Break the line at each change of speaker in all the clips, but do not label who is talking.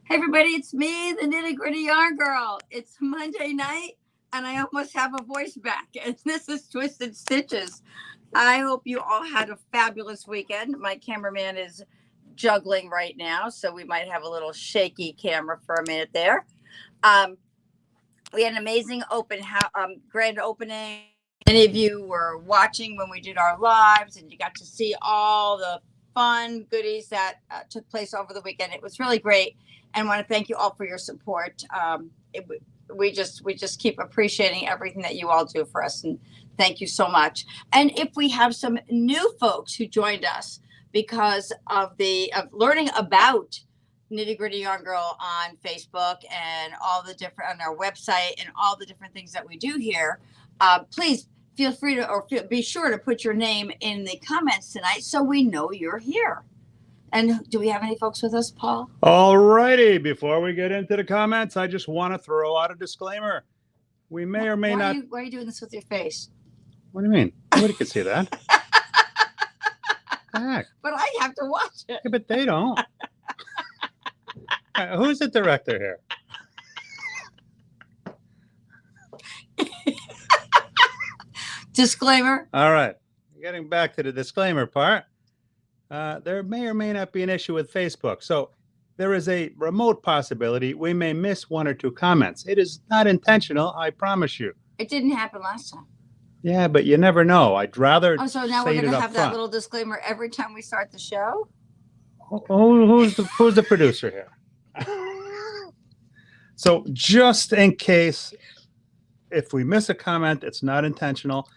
Hey everybody, it's me, the Nitty Gritty Yarn Girl. It's Monday night and I almost have a voice back. And this is Twisted Stitches. I hope you all had a fabulous weekend. My cameraman is juggling right now, so we might have a little shaky camera for a minute there. We had an amazing grand opening. Many of you were watching when we did our lives and you got to see all the fun goodies that took place over the weekend. It was really great. And want to thank you all for your support. We just keep appreciating everything that you all do for us, and thank you so much. And if we have some new folks who joined us because of learning about Nitty Gritty Yarn Girl on Facebook and all the different on our website and all the different things that we do here, please feel free to be sure to put your name in the comments tonight so we know you're here. And do we have any folks with us, Paul?
All righty. Before we get into the comments, I just want to throw out a disclaimer. We may or may not.
Why are you doing this with your face?
What do you mean? Nobody can see that. Heck?
But I have to watch it.
Yeah, but they don't. Who's the director here?
Disclaimer.
All right. Getting back to the disclaimer part. There may or may not be an issue with Facebook. So there is a remote possibility we may miss one or two comments. It is not intentional, I promise you.
It didn't happen last time.
Yeah, but you never know. I'd rather
so now we're going to have that little disclaimer every time we start the show?
Who's the producer here? So just in case, if we miss a comment, it's not intentional.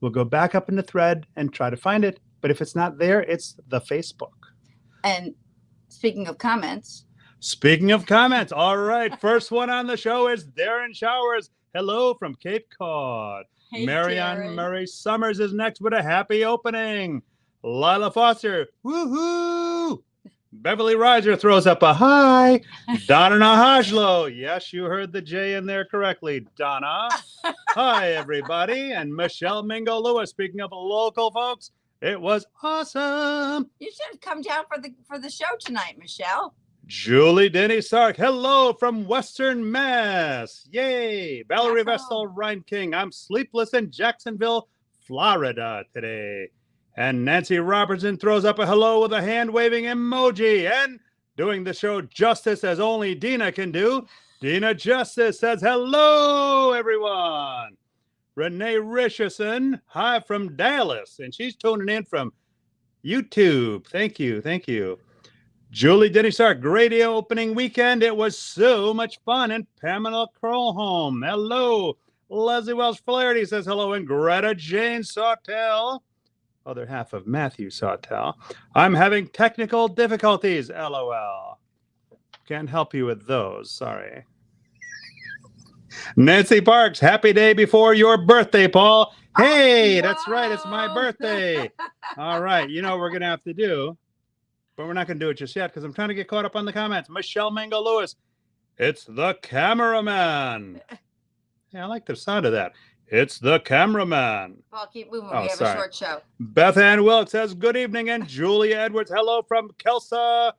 We'll go back up in the thread and try to find it. But if it's not there, it's the Facebook.
And speaking of comments.
All right. First one on the show is Darren Showers. Hello from Cape Cod.
Hey,
Marianne Murray Summers is next with a happy opening. Lila Foster. Woohoo! Beverly Riser throws up a hi. Donna Nahajlo. Yes, you heard the J in there correctly. Donna. Hi, everybody. And Michelle Mingo Lewis. Speaking of local folks, it was awesome.
You should have come down for the show tonight, Michelle.
Julie Denny Sark. Hello from Western Mass. Yay. Valerie Vestal Ryan King. I'm sleepless in Jacksonville, Florida today. And Nancy Robertson throws up a hello with a hand-waving emoji. And doing the show justice as only Dina can do, Dina Justice says hello, everyone. Renee Richardson, hi from Dallas. And she's tuning in from YouTube. Thank you. Julie Denny Stark, great opening weekend. It was so much fun. And Pamela Crowholm, hello. Leslie Wells Flaherty says hello. And Greta Jane Sawtell, other half of Matthew Sawtell. I'm having technical difficulties, LOL. Can't help you with those, sorry. Nancy Parks, happy day before your birthday, Paul. Hey, that's right, it's my birthday. All right, you know what we're going to have to do, but we're not going to do it just yet because I'm trying to get caught up on the comments. Michelle Mingo Lewis, it's the cameraman. Yeah, I like the sound of that. It's the cameraman.
Paul, keep moving. We have a short show.
Beth Ann Wilkes says good evening, and Julia Edwards, hello from Kelsa,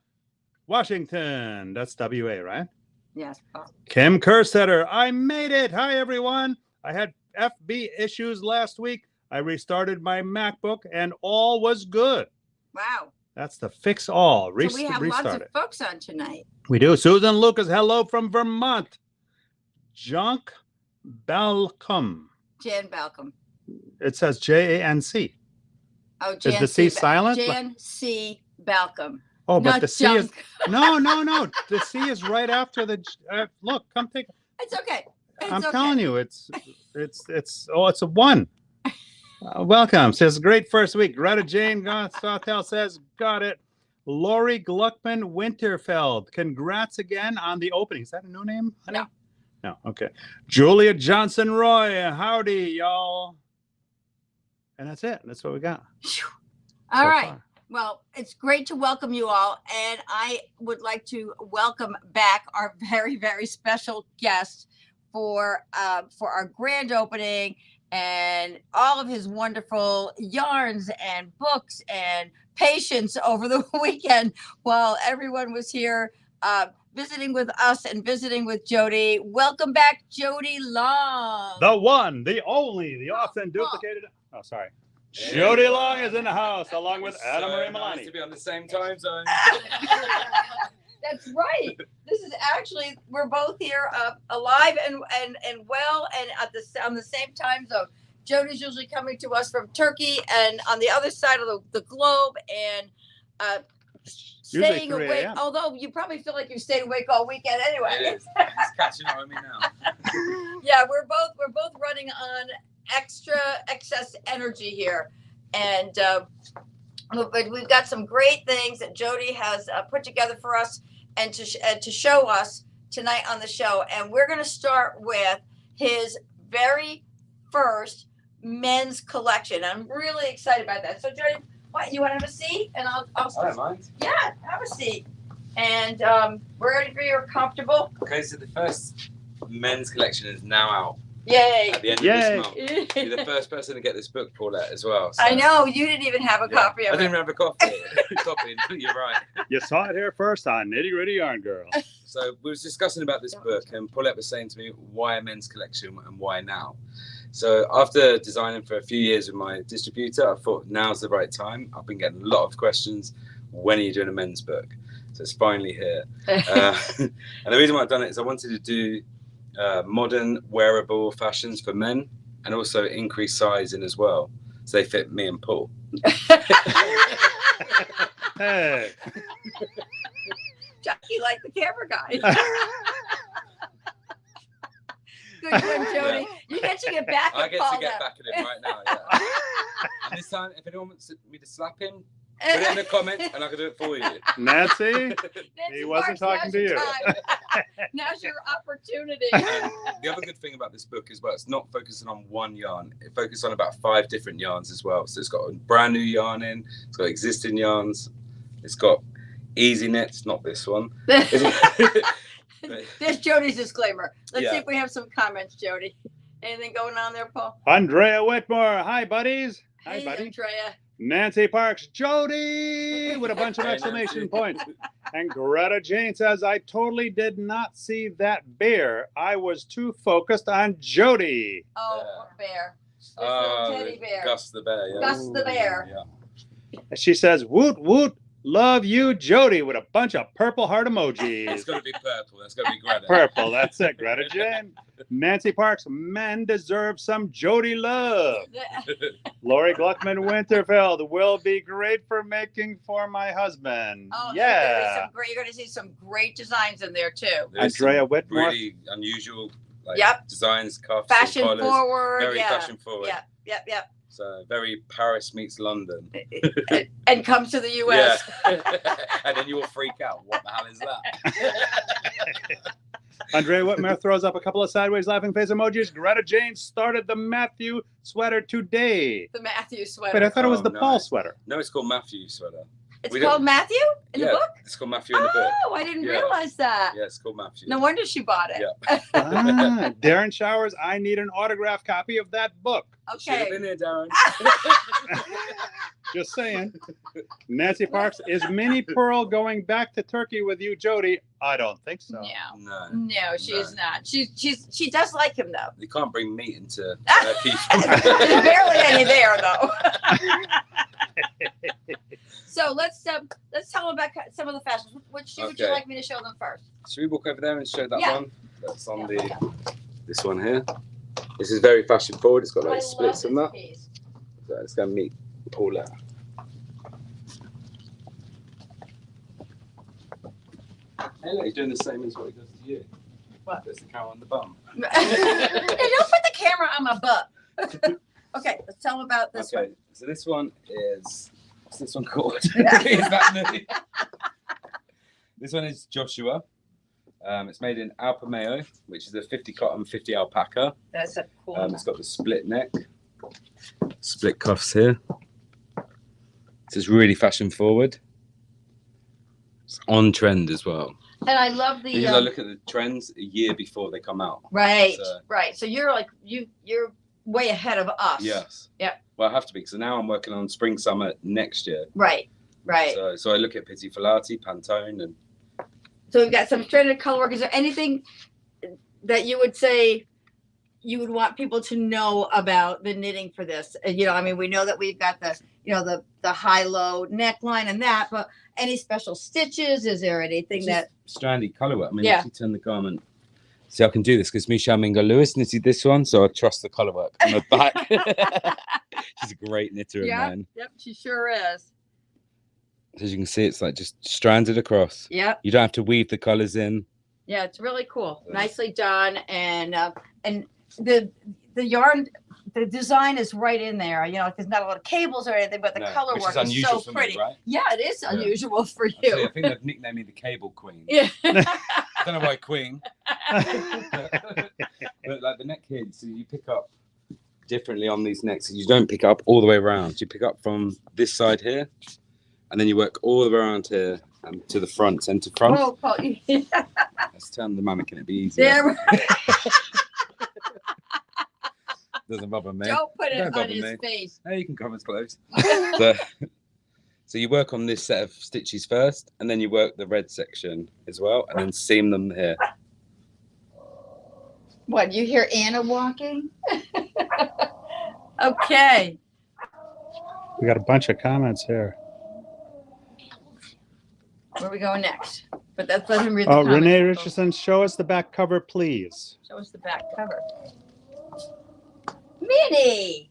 Washington. That's WA, right?
Yes, Paul.
Kim Kersetter, I made it. Hi, everyone. I had FB issues last week. I restarted my MacBook, and all was good.
Wow.
That's the fix all.
So we have lots of folks on tonight.
We do. Susan Lucas, hello from Vermont. Junk Balcom.
Jan Balcom.
It says J-A-N-C.
Oh, Jan.
Is the C silent?
Jan C. Balcom.
Oh, but
not
the C
junk.
is no. The C is right after the. Look, come take.
It's okay.
I'm telling you, it's a one. Welcome. Says great first week. Greta Jane Sawtell says got it. Lori Gluckman Winterfeld. Congrats again on the opening. Is that a new name?
No.
No. Okay. Julia Johnson Roy. Howdy, y'all. And that's it. That's what we got.
All right. Far. Well, it's great to welcome you all. And I would like to welcome back our very, very special guest for our grand opening and all of his wonderful yarns and books and patience over the weekend while everyone was here visiting with us and visiting with Jody. Welcome back, Jody Long.
The one, the only, the often duplicated. Oh, sorry. Jody Long is in the house along with Adam Marie
Nice
Milani.
to be on the same time zone.
That's right. This is actually, we're both here alive and well and on the same time zone. Jody's usually coming to us from Turkey and on the other side of the globe and staying
3
awake.
a.m.
Although you probably feel like you stayed awake all weekend anyway.
It is. It's catching up with me now.
Yeah, we're both running on excess energy here, and but we've got some great things that Jody has put together for us and to show us tonight on the show. And we're going to start with his very first men's collection. I'm really excited about that. So Jody, what, you want to have a seat? And I'll
I don't mind.
yeah, have a seat. And wherever you're comfortable.
Okay, so the first men's collection is now out
Yay.
at the end
Yay.
of this month. You're the first person to get this book, Paulette, as well. So.
I know, you didn't even have a
Yeah.
copy of
I
it.
didn't have a copy. You're right.
You saw it here first on Nitty Gritty Yarn Girl.
So we was discussing about this book, and Paulette was saying to me, why a men's collection and why now? So after designing for a few years with my distributor, I thought now's the right time. I've been getting a lot of questions. When are you doing a men's book? So it's finally here. And the reason why I've done it is I wanted to do modern wearable fashions for men and also increase sizing as well. So they fit me and Paul.
Hey.
Jackie like the camera guy. Good one, Jody. You get to get back
I
at
get
Paul
to get
now.
back at him right now. Yeah. And this time, if anyone wants me to slap him, put it in the comment and I can do it for you.
Nancy,
Nancy
he wasn't
Marks,
talking
now's
to
your
you.
time. Now's your opportunity.
And the other good thing about this book is, well, it's not focusing on one yarn. It focuses on about 5 different yarns as well. So it's got a brand new yarn in, it's got existing yarns, it's got easy knits, not this one.
There's Jody's disclaimer. Let's see
Yeah.
if we have some comments, Jody. Anything going on there, Paul?
Andrea Whitmore. Hi, buddies. Hi,
Hey,
buddy.
Andrea.
Nancy Parks. Jody with a bunch of
Hey,
exclamation
Nancy.
points. And Greta Jane says, I totally did not see that bear. I was too focused on Jody.
Oh, what bear? This little teddy bear.
Gus the bear. Yeah.
Gus the bear.
Yeah.
She says, woot, woot. Love you, Jody, with a bunch of purple heart
It's
emojis.
got to be purple. That's got to be Greta.
Purple, that's it, Greta Jane. Nancy Parks, men deserve some Jody love. Lori Gluckman Winterfeld will be great for making for my husband.
Oh,
Yeah.
you're going to see some great designs in there too.
There's
Andrea
some
Whitmore.
really unusual
Yep.
designs, cuffs,
Fashion
and collars.
forward.
Very
Yeah.
fashion forward.
Yep.
So very Paris meets London.
And comes to the U.S.
Yeah. And then you will freak out. What the hell is that?
Andrea Whitmer throws up a couple of sideways laughing face emojis. Greta Jane started the Matthew sweater today.
The Matthew sweater.
But I thought it was
Oh,
the
no.
Paul sweater.
No, it's called Matthew sweater.
It's
we
called
don't-
Matthew in the
Yeah,
book?
It's called Matthew in the book.
Oh, I didn't
Yeah.
realize that.
Yeah, it's called Matthew.
No wonder she bought it.
Yeah.
Ah, Darren Showers, I need an autographed copy of that book.
Should have
Okay.
been here, Darren.
Just saying. Nancy Parks, is Minnie Pearl going back to Turkey with you, Jody? I don't think so.
No.
No.
No, she
No.
is not. She does like him though.
You can't bring meat into Turkey.
There's barely any there though. So let's tell them about some of the fashions. Which shoe would you
Okay.
like me to show them first?
Should we walk over there and show that
Yeah.
one? That's on
Yeah.
this one here. This is very fashion forward. It's got
I
like
love
splits and
this
that.
piece.
So let's go and meet Paula. Hello, you're doing the same as what he does to you.
What?
There's the cow on the bum.
Hey, don't put the camera on my butt. Okay, let's tell them about this
Okay,
one.
so this one is, what's this one called? Is that new? This one is Joshua. It's made in Alpameo, which is a 50 cotton, 50 alpaca.
That's a cool
It's got the split neck, split cuffs here. This is really fashion forward. It's on trend as well.
And I love the
Because I look at the trends a year before they come out.
right,
So-
right. So you're like you're way ahead of us.
Yes.
Yep.
Well, I have to be, because now I'm working on spring summer next year.
Right.
So I look at Pitti Filati, Pantone, and
So we've got some stranded color work. Is there anything that you would say you would want people to know about the knitting for this? You know, I mean, we know that we've got the, you know, the high-low neckline and that, but any special stitches? Is there anything that
strandy color work? I mean,
Yeah.
if you turn the garment, see, I can do this because Michelle Mingo Lewis knitted this one, so I trust the color work on the back. She's a great knitter of mine.
Yep, she sure is.
As you can see, it's like just stranded across.
Yep.
You don't have to weave the colors in.
Yeah, it's really cool. Nicely done, and the yarn, the design is right in there. You know, there's not a lot of cables or anything, but the color work is so pretty.
Me, right?
Yeah, it is unusual for you.
Actually, I think they've nicknamed me the Cable Queen.
Yeah.
I don't know why Queen. But like the neck here, so you pick up differently on these necks. You don't pick up all the way around. You pick up from this side here, and then you work all the way around here to the front, center front.
Oh, Paul.
Let's turn the mannequin, it'd be easier.
Yeah.
Doesn't bother me.
Don't put it on his face.
Hey, you can come as close. So you work on this set of stitches first, and then you work the red section as well, and then seam them here.
What, you hear Anna walking? Okay.
We got a bunch of comments here.
Where are we going next? But that's let him read the
Oh,
comments.
Renee Richardson, show us the back cover, please.
Show us the back cover. Minnie!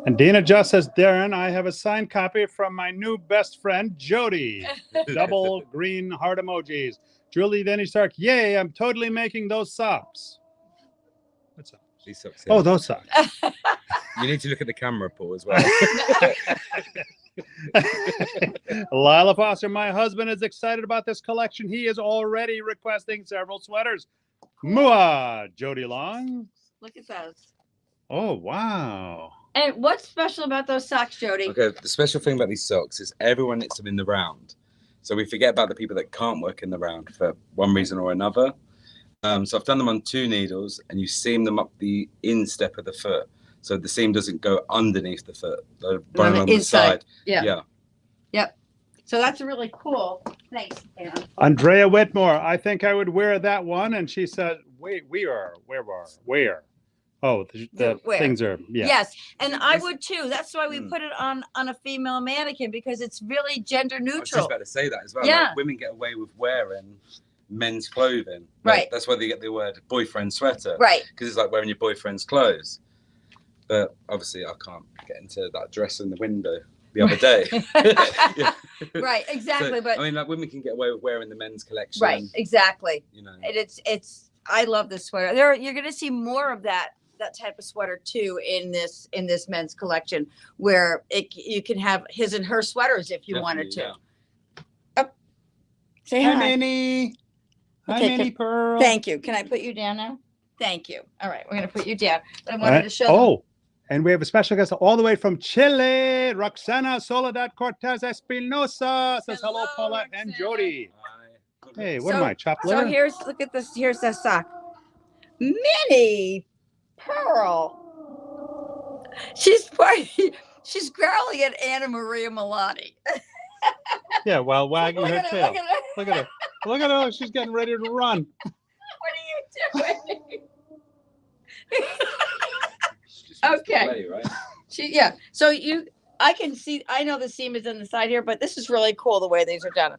And Dana Just says, Darren, I have a signed copy from my new best friend, Jody. Double green heart emojis. Julie Denny Stark, yay, I'm totally making those socks. What's up?
These socks
Oh, those socks.
You need to look at the camera, Paul, as well.
Lila Foster, my husband is excited about this collection. He is already requesting several sweaters. Mua, Jody Long.
Look at those.
Oh, wow.
And what's special about those socks, Jody?
Okay, the special thing about these socks is everyone knits them in the round. So we forget about the people that can't work in the round for one reason or another. So I've done them on 2 needles, and you seam them up the instep of the foot. So the seam doesn't go underneath the foot. They're run along the side.
Yeah. Yep. So that's really cool. Thanks, Anna.
Andrea Whitmore, I think I would wear that one. And she said, wait, where? Oh, the
Where?
things are, yeah.
Yes, and I would too. That's why we put it on a female mannequin, because it's really gender
I was
neutral.
just about to say that as well.
Yeah.
Like, women get away with wearing men's clothing.
Right.
That's why they get the word boyfriend sweater.
Right.
Because it's like wearing your boyfriend's clothes. But obviously I can't get into that dress in the window the other day. Yeah.
Right, exactly.
So,
but
I mean, like, women can get away with wearing the men's collection.
right, exactly.
You know.
And it's I love this sweater. You're gonna see more of that type of sweater too in this men's collection, where you can have his and her sweaters if you wanted to.
Yeah.
Oh, say
Hi,
hi.
Minnie. Hi,
Okay,
Minnie Pearl.
Thank you. Can I put you down now? Thank you. All right, we're gonna put you down. But I wanted to show them.
Oh, and we have a special guest all the way from Chile, Roxana Soledad Cortez Espinosa. Says hello,
Hello,
Paulette and
Roxana.
Jody.
Hi.
Hey, what
So-
am I, chopped
So
liver?
look at this. Here's the sock. Minnie Pearl. She's growling at Anna Maria Milani.
Yeah, while wagging
Look
her
at her,
tail.
look at her.
Look at her. Look at her. She's getting ready to run.
What are you doing?
Just wants to
Okay.
play, right?
Yeah. So I can see, I know the seam is in the side here, but this is really cool the way these are done.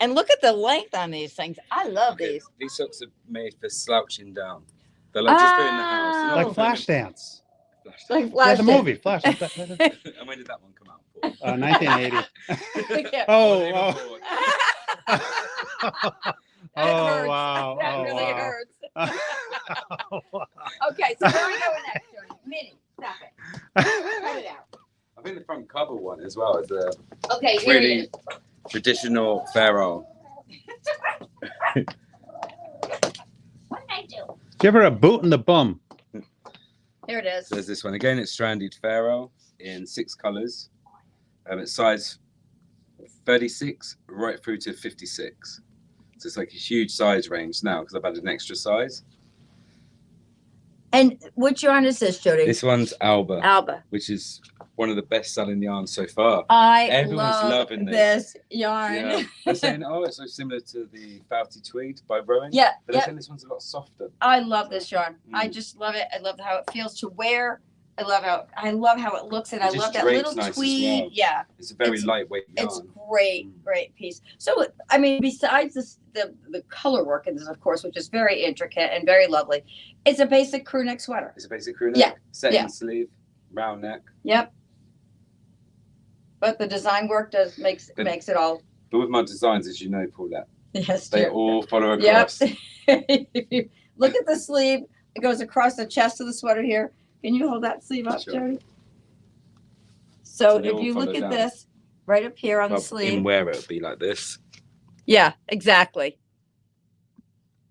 And look at the length on these things. I love
Okay,
these.
These socks are made for slouching down. They're like just doing the house. They're not
Like
for
Flashdance.
women.
Like
Yeah,
flash
the
dance.
movie, Flashdance.
And when did that one come out? For?
1980.
Yeah.
Oh,
That
oh,
hurts.
wow.
That
Oh,
really
wow.
hurts.
Oh, wow.
Okay, so where are we going next, Jody? Minnie, stop it. Cut it out.
I think the front cover one as well is a
Okay, here it
really
is.
traditional pharaoh.
What did I do?
Give her a boot in the bum.
Here it is.
So there's this one again. It's stranded pharaoh in 6 colors. It's size 36 right through to 56. So it's like a huge size range now because I've added an extra size.
And which yarn is this, Jody?
This one's Alba,
Alba.
which is one of the best-selling yarns so far.
Everyone's
loving
this yarn.
Yeah. They're saying, oh, it's so similar to the Fouty Tweed by Rowan.
Yeah,
But they're saying this one's a lot softer.
I love this yarn. I just love it. I love how it feels to wear. I love how it looks, and I love that little
nice
tweed.
Well.
Yeah,
it's a very lightweight yarn.
It's great piece. So I mean, besides this, the color work in this, of course, which is very intricate and very lovely, it's a basic crew neck sweater.
It's a basic crew neck.
Yeah,
Setting sleeve, round neck.
Yep. But the design work makes it all.
But with my designs, as you know, Paulette,
yes,
they all follow across.
Yep. Look at the sleeve. It goes across the chest of the sweater here. Can you hold that sleeve up, Jody? So if you look at this right up here on the sleeve.
In wear, it would be like this.
Yeah, exactly.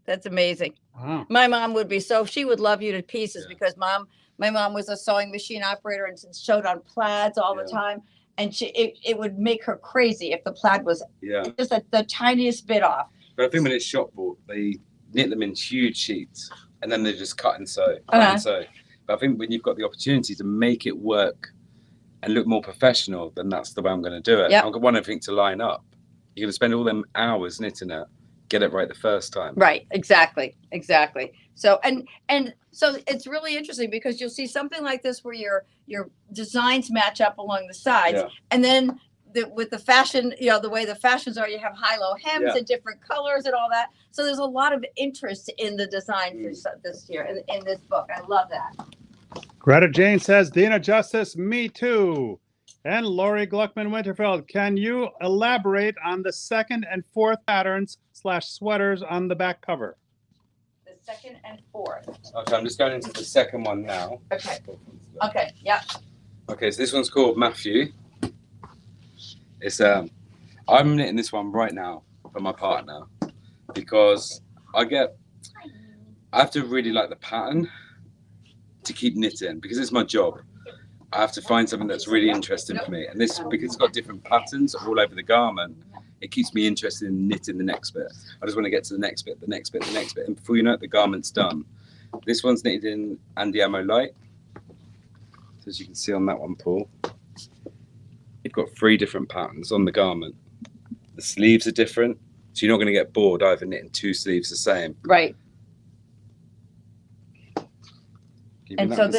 That's amazing.
Wow.
My mom would be she would love you to pieces because my mom was a sewing machine operator and sewed on plaids all the time. And it would make her crazy if the plaid was just the tiniest bit off.
But I think when it's shop bought, they knit them in huge sheets and then they just cut and sew, and sew. But I think when you've got the opportunity to make it work and look more professional, then that's the way I'm going to do it.
Yep.
I've got one other thing to line up. You're going to spend all them hours knitting it, get it right the first time.
Right, exactly. So and so it's really interesting because you'll see something like this where your designs match up along the sides, and then with the fashion, the way the fashions are, you have high-low hems and different colors and all that. So there's a lot of interest in the design this year in this book. I love that.
Greta Jane says, Dina Justice, me too. And Lori Gluckman Winterfeld, can you elaborate on the second and fourth patterns / sweaters on the back cover?
The second and fourth.
Okay, I'm just going into the second one now.
Okay, yeah.
Okay, so this one's called Matthew. It's I'm knitting this one right now for my partner because I have to really like the pattern to keep knitting because it's my job. I have to find something that's really interesting for me, and this because it's got different patterns all over the garment. It keeps me interested in knitting the next bit. I just want to get to the next bit, and before you know it, the garment's done. This one's knitted in Andiamo Light, so as you can see on that one, Paul. You've got 3 different patterns on the garment. The sleeves are different, so you're not going to get bored either knitting 2 sleeves the same.
Right.
And so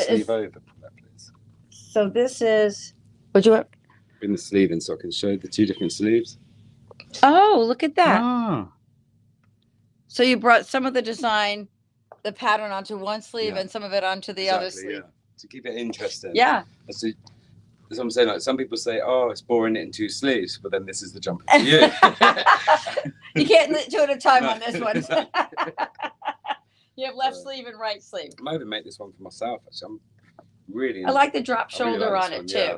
So this is. Would you?
Bring the sleeve in so I can show the 2 different sleeves.
Oh, look at that!
Oh.
So you brought some of the design, the pattern onto one sleeve, and some of it onto the other sleeve. Yeah.
To keep it interesting.
Yeah.
That's what I'm saying. Like some people say, "Oh, it's boring knitting 2 sleeves," but then this is the jumper for you.
You can't knit 2 at a time on this one. You have left sleeve and right sleeve.
I might even make this one for myself. Actually, I'm really.
I like the drop shoulder on it too.
Yeah.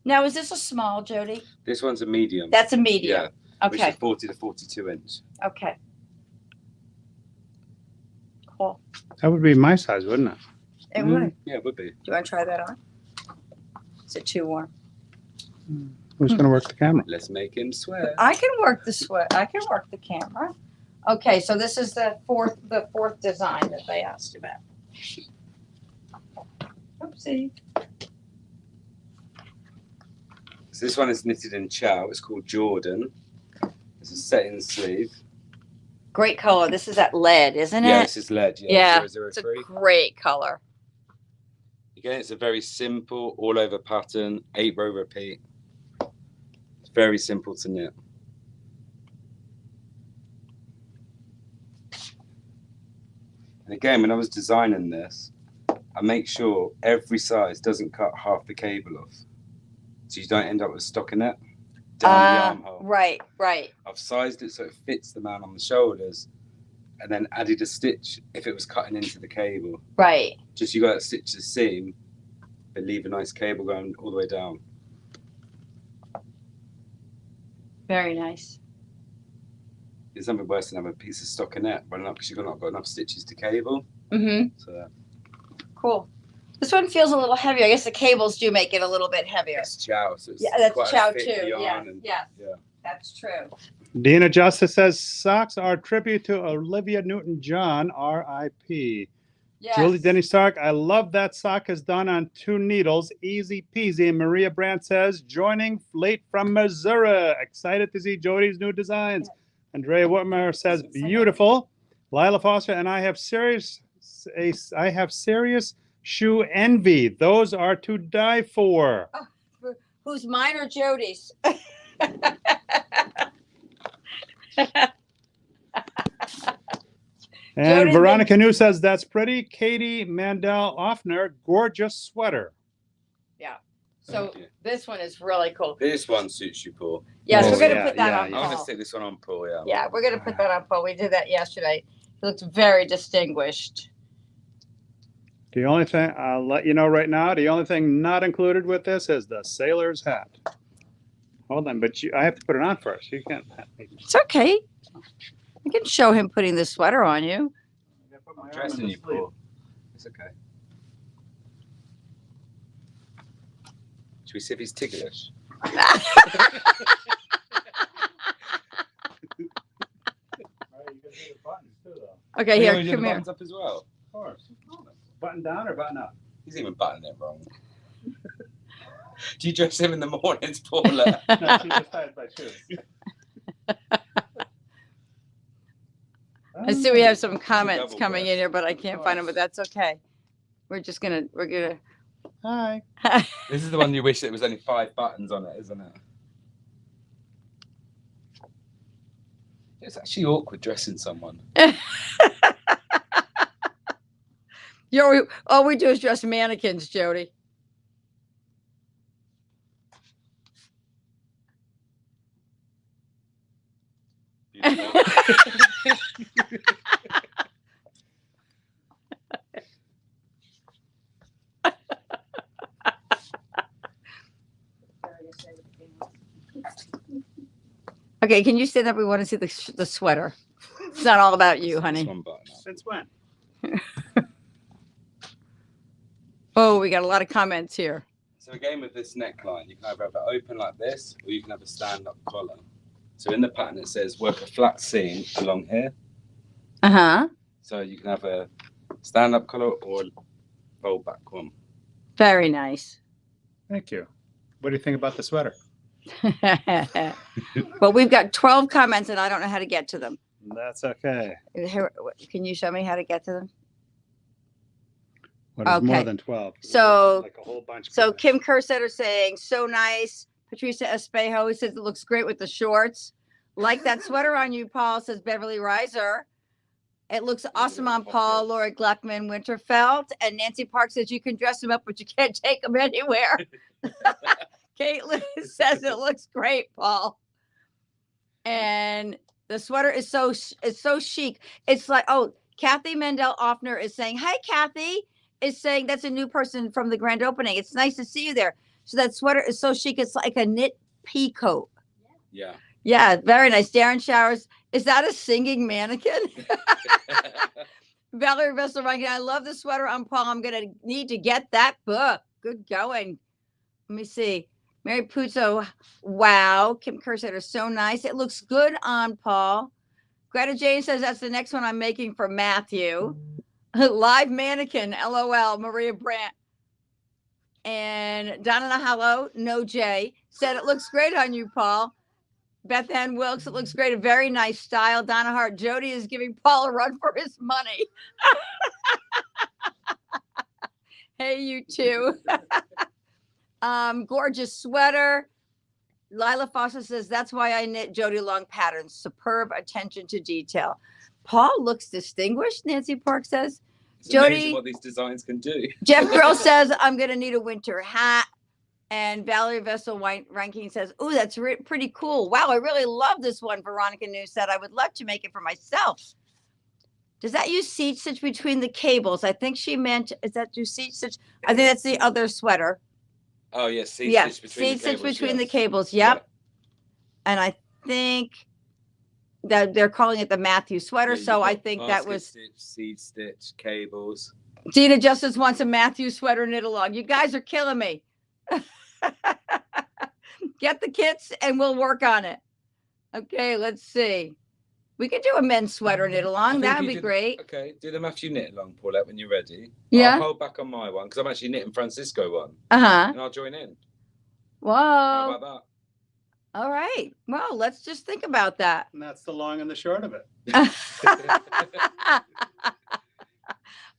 Now, is this a small, Jody?
This one's a medium.
That's a medium.
Yeah.
Okay.
Which is 40 to 42 inch.
Okay. Cool.
That would be my size, wouldn't it?
It would.
Yeah, it would be.
Do you want to try that on? Is it too warm?
Who's going to work the camera?
Let's make him sweat.
I can work the sweat. I can work the camera. Okay, so this is the fourth design that they asked about. Oopsie.
So this one is knitted in Chow. It's called Jordan. It's a set-in sleeve.
Great color. This is that lead, isn't it?
Yeah, this is lead.
Yeah,
003.
it's a great color.
Again, it's a very simple all-over pattern, 8-row repeat. It's very simple to knit. And again, when I was designing this, I make sure every size doesn't cut half the cable off, so you don't end up with a stockinette down the armhole.
Right.
I've sized it so it fits the man on the shoulders, and then added a stitch if it was cutting into the cable.
Right.
Just you got to stitch the seam, but leave a nice cable going all the way down.
Very nice.
There's something worse than having a piece of stockinette running up because you've not got enough stitches to cable.
Mm-hmm.
So
cool. This one feels a little heavier. I guess the cables do make it a little bit heavier.
it's Chow, so it's
That's
quite
Chow
a thick
too.
yarn
Yeah.
yeah.
That's true.
Dina Justice says, socks are a tribute to Olivia Newton-John, R.I.P.
Yes.
Julie Denny Stark, I love that sock is done on 2 needles. Easy peasy. And Maria Brandt says, joining late from Missouri. Excited to see Jody's new designs. Andrea Whitmer says, beautiful. Lila Foster, and I have serious shoe envy. Those are to die for.
Who's mine or Jody's?
And
Jody's
Veronica New says, that's pretty. Katie Mandel Offner, gorgeous sweater.
Yeah. So this one is really cool.
This one suits you, Paul.
Yes,
Oh,
we're gonna
yeah,
put that
yeah,
on
yeah.
I'm gonna
Paul.
stick this one on Paul. Yeah.
Yeah, we're gonna put that on Paul. We did that yesterday. He looks very distinguished.
The only thing, I'll let you know right now, the only thing not included with this is the sailor's hat. Hold on, but I have to put it on first. You can't.
It's okay. I can show him putting the sweater on you.
I'm dressing you, Paul. It's okay. Should we see if he's ticklish?
Okay,
You
here,
wanna do the
come here.
buttons up as well.
Of course. Button down or button up?
He's even buttoning it wrong. Do you dress him in the mornings, Paula?
No, she just tied my shoes.
I see we have some comments
double
coming in
breast.
here, but I can't find them, but that's okay. We're gonna.
Hi.
This is the one you wish it was only 5 buttons on it, isn't it? It's actually awkward dressing someone.
All we do is dress mannequins, Jody. Okay, can you stand up? We want to see the sweater. It's not all about you, honey.
This one button up.
Since when?
Oh, we got a lot of comments here.
So again, with this neckline, you can either have it open like this, or you can have a stand-up collar. So in the pattern, it says work a flat seam along here.
Uh-huh.
So you can have a stand-up collar or fold back one.
Very nice.
Thank you. What do you think about the sweater?
But we've got 12 comments and I don't know how to get to them.
That's okay.
Here, can you show me how to get to them?
What is more
Okay.
than 12?
So-
Like a whole bunch.
So
of
Kim Kersetter saying, so nice. Patricia Espejo says it looks great with the shorts. Like that sweater on you, Paul, says Beverly Reiser. It looks awesome on Paul. Laura Gluckman Winterfeld. And Nancy Park says you can dress him up, but you can't take him anywhere. Caitlin says it looks great, Paul. And the sweater is so chic. It's like, oh, Kathy Mendel Offner is saying, hi, Kathy. Is saying that's a new person from the grand opening. It's nice to see you there. So that sweater is so chic. It's like a knit pea coat.
Yeah.
Yeah, very nice. Darren Showers. Is that a singing mannequin? Valerie Vessel Rankin. I love the sweater on Paul. I'm going to need to get that book. Good going. Let me see. Mary Puzo. Wow. Kim Kersetter. So nice. It looks good on Paul. Greta Jane says that's the next one I'm making for Matthew. Live mannequin. LOL. Maria Brandt. And Donna Nahalo. No J. Said it looks great on you, Paul. Beth Ann Wilkes, it looks great. A very nice style. Donna Hart, Jody is giving Paul a run for his money. Hey, you two. Gorgeous sweater. Lila Foster says, that's why I knit Jody Long patterns. Superb attention to detail. Paul looks distinguished, Nancy Park says.
It's
Jody-
amazing what these designs can do.
Jeff Grill says, I'm going to need a winter hat. And Valerie Vessel Ranking says, oh, that's pretty cool. Wow, I really love this one. Veronica New said, I would love to make it for myself. Does that use seat stitch between the cables? I think she meant, is that do seat stitch? I think that's the other sweater.
Oh, yes. Seat
Yes,
stitch between
seat
the
stitch
cables,
between the
yes.
cables. Yep. And I think that they're calling it the Matthew sweater.
Yeah, you've
So I
got
think that
basket
was,
stitch, seed stitch, cables.
Gina Justice wants a Matthew sweater knit along. You guys are killing me. Get the kits and we'll work on it. Okay, let's see. We could do a men's sweater knit along. That'd be great.
Okay, do the Matthew knit along, Paulette, when you're ready.
Yeah.
I'll hold back on my one because I'm actually knitting Francisco one.
Uh-huh.
And I'll join in.
Whoa.
How about that?
All right. Well, let's just think about that.
And that's the long and the short of it.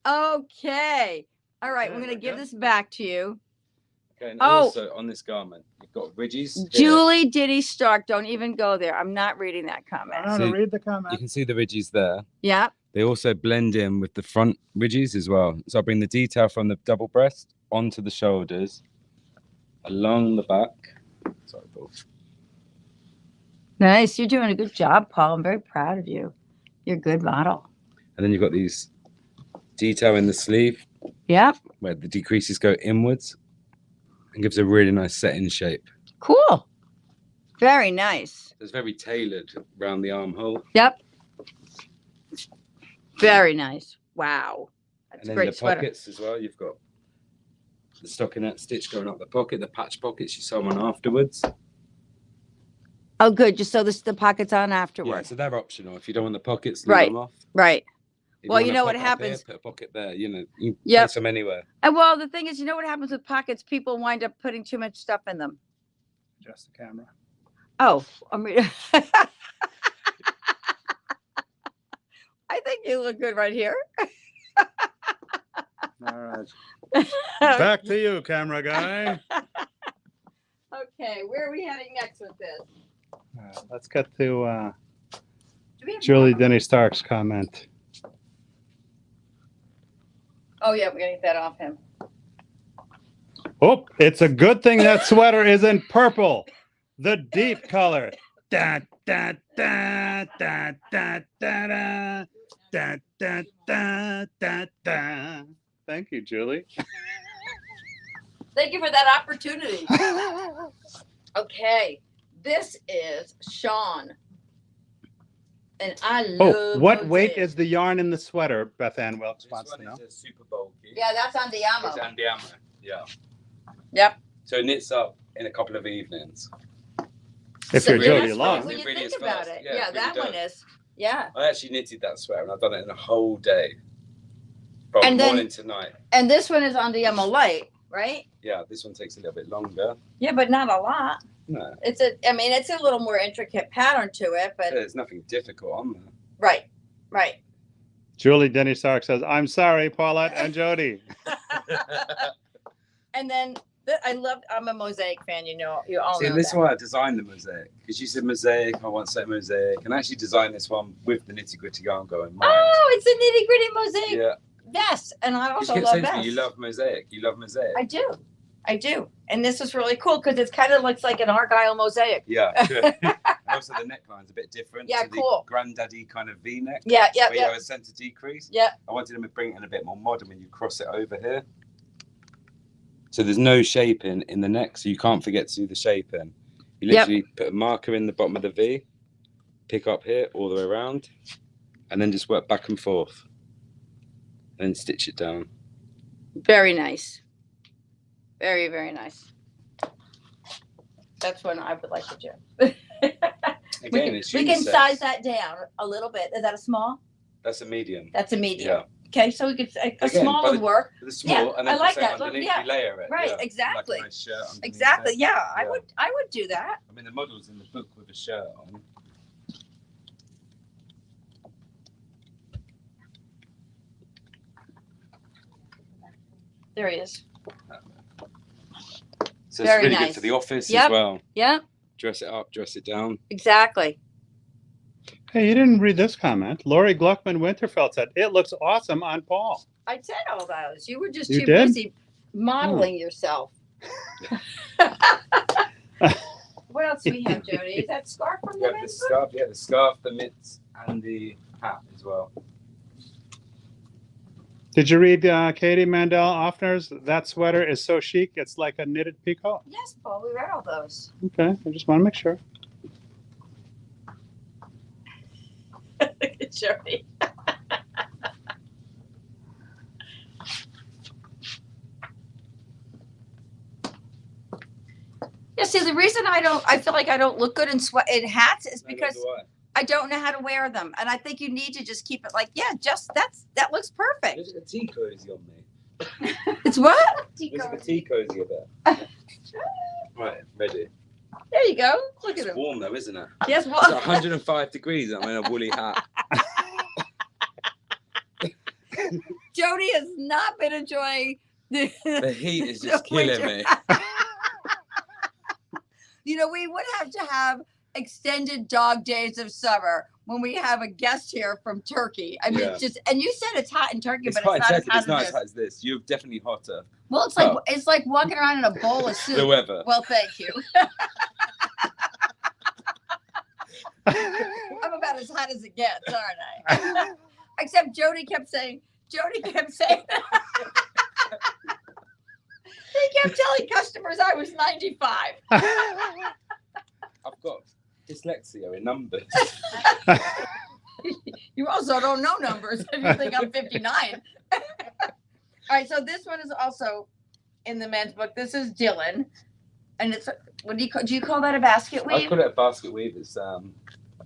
Okay. All right. We're going to give this back to you.
Okay, and also on this garment, you've got ridges.
Julie Diddy Stark. Don't even go there. I'm not reading that comment.
I don't know, read the comment.
You can see the ridges there.
Yeah.
They also blend in with the front ridges as well. So I bring the detail from the double breast onto the shoulders, along the back. Sorry, Paul.
Nice. You're doing a good job, Paul. I'm very proud of you. You're a good model.
And then you've got these detail in the sleeve.
Yep.
Where the decreases go inwards and gives a really nice set-in shape.
Cool. Very nice.
It's very tailored around the armhole.
Yep. Very nice. Wow. That's
and then
a great
the
sweater.
Pockets as well. You've got the stockinette stitch going up the pocket, the patch pockets you sew on afterwards.
Oh, good. Just sew the pockets on afterwards.
Yeah, so they're optional. If you don't want the pockets, leave them off.
Right.
If
Well,
you
you know
want
what
a pocket up
happens.
here, put a pocket there. You know, you place them anywhere.
And well, the thing is, you know what happens with pockets? People wind up putting too much stuff in them.
Adjust the camera.
Oh, I mean, I think you look good right here.
All right. Back to you, camera guy.
Okay, where are we heading next with this?
Let's get to Julie Denny Stark's comment.
Oh, yeah, we're going to get that off him.
Oh, it's a good thing that sweater is in purple, the deep color. Da, da, da, da, da, da, da, da, da, da, da, da. Thank you, Julie.
Thank you for that opportunity. Okay, this is Sean. And I love
what weight
mosaic.
is the yarn in the sweater? Beth Ann Wilkes wants to know.
This one is super bulky.
Yeah, that's on Diamo.
It's Andiamo. Yeah.
Yep.
So it knits up in a couple of evenings.
If you're Jody
that's
Long.
When you
It really
think
is
about
fast.
it.
Yeah,
Yeah,
it
that
really
one
does.
is. Yeah.
I actually knitted that sweater and I've done it in a whole day. From
And then-
morning to night.
And this one is on Diamo Light, right?
Yeah, this one takes a little bit longer.
Yeah, but not a lot.
No,
It's a little more intricate pattern to it, but
there's nothing difficult on there.
right.
Julie Denny Stark says, I'm sorry, Paulette and Jody.
And then I'm a mosaic fan, you all
See,
know
this is
that.
why I designed the mosaic. Because you said mosaic, I want to say mosaic. And I actually designed this one with the nitty gritty yarn going.
Oh, it's a nitty gritty mosaic
Yeah.
vest. And I also
kept
love
saying to me,
vests.
you love mosaic. You love mosaic.
I do. And this is really cool because it kind of looks like an Argyle mosaic.
Yeah, good. And also the neckline's a bit different.
Yeah,
to
cool.
The granddaddy kind of V-neck.
Yeah.
Where you have a centre decrease.
Yeah.
I wanted them to bring it in a bit more modern when you cross it over here. So there's no shaping in the neck, so you can't forget to do the shaping. You literally put a marker in the bottom of the V, pick up here all the way around, and then just work back and forth. And stitch it down.
Very nice. Very, very nice. That's what I would like to do.
Again,
we can size that down a little bit. Is that a small?
That's a medium.
That's a medium.
Yeah.
Okay, so we could a
Again,
small would work.
The small, and then
I like
say
that.
underneath
Yeah.
you layer it.
Right,
yeah.
exactly.
Like a nice shirt underneath
Exactly.
it.
Yeah, I
Yeah.
would do that.
I mean, the model's in the book with a shirt on.
There he is.
So
Very
it's really
nice.
good for the office
Yep.
as well.
Yeah,
Dress it up, dress it down.
exactly.
Hey, you didn't read this comment. Lori Gluckman Winterfeld said, it looks awesome on Paul.
I said all those. You were just
You
too
did?
busy modeling yourself. What else do we have, Jody? Is that scarf from
You
the
have the
men's book?
scarf, the scarf, the mitts, and the hat as well.
Did you read Katie Mandel Offner's That Sweater is So Chic, It's Like a Knitted Peacoat?
Yes, Paul. We read all those.
Okay, I just want to make sure.
Jody. Yeah, see, the reason I feel like I don't look good in hats is because
Neither do I.
I don't know how to wear them, and I think you need to just keep it like, yeah, just that looks perfect.
There's a tea cozy on me.
It's what?
There's like a tea cozy a bit. Right, ready.
There you go. Look
It's
at him.
warm though, isn't it?
Yes,
It's
well,
105 degrees. I'm in a woolly hat.
Jody has not been enjoying
The heat is just
the
killing
winter.
me.
You know, we would have to have extended dog days of summer when we have a guest here from Turkey. I mean,
Yeah.
it's just, and you said it's hot in Turkey,
It's
but
hot
it's
in
not
Turkey,
as
but
hot
it's
as
not as
this.
hot as this. You're definitely hotter.
Well,
Oh.
it's like walking around in a bowl of soup.
The weather.
Well, thank you. I'm about as hot as it gets, aren't I? Except Jody kept saying. He kept telling customers I was 95.
I've got dyslexia in numbers.
You also don't know numbers if you think I'm 59. All right, so this one is also in the men's book. This is Dylan, and it's what do you call that, a basket
I
weave?
call it a basket weave. It's a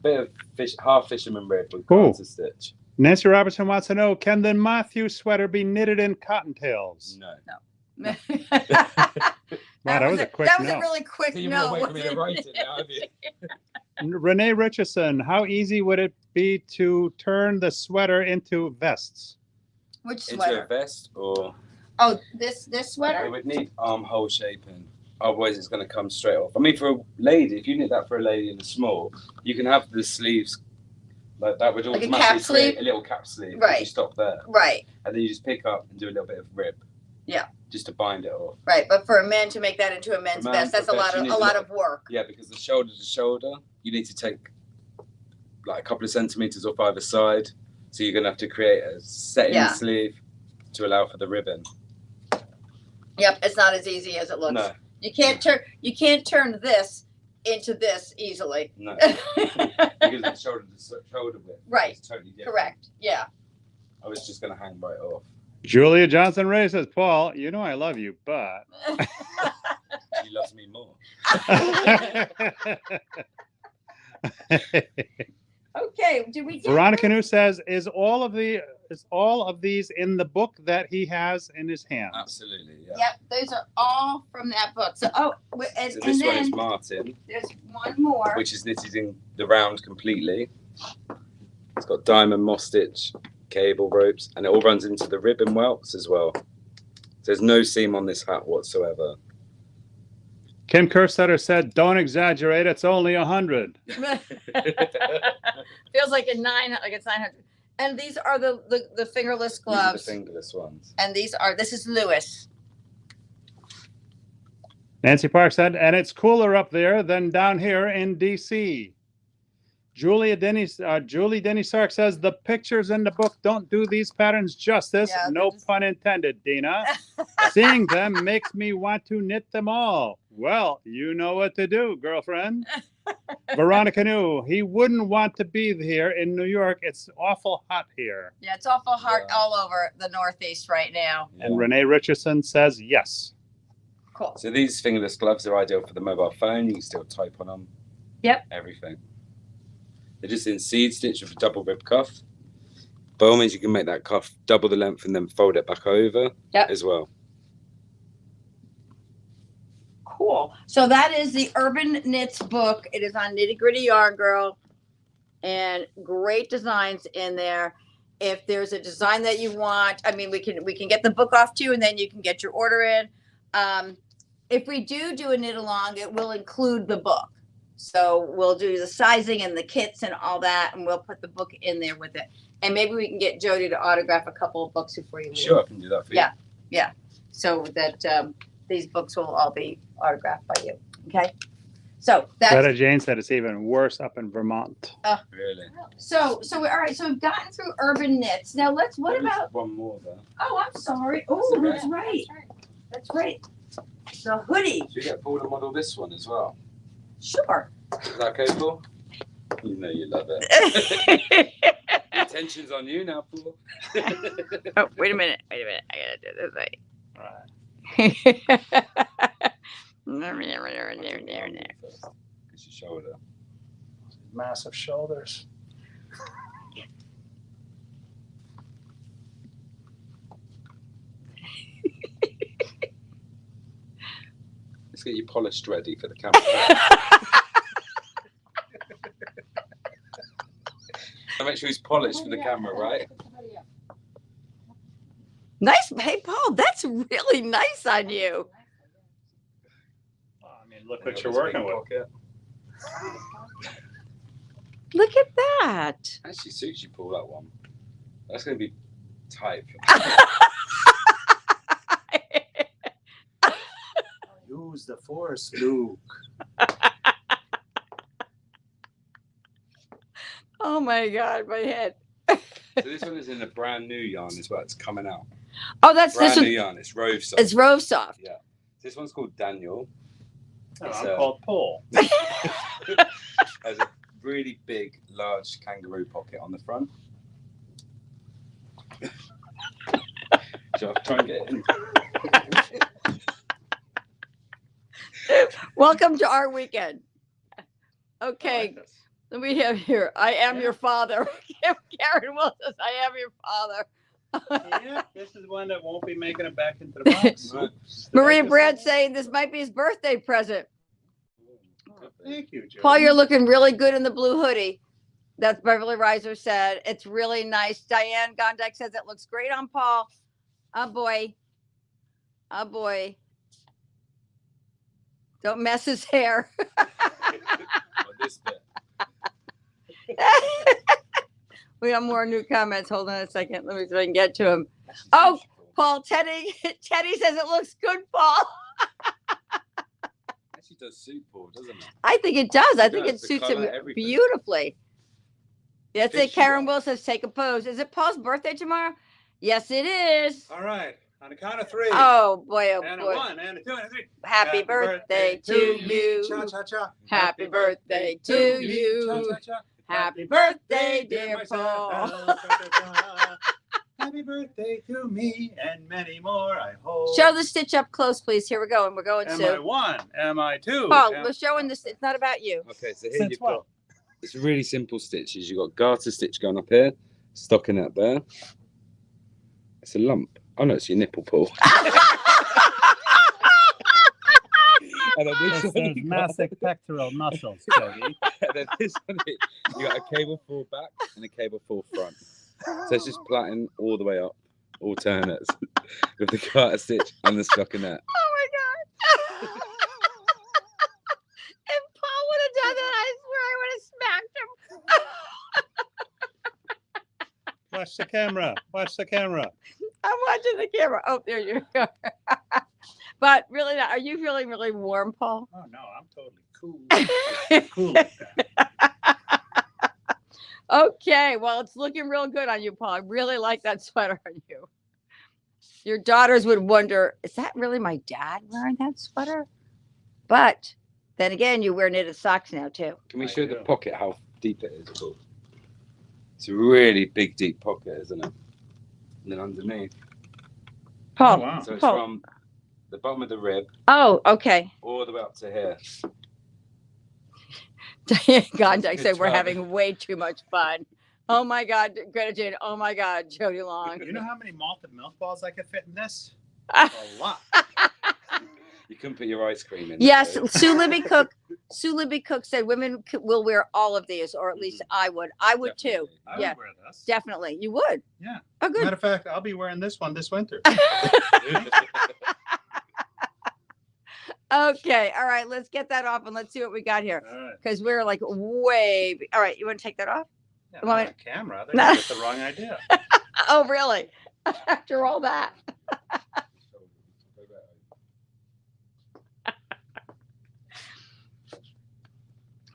bit of half fisherman rib with
Cool.
quarter stitch.
Nancy Robertson wants to know, can the Matthew sweater be knitted in cottontails?
No.
that
was a quick
That was
no.
a really quick
So you've
no.
been waiting for me to
wasn't
write
it?
it now, have you?
Renee Richardson, how easy would it be to turn the sweater into vests?
Which
Into a
sweater?
vest or
Oh, this
it
sweater?
would need armhole shaping. Otherwise, it's going to come straight off. I mean, for a lady, if you knit that for a lady in a small, you can have the sleeves like that would
Like a
automatically
cap
create
sleeve?
a little cap sleeve.
Right.
You stop there,
Right,
and then you just pick up and do a little bit of rib.
Yeah.
Just to bind it off.
right. But for a man to make that into a men's
For a
vest,
man,
that's a
for a
lot
vest, you
of
need a lot
of work.
Yeah, because the shoulder to shoulder, you need to take like a couple of centimeters off either side. So you're going to have to create a setting
Yeah.
sleeve to allow for the ribbon.
Yep, it's not as easy as it looks.
No,
You can't turn this into this easily.
no. Because the shoulder to shoulder width
Right.
is totally different.
Correct. Yeah.
I was just going to hang right off.
Julia Johnson Ray says, Paul, you know I love you, but.
She loves me more.
Okay. Did we get
Veronica New says, is all of these in the book that he has in his hands?
Absolutely, yeah.
Yep, those are all from that book. So and,
So
and
this one
then
is Martin,
there's one more.
which is knitted in the round completely. It's got diamond moss stitch, cable ropes, and it all runs into the ribbon welts as well. There's no seam on this hat whatsoever.
Kim Kerstetter said, don't exaggerate, it's only 100.
Feels like it's 900. And these are the fingerless gloves.
These are the fingerless ones.
And this is Lewis.
Nancy Park said, and it's cooler up there than down here in D.C. Julie Denny Sark says, the pictures in the book don't do these patterns justice.
Yeah,
No pun intended, Dina. Seeing them makes me want to knit them all. Well, you know what to do, girlfriend. Veronica New, he wouldn't want to be here in New York. It's awful hot here.
Yeah, it's awful hot
Yeah.
all over the Northeast right now.
Yeah.
And Renee Richardson says yes.
Cool.
So these fingerless gloves are ideal for the mobile phone. You can still type on them.
Yep.
Everything. They're just in seed stitch with a double rib cuff. By all means, you can make that cuff double the length and then fold it back over as well.
Cool. So that is the Urban Knits book. It is on Nitty Gritty Yarn Girl, and great designs in there. If there's a design that you want, I mean, we can get the book off to you, and then you can get your order in. If we do a knit along, it will include the book. So we'll do the sizing and the kits and all that, and we'll put the book in there with it. And maybe we can get Jody to autograph a couple of books before you leave.
Sure, I can do that for you.
Yeah. So that these books will all be autographed by you. Okay. So that's
Greta Jane said it's even worse up in Vermont.
Really?
so all right. So we've gotten through Urban Knits. Now what
There's
about?
one more there?
Oh, I'm sorry. Oh,
That's
that's
okay.
right. That's right. The hoodie.
Should we get Paul to model this one as well?
Sure.
Is that okay, Paul? You know you love it. The attention's on you now, Paul.
Oh, wait a minute. I gotta do this right.
First, 'cause your shoulder.
Massive shoulders.
Let's get you polished ready for the camera. Make sure he's polished for the camera, right?
Nice. Hey, Paul, that's really nice on you.
Oh, I mean, look what you're working with.
Pocket.
Look at that.
Actually suits you, Paul, that one. That's going to be tight.
Use the force, Luke.
Oh my God, my head.
So this one is in a brand new yarn as well. It's coming out.
Oh, that's
Brand
this
new
one.
yarn. It's Rove Soft.
It's Rove Soft.
Yeah. This one's called Daniel.
Oh,
It's,
I'm called Paul.
Has a really big, large kangaroo pocket on the front. So I'll try and get it in.
Welcome to our weekend.
I
Okay,
like this.
let me have here. I am
Yeah.
your father. Karen Will says, I am your father.
Yeah, this is one that won't be making it back into the box.
Right.
Maria Brad saying this might be his birthday present.
Oh, thank you, Jody.
Paul, you're looking really good in the blue hoodie. That's Beverly Reiser said. It's really nice. Diane Gondek says it looks great on Paul. Oh boy. Oh boy. Don't mess his hair.
Oh, this bit.
We have more new comments. Hold on a second. Let me see if I can get to him. Oh, Paul, Teddy says it looks good, Paul.
Actually does suit Paul, doesn't it?
I think it does. I think
does.
it
The
suits him
colour, everything.
beautifully. That's it.
Fishy
Karen
guy.
Will says take a pose. Is it Paul's birthday tomorrow? Yes, it is.
All right, on the count of three.
Oh boy, oh
And a
boy.
1, and a 2, and a 3.
Happy birthday to you.
Cha-cha-cha.
Happy birthday to you.
Cha-cha-cha.
Happy birthday, dear
myself.
Paul.
Cha-cha-cha. Happy birthday to me and many more, I hope.
Show the stitch up close, please. Here we go. And we're going
Am I
to
1? Am I 2?
Paul. We're showing this. It's not about you.
Okay, so here
Since
you've
what?
got, it's really simple stitches. You've got garter stitch going up here, stockinette there. It's a lump. Oh no, it's your nipple, Paul. And then this one you got-
pectoral muscles, Jody.
and then this one, you got a cable 4 back and a cable 4 front. So it's just plaiting all the way up, alternates, with the garter stitch and the stockinette.
Oh my God. If Paul would have done that, I swear I would have smacked him.
Watch the camera. Watch the camera.
I'm watching the camera. Oh, there you go. But really, are you feeling really warm, Paul?
Oh, no, I'm totally cool. Cool like that.
Okay, well, it's looking real good on you, Paul. I really like that sweater on you. Your daughters would wonder, is that really my dad wearing that sweater? But then again, you wear knitted socks now, too.
Can we
I
show the
do.
pocket how deep it is, Paul? It's a really big, deep pocket, isn't it? And then underneath.
Paul.
Oh, wow.
So it's
Paul.
from the bottom of the rib
Oh, okay.
all the way up to here.
Diane Gondek
Good
said we're
job.
having way too much fun. Oh my God, Greta Jane. Oh my God, Jody Long.
You know how many malted milk balls I could fit in this? A lot.
You couldn't put your ice cream in.
Yes,
so-
Sue Libby Cook. Sue Libby Cook said women will wear all of these, or at least I would. I would too.
Definitely.
I
Yeah.
would wear this.
Definitely, you would.
Yeah.
Oh, good.
Matter of fact, I'll be wearing this one this winter.
Okay, all right. Let's get that off and let's see what we got here,
All right.
because we're like way. All right, you want to take that off?
Yeah,
Well,
on camera, they're gonna get the wrong idea.
Oh, really? After all that.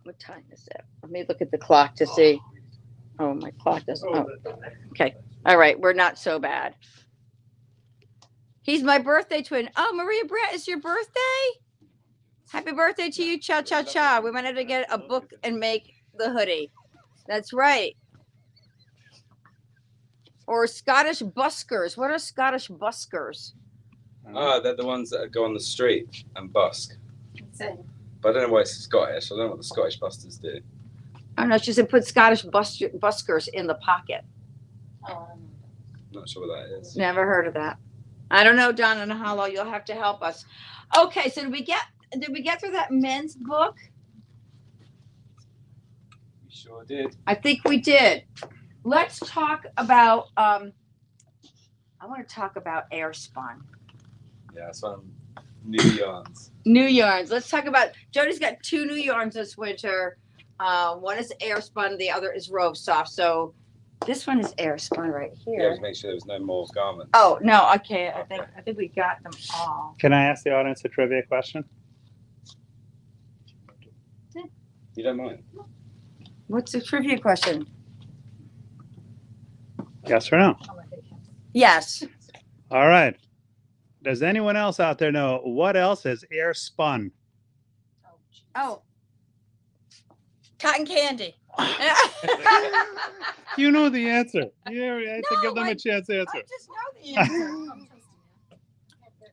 What time is it? Let me look at the clock to see. Oh, my clock doesn't. Oh. Okay. All right, we're not so bad. He's my birthday twin. Oh, Maria Brett, it's your birthday? Happy birthday to you, cha cha cha. We wanted to get a book and make the hoodie. That's right. Or Scottish buskers. What are Scottish buskers?
Ah, they're the ones that go on the street and busk. But I don't know why it's Scottish. I don't know what the Scottish busters do.
I don't know. She said put Scottish buskers in the pocket.
Not sure what that is.
Never heard of that. I don't know, Don and Hollow. You'll have to help us. Okay, so did we get through that men's book?
We sure did.
I think we did. Let's talk about. I want to talk about Airspun.
Yeah, it's one of new yarns.
New yarns. Let's talk about. Jody's got 2 new yarns this winter. One is Airspun, the other is Rove Soft. So this one is Airspun right
Yeah,
here.
just make sure there was no more garments.
Oh no, okay. I think we got them all.
Can I ask the audience a trivia question?
You don't mind?
What's the trivia question?
Yes or no?
Yes.
All right. Does anyone else out there know what else is air spun?
Oh. Cotton candy.
You know the answer. You have to give them a chance to
I
answer.
just know the answer.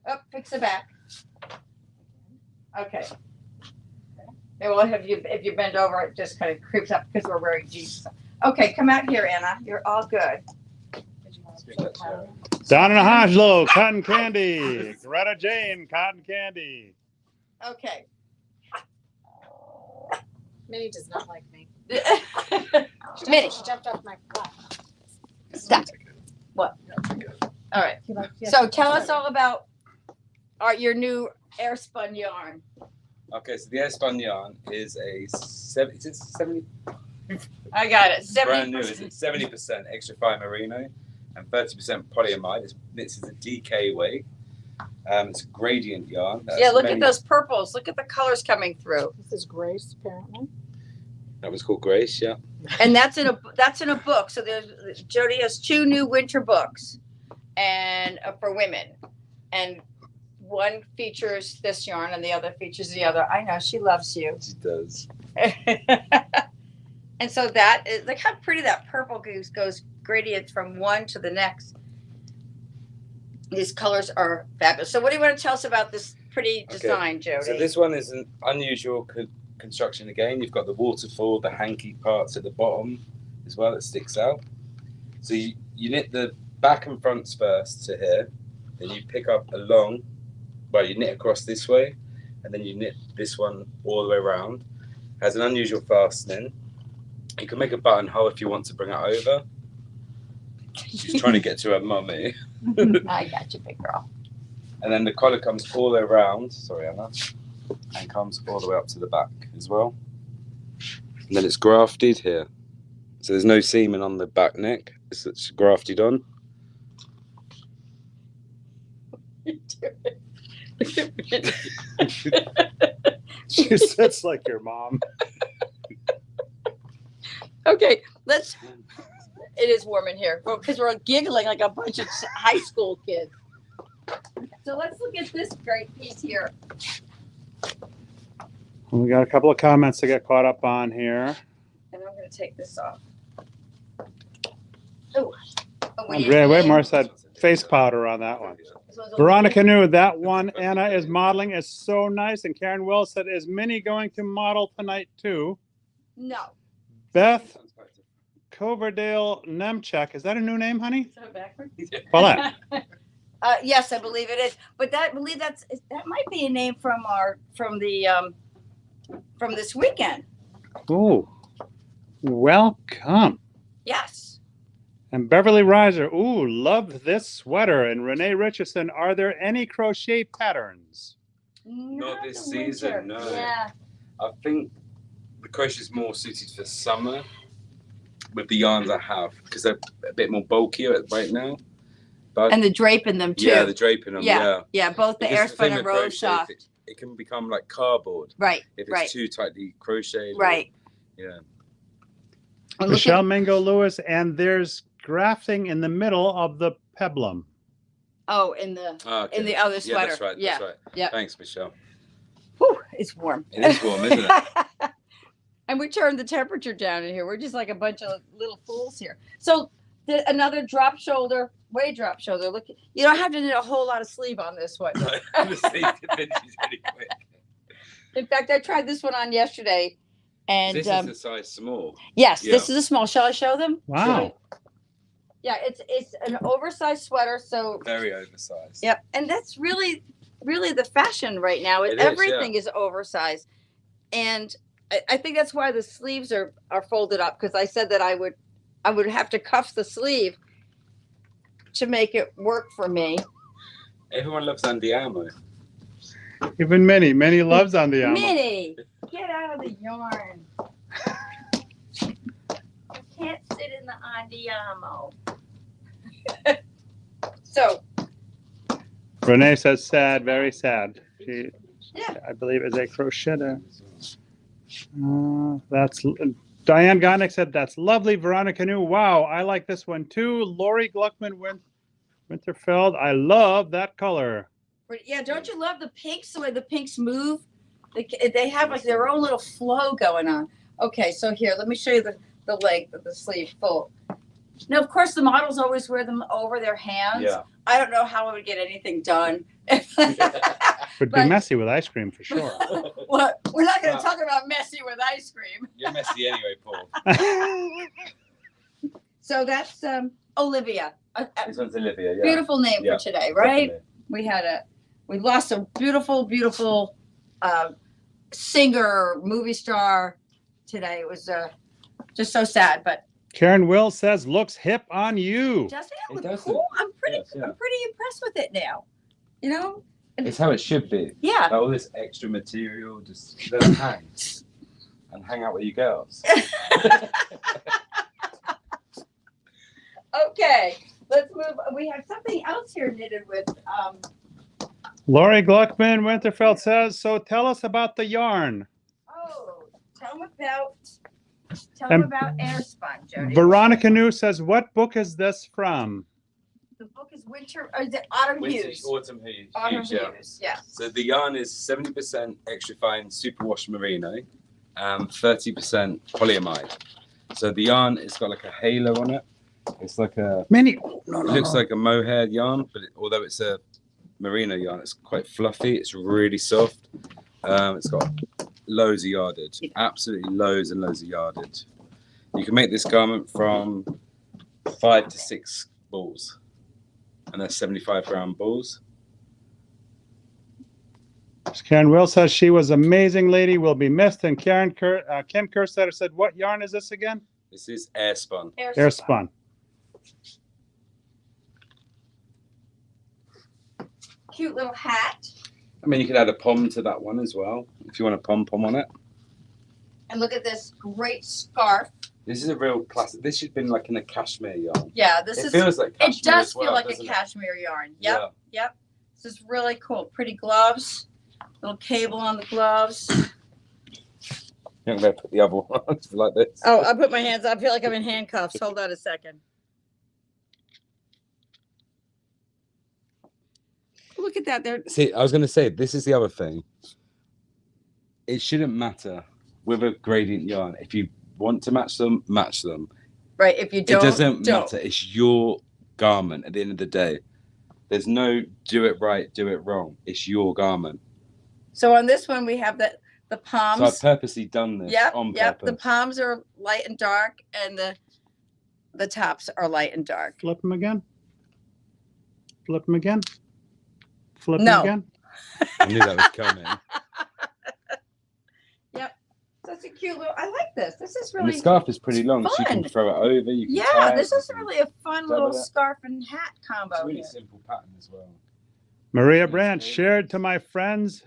Oh, fix the back. Okay. Yeah, well, if you bend over, it just kind of creeps up because we're wearing jeans. Okay, come out here, Anna. You're all good.
Donna Hajlo, cotton candy. Greta Jane, cotton candy.
Okay.
Minnie does not like me.
Minnie,
She jumped off my lap.
stop. What? All right.
She likes-
So tell us all about your new Airspun yarn.
Okay, so the Airspun yarn is a 70
I got it.
brand new.
70%.
It's 70% extra fine merino and 30% polyamide. This is a DK weight. It's a gradient yarn.
Yeah, look at those purples. Look at the colors coming through.
This is Grace, apparently.
That was called Grace, yeah.
And that's in a book. So there's Jody has 2 new winter books, and for women, and one features this yarn and the other features the other. I know she loves you.
She does.
And so that is, look how pretty that purple goes gradient from one to the next. These colors are fabulous. So what do you want to tell us about this pretty design, Jody?
So this one is an unusual construction again. You've got the waterfall, the hanky parts at the bottom as well that sticks out. So you knit the back and fronts first to here, then you pick up along, well, you knit across this way, and then you knit this one all the way around. Has an unusual fastening. You can make a buttonhole if you want to bring it over. She's trying to get to her mummy.
I got you, big girl.
And then the collar comes all the way around, sorry Anna, and comes all the way up to the back as well. And then it's grafted here. So there's no seaming on the back neck, it's grafted on.
She sits like your mom.
Okay, it is warm in here because we're giggling like a bunch of high school kids. So let's look at this great piece here.
We got a couple of comments to get caught up on here.
And I'm going to take this off. Oh,
Andrea Whitmore said face powder on that one. Veronica knew that one Anna is modeling is so nice. And Karen Wells said, is Minnie going to model tonight too?
No.
Beth Coverdale Nemchek. Is that a new name, honey?
Is that backwards?
Paulette.
Yes, I believe it is. But that might be a name from this weekend.
Ooh, welcome.
Yes.
And Beverly Reiser, ooh, love this sweater. And Renee Richardson, are there any crochet patterns?
Not this
the winter.
season, no.
Yeah.
I think the crochet is more suited for summer with the yarns I have because they're a bit more bulkier right now. But
And the drape in them too.
yeah, the drape in them, yeah.
Yeah, both the
Because
Airspun
thing
and
with
Rove
crochet,
Soft.
it can become like cardboard
Right,
if it's
right,
too tightly crocheted.
right.
Yeah.
And look
Michelle
at-
Mingo Lewis, and there's grafting in the middle of the peplum.
Oh, in the other
Yeah,
sweater.
that's right.
Yeah.
That's right.
Yeah.
Thanks, Michelle.
Whew, it's warm.
It is warm, isn't it?
And we turned the temperature down in here. We're just like a bunch of little fools here. So another drop shoulder, way drop shoulder. Look, you don't have to knit a whole lot of sleeve on this one.
The sleeve finishes really quick.
In fact, I tried this one on yesterday, And
This is a size small.
yes,
Yeah.
this is a small. Shall I show them?
Wow.
Yeah, it's an oversized sweater. So
Very oversized.
yep, and that's really the fashion right now.
It is,
Everything is oversized, and I think that's why the sleeves are folded up, because I said that I would have to cuff the sleeve to make it work for me.
Everyone loves Andy Armour.
Even Minnie loves on the armor.
Minnie, get out of the yarn. You can't sit in the Andiamo. So
Renee says sad, very sad. She,
Yeah.
I believe, is a crocheter. That's Diane Gonick said that's lovely. Veronica New, wow, I like this one too. Lori Gluckman Winterfeld, I love that color.
yeah, don't you love the pinks? The way the pinks move, they have like their own little flow going on. Okay, so here, let me show you the length of the sleeve full. Now, of course, the models always wear them over their hands.
Yeah.
I don't know how I would get anything done.
Would be messy with ice cream for sure.
Well, we're not going to talk about messy with ice cream.
You're messy anyway, Paul.
So that's Olivia.
This one's Olivia. Yeah.
Beautiful name
Yeah,
for today, right?
Definitely.
We lost a beautiful singer, movie star today. It was just so sad, but
Karen Will says looks hip on you.
doesn't it
It
look
does
cool?
look-
I'm pretty
yes, yeah.
impressed with it now. You know?
It's how it should be.
Yeah.
Like all this extra material just doesn't hang. And hang out with you girls.
Okay, let's move. We have something else here knitted with.
Lori Gluckman Winterfeld says, so tell us about the yarn.
Oh, tell them about Airspun, Jody.
Veronica New says, what book is this from?
The book is Autumn Hues.
Autumn Hues.
Autumn
Yeah.
Hues, yeah.
So the yarn is 70% extra fine superwash merino, 30% polyamide. So the yarn, it's got like a halo on it. It's like a.
Minnie.
It looks like a mohair yarn, but although it's a merino yarn, it's quite fluffy. It's really soft. It's got loads of yardage, absolutely loads and loads of yardage. You can make this garment from 5 to 6 balls, and they're 75-gram balls.
Karen Will says she was amazing lady, will be missed. And Ken Kerstetter said, what yarn is this again?
This is Airspun.
Airspun.
Cute little hat.
I mean, you could add a pom to that one as well, if you want a pom-pom on it.
And look at this great scarf.
This is a real classic. This should have been like in a cashmere yarn.
Yeah,
It feels like cashmere
it does
as well,
feel like a
doesn't it?
cashmere yarn. Yep,
Yeah.
yep. This is really cool. Pretty gloves. Little cable on the gloves.
I'm going to put the other one on like this.
Oh, I put my hands. I feel like I'm in handcuffs. Hold on a second. Look at that. There.
See, I was going to say, this is the other thing. It shouldn't matter with a gradient yarn. If you want to match them, match them.
Right. If you don't,
It doesn't
don't.
matter. It's your garment at the end of the day. There's no do it right, do it wrong. It's your garment.
So on this one, we have the
So
palms.
I've purposely done this on
Yep.
purpose.
The palms are light and dark, and the tops are light and dark.
Flip them again. Flip them again. Flip
No.
them again.
I knew that was coming.
Such a cute little. I like this. This is
And the
really.
scarf is pretty long, so you can
fun.
throw it over. You can
Yeah,
tie it,
this
you
is
can-
really a fun
double
little
it.
scarf and hat combo.
It's a really
here.
simple pattern as well.
Maria
Yes,
Brandt
Maria.
shared to my friends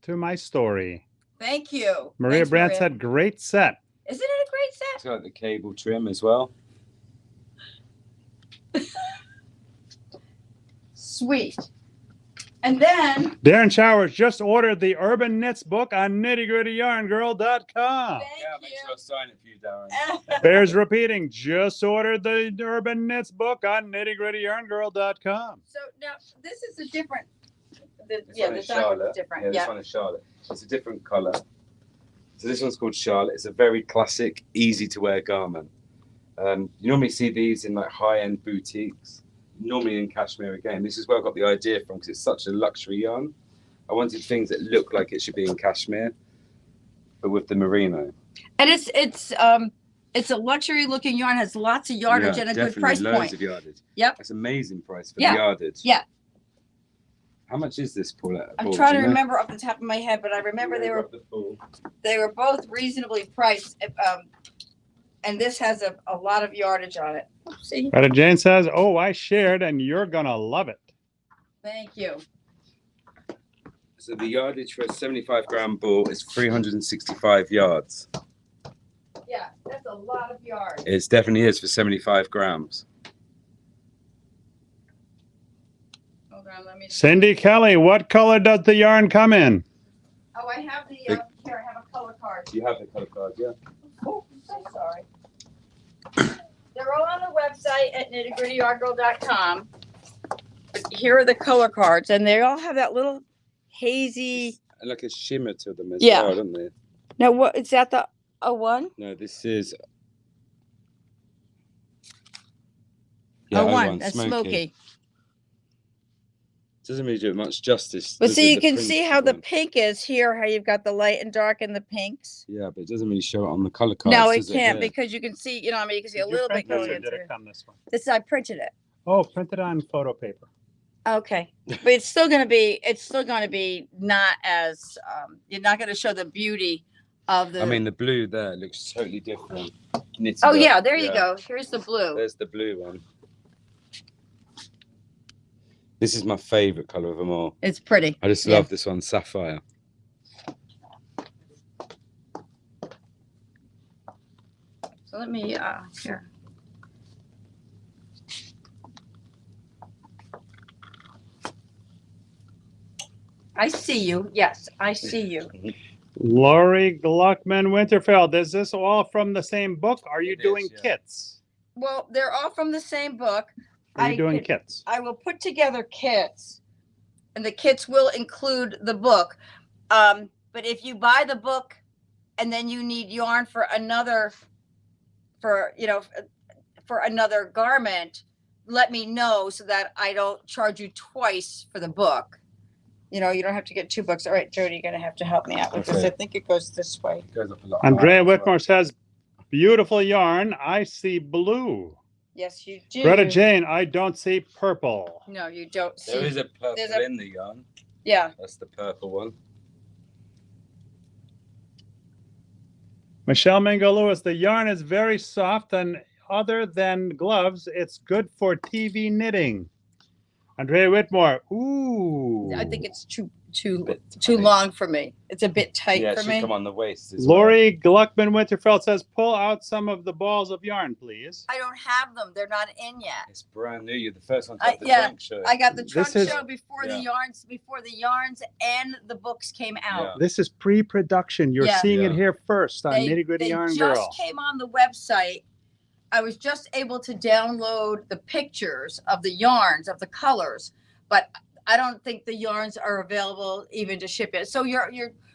to my story.
Thank you.
Maria
Thanks,
Brandt
Maria.
said, great set.
Isn't it a great set?
It's got the cable trim as well.
Sweet. And then,
Darren Showers just ordered the Urban Knits book on nittygrittyyarngirl.com.
thank
Yeah, make sure I
you.
sign it for you, Darren.
Bears repeating, just ordered the Urban Knits book on nittygrittyyarngirl.com.
So now this is a different.
This
Yeah,
one
the
is
dark one's
Charlotte.
different.
Yeah,
Yeah.
this one is Charlotte. It's a different colour. So this one's called Charlotte. It's a very classic, easy to wear garment. You normally see these in like high-end boutiques, normally in cashmere again. This is where I got the idea from because it's such a luxury yarn. I wanted things that look like it should be in cashmere. but with the merino.
And it's a luxury looking yarn, has lots of yardage and a good price
loads
point.
of yardage.
Yep.
That's amazing price for
Yeah.
the yardage.
Yeah.
How much is this, Paulette?
I'm trying to remember off the top of my head, but I remember they were both reasonably priced. And this has a lot of yardage on it. Oopsie.
Retta Jane says, "Oh, I shared, and you're gonna love it."
Thank you.
So the yardage for a 75-gram ball is 365 yards.
Yeah, that's a lot of yards.
It definitely is for 75 grams.
Hold on, let me.
Cindy Kelly, what color does the yarn come in?
Oh, I have the here. I have a color card.
You have the color card, yeah?
Oh, I'm so sorry. They're all on the website at nittygrittyyardgirl.com. Here are the color cards, and they all have that little hazy.
And like a shimmer to them as
Yeah.
well, don't they?
Now, what is that? The O1?
No, this is.
O1. That's smoky.
Doesn't really do it much justice.
But
does
see,
it,
you
the
can
print
see how the
one?
pink is here. How you've got the light and dark and the pinks.
Yeah, but it doesn't really show it on the color card.
No, it can't because you can see. You know, what I mean, you can see a
Did you
little
print
bit
this,
going
or
into
did
it.
it come this one?
This I printed it.
Oh, printed on photo paper.
Okay, but it's still going to be. It's still going to be not as. You're not going to show the beauty of the.
I mean, the blue there looks totally different. Knitted
Oh
up.
yeah, there you go. Here's the blue.
There's the blue one. This is my favorite color of them all.
It's pretty.
I just love this one, sapphire.
So let me here. I see you. Yes, I see you.
Lori Gluckman Winterfeld, is this all from the same book? Are you
It is,
doing
yeah.
kits?
Well, they're all from the same book.
Are you doing kits?
I will put together kits, and the kits will include the book. But if you buy the book, and then you need yarn for another, for another garment, let me know so that I don't charge you twice for the book. You know, you don't have to get two books. All right, Jody, you're gonna have to help me out with this.
Okay.
I think it goes this way.
It goes up a lot.
Andrea Whitmore says, "Beautiful yarn. I see blue."
Yes, you do.
Greta Jane, I don't see purple.
No, you don't see.
There is a purple
There's a-
in the yarn.
Yeah.
That's the purple one.
Michelle Mingo Lewis, the yarn is very soft, and other than gloves, it's good for TV knitting. Andrea Whitmore, ooh.
I think it's too
Bit
too
tight.
long for me. It's a bit tight
Yeah, it
for
should
me.
come on the waist as
Lori Gluckman Winterfeld says, pull out some of the balls of yarn, please.
I don't have them. They're not in yet.
It's brand new. You're the first one to
I-
have the
yeah,
trunk show.
I got the
This
trunk
is-
show before
Yeah.
the yarns and the books came out.
Yeah.
This is pre-production. You're
Yeah.
seeing it
Yeah.
here first on Nitty Gritty
they
Yarn
just
Girl.
came on the website. I was just able to download the pictures of the yarns of the colors, but I don't think the yarns are available even to ship it. So you're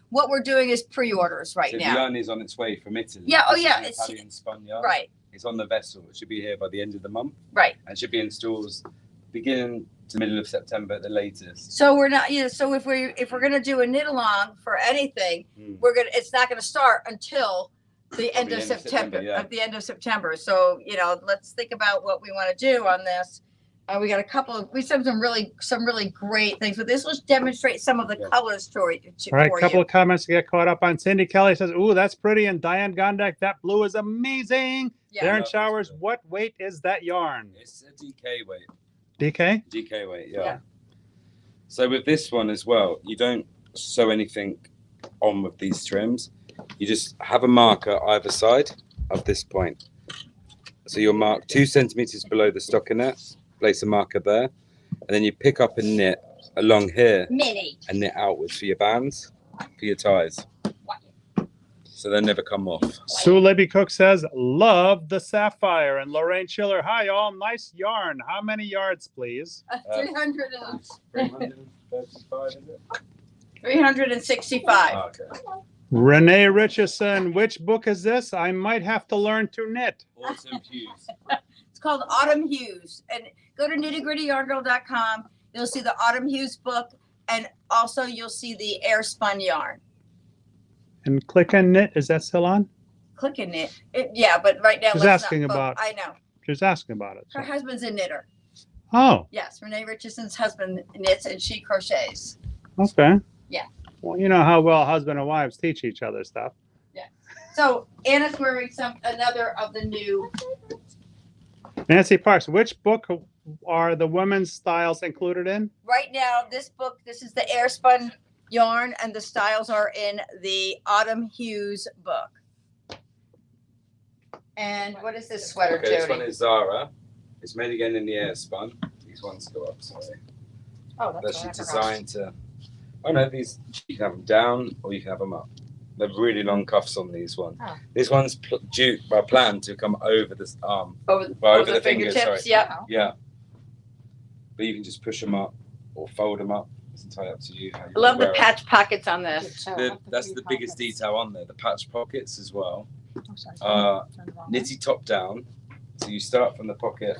what we're doing is pre-orders right
So the
now.
yarn is on its way from Italy.
Yeah, oh
This is
yeah,
an
it's-
Italian spun yarn.
Right,
It's on the vessel. It should be here by the end of the month,
right.
and should be in stores beginning to middle of September at the latest.
So we're not, so if we're gonna do a knit along for anything,
Mm.
it's not gonna start until the end of September,
yeah.
at the end of September. So, let's think about what we want to do on this. We got we have some really great things, but this will demonstrate some of the
Yeah.
colors for you.
All right,
for
couple
you.
of comments to get caught up on. Cindy Kelly says, ooh, that's pretty. And Diane Gondak, that blue is amazing.
Yeah.
Darren
Yeah,
Showers,
that's good.
what weight is that yarn?
It's a DK weight.
DK?
DK weight, yeah.
Yeah.
So with this one as well, you don't sew anything on with these trims. You just have a marker either side of this point. So you'll mark 2 centimeters below the stockinette, place a marker there, and then you pick up and knit along here
Mini.
and knit outwards for your bands, for your ties. So they never come off.
Sue Libby Cook says, love the sapphire. And Lorraine Schiller, hi, all. Nice yarn. How many yards, please?
335, is it?
365.
Oh, okay.
Renee Richardson, which book is this? I might have to learn to knit.
Autumn hues.
It's called Autumn Hues. And go to nittygrittyyarngirl.com. You'll see the Autumn Hues book, and also you'll see the air spun yarn.
And Click and Knit, is that still on?
Click and knit. Yeah, but right now
She's
let's
asking
not.
about-
I know.
She's asking about it.
Her
so.
husband's a knitter.
Oh,
Yes, Renee Richardson's husband knits and she crochets.
okay.
Yeah.
Well, you know how well husband and wives teach each other stuff.
So Anna's wearing another of the new.
Nancy Parks, which book are the women's styles included in?
Right now, this book, this is the Airspun yarn, and the styles are in the Autumn Hues book. And what is this sweater,
Okay, this one
Jody?
is Zara. It's made again in the Airspun. These ones go up, sorry.
Oh,
That's
that's what I
actually
forgot.
designed to. Oh no, these you can have them down or you can have them up. They're really long cuffs on these ones.
Oh.
This one's planned to come over this arm.
Over
the fingers, sorry.
Yep.
Oh.
Yeah. But you can just push them up or fold them up. It's entirely up to you. How you
I love the
wear it.
patch pockets on this.
That's the biggest detail on there. The patch pockets as well.
Oh, sorry.
Uh,
Turn it on.
Knitty top down. So you start from the pocket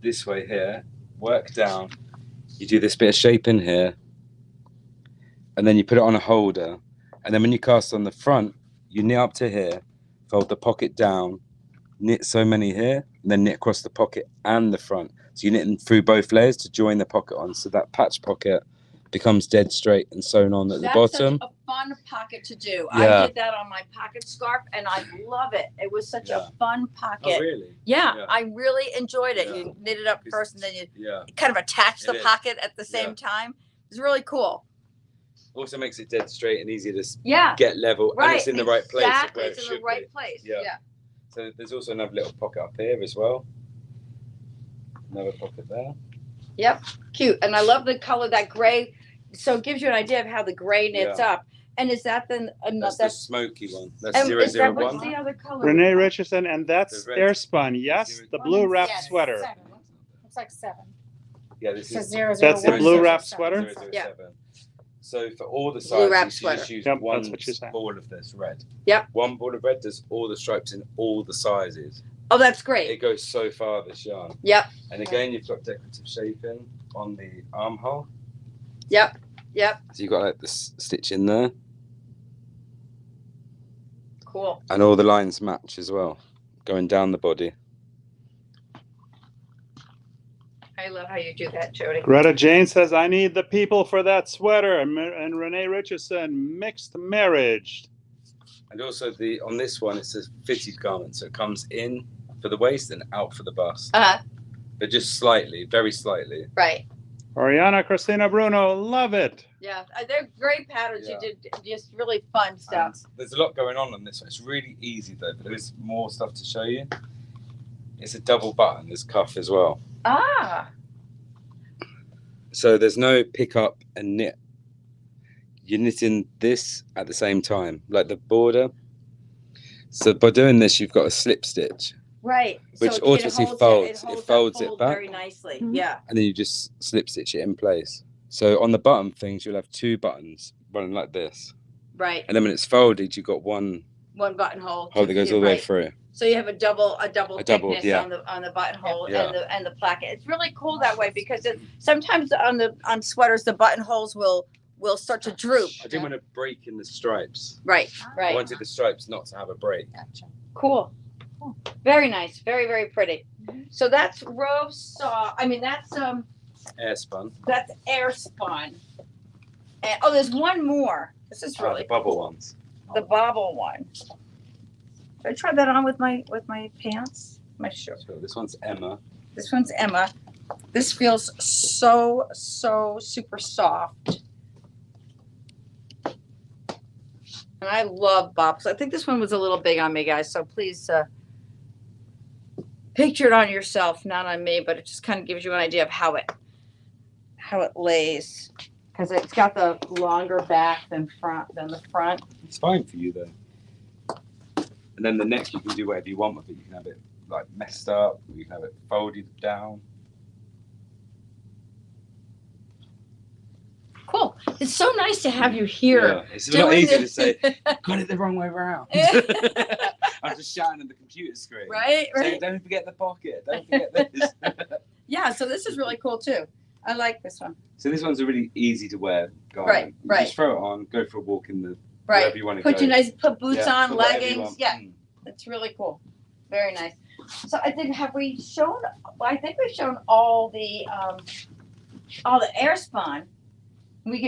this way here, work down. You do this bit of shape in here, and then you put it on a holder. And then when you cast on the front, you knit up to here, fold the pocket down, knit so many here, and then knit across the pocket and the front. So you knit through both layers to join the pocket on. So that patch pocket becomes dead straight and sewn on at the bottom.
That's such a fun pocket to do.
Yeah.
I did that on my pocket scarf, and I love it. It was such
Yeah.
a fun pocket.
Oh, really?
Yeah,
Yeah.
I really enjoyed it.
Yeah.
You knit it up first, and then you
Yeah.
kind of attach the
It is.
pocket at the same time. It's really cool.
Also makes it dead straight and easy to
Yeah,
get level,
right.
and it's in the right place. of
Exactly,
where
it's
it
in the
should
right
be.
place.
Yeah.
Yeah.
So there's also another little pocket up here as well. Another pocket there.
Yep, cute. And I love the color, that gray. So it gives you an idea of how the gray knits up. And is that then
That's
another?
the smoky one. That's
And is that, what's
001.
the other color?
Renee Richardson, and that's
The red.
Airspun. Yes, the blue wrap
Yes,
sweater.
7. Looks like 7.
Yeah,
It
this
says
is
001.
That's the blue wrap
007.
sweater?
007.
Yeah.
So for all the
Blue wrap
sizes, you just
sweater.
use
Yep,
one
that's what you're saying.
ball of this red.
Yep.
One ball of red does all the stripes in all the sizes.
Oh, that's
It
great.
goes so far, this yarn.
Yep,
And again, you've got decorative shaping on the armhole.
yep, yep.
So you've got like this stitch in there.
Cool.
And all the lines match as well, going down the body.
I love how you do that, Jody.
Greta Jane says, I need the people for that sweater. And Renee Richardson, mixed marriage.
And also on this one, it's a fitted garment, so it comes in for the waist and out for the bust, but just slightly, very slightly.
Right.
Oriana Christina Bruno, love it.
Yeah, they're great patterns.
Yeah.
You did just really fun stuff.
And there's a lot going on this one. It's really easy though, but there is more stuff to show you. It's a double button. There's cuff as well,
Ah,
so there's no pick up and knit. You're knitting this at the same time, like the border. So by doing this, you've got a slip stitch,
right.
Which
it
automatically
holds
folds. It folds it back.
very nicely.
Mhm.
Yeah.
and then you just slip stitch it in place. So on the button things, you'll have two buttons running like this,
Right.
and then when it's folded, you've got one
One buttonhole.
hole that goes all the way
right.
through.
So you have a double
A double,
thickness
yeah.
on the buttonhole
Yeah.
and the placket. It's really cool that way because sometimes on sweaters the buttonholes will start to droop.
I didn't want to break in the stripes.
Right.
I
Right.
wanted the stripes not to have a break.
Gotcha.
Cool. Very nice. Very, very pretty. So that's Rove Saw. I mean that's
Air spun.
that's air spun. And oh, there's one more. This is really
the bubble
cool.
ones.
The bobble one. Should I try that on with my pants? My shirt.
So this one's Emma.
This one's Emma. This feels so super soft. And I love bobs. I think this one was a little big on me, guys. So please picture it on yourself, not on me. But it just kind of gives you an idea of how it lays, because it's got the longer back than the front.
It's fine for you though. And then the neck, you can do whatever you want with it. You can have it like messed up, or you can have it folded down.
Cool. It's so nice to have you here.
Yeah, it's a lot
doing
easier
this.
to say, got it the wrong way around. I'm just shouting at the computer screen.
Right,
Saying,
right.
don't forget the pocket. Don't forget this.
Yeah, so this is really cool too. I like this one.
So this one's a really easy to wear garment.
Right.
You just throw it on, go for a walk in the
Right.
wherever you want to
Put
go.
your nice, put boots
Yeah,
on,
put whatever you
leggings.
want.
Yeah,
Mm.
it's really cool. Very nice. So I think have we shown? Well, I think we've shown all the air spawn. We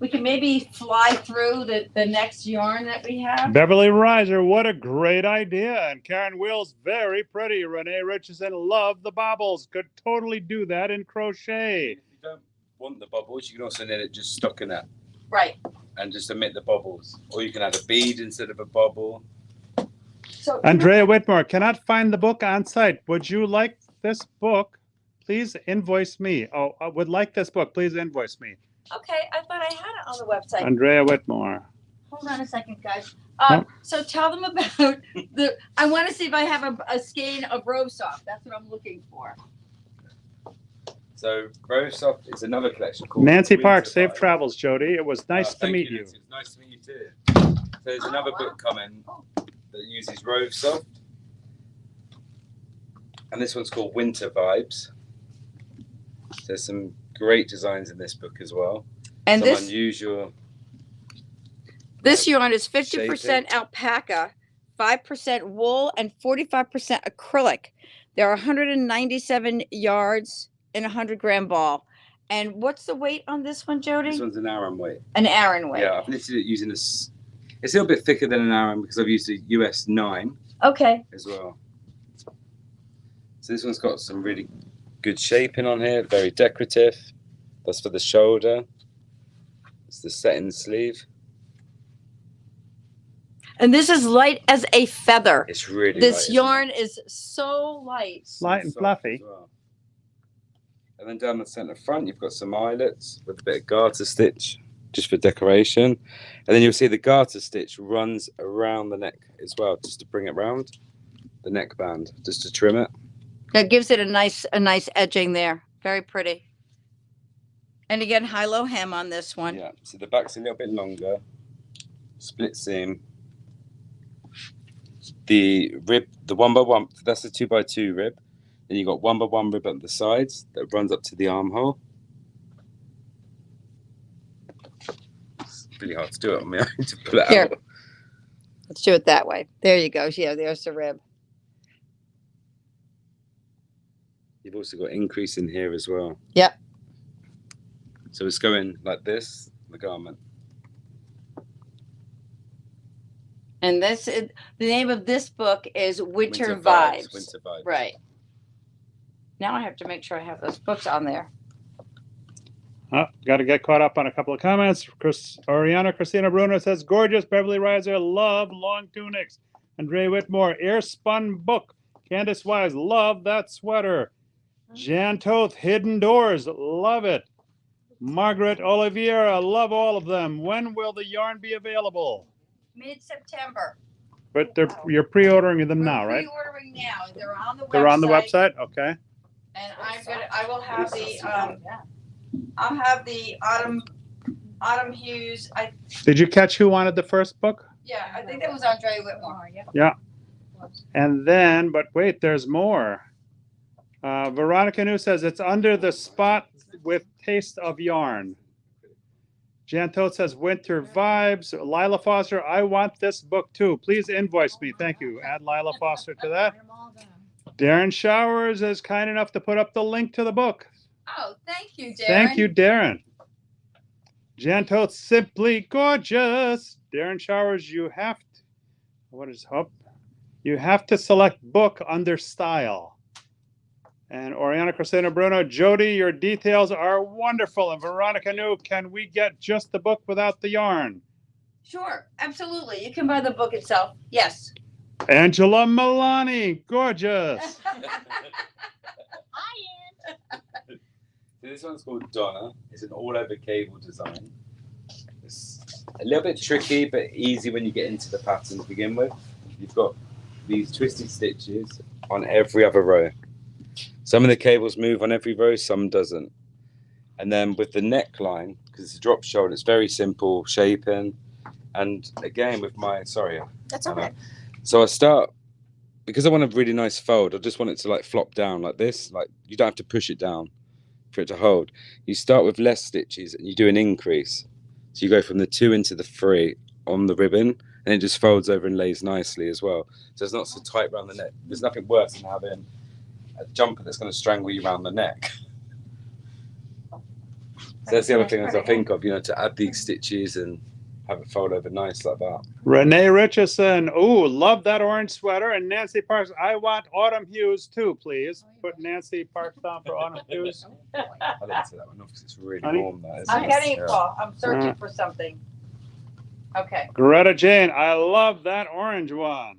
can maybe fly through the next yarn that we have.
Beverly Riser, what a great idea. And Karen Wills, very pretty. Renee Richardson, love the bobbles. Could totally do that in crochet.
If you don't want the bubbles, you can also knit it just stockinette
Right.
and just omit the bubbles. Or you can add a bead instead of a bubble.
So
Andrea Whitmore, cannot find the book on site. Would you like this book? Please invoice me. Oh, I would like this book. Please invoice me.
okay, I thought I had it on the website.
Andrea Whitmore.
Hold on a second, guys.
Oh.
So tell them about the. I want to see if I have a skein of Rove Soft. That's what I'm looking for.
So Rove Soft is another collection called
Nancy
Winter
Park, safe
Vibes.
travels, Jody. It was nice to
Thank
meet you.
Nancy. It's nice to meet you too. So there's
Oh,
another
wow.
book coming that uses Rove Soft. And this one's called Winter Vibes. There's some great designs in this book as well.
And
some
this
unusual.
this yarn is 50% alpaca, 5% wool, and 45% acrylic. There are 197 yards in a 100-gram ball. And what's the weight on this one, Jody?
This one's an Aran weight.
An Aran weight.
Yeah, I've knitted it using this. It's a little bit thicker than an Aran because I've used a US 9
Okay.
as well. So this one's got some really good shaping on here, very decorative. That's for the shoulder. It's the set-in sleeve.
And this is light as a feather.
It's really
This
light,
yarn is so light.
Light and
soft
fluffy.
as well. And then down the centre front, you've got some eyelets with a bit of garter stitch, just for decoration. And then you'll see the garter stitch runs around the neck as well, just to bring it round the neckband, just to trim it.
That gives it a nice edging there. Very pretty. And again, high-low hem on this one.
Yeah, so the back's a little bit longer, split seam. The rib, the 1x1, that's the 2x2 rib. Then you've got 1x1 rib at the sides that runs up to the armhole. It's really hard to do it on my own to pull it
Here.
out.
Let's do it that way. There you go. Yeah, there's the rib.
You've also got increase in here as well.
Yep.
So it's going like this, the garment.
And this is the name of this book is Winter Vibes.
Winter Vibes.
Right. Now I have to make sure I have those books on there.
Oh, got to get caught up on a couple of comments. Oriana Christina Bruno says, gorgeous. Beverly Riser, love long tunics. Andre Whitmore, air spun book. Candace Wise, love that sweater. Jan Toth, hidden doors, love it. Margaret Oliveira, love all of them. When will the yarn be available?
Mid-September.
But you're pre-ordering them now,
We're
right?
pre-ordering now. They're on the website.
They're on the website? Okay.
And I will have I'll have the autumn hues.
Did you catch who wanted the first book?
Yeah, I think that was Andre Whitmore.
Yeah. And then, but wait, there's more. Veronica New says it's under the spot with taste of yarn. Jan Toth says winter vibes. Lila Foster, I want this book too. Please invoice me. Thank you. Add Lila Foster to that. Darren Showers is kind enough to put up the link to the book.
Oh, thank you, Darren.
Thank you, Darren. Jan Toth, simply gorgeous. Darren Showers, you have to, what is up? You have to select book under style. And Oriana Cristina Bruno, Jody, your details are wonderful. And Veronica New, can we get just the book without the yarn?
Sure, absolutely. You can buy the book itself. Yes.
Angela Milani, gorgeous.
So this one's called Donna. It's an all-over cable design. It's a little bit tricky, but easy when you get into the pattern to begin with. You've got these twisted stitches on every other row. Some of the cables move on every row, some doesn't. And then with the neckline, because it's a drop shoulder, it's very simple shaping. And again, with my, sorry.
That's okay.
So I start, because I want a really nice fold, I just want it to like flop down like this. Like you don't have to push it down for it to hold. You start with less stitches and you do an increase. So you go from the 2 into the 3 on the ribbon, and it just folds over and lays nicely as well. So it's not so tight around the neck. There's nothing worse than having a jumper that's going to strangle you around the neck. So that's the other thing as I think of, to add these stitches and have it fold over nice like that.
Renee Richardson. Ooh, love that orange sweater. And Nancy Parks, I want autumn hues too, please. Put Nancy Parks down for autumn hues.
I didn't say that one because it's really
Honey?
warm. That, isn't
I'm
it?
getting a
Yeah.
call. I'm searching for something. Okay.
Greta Jane, I love that orange one.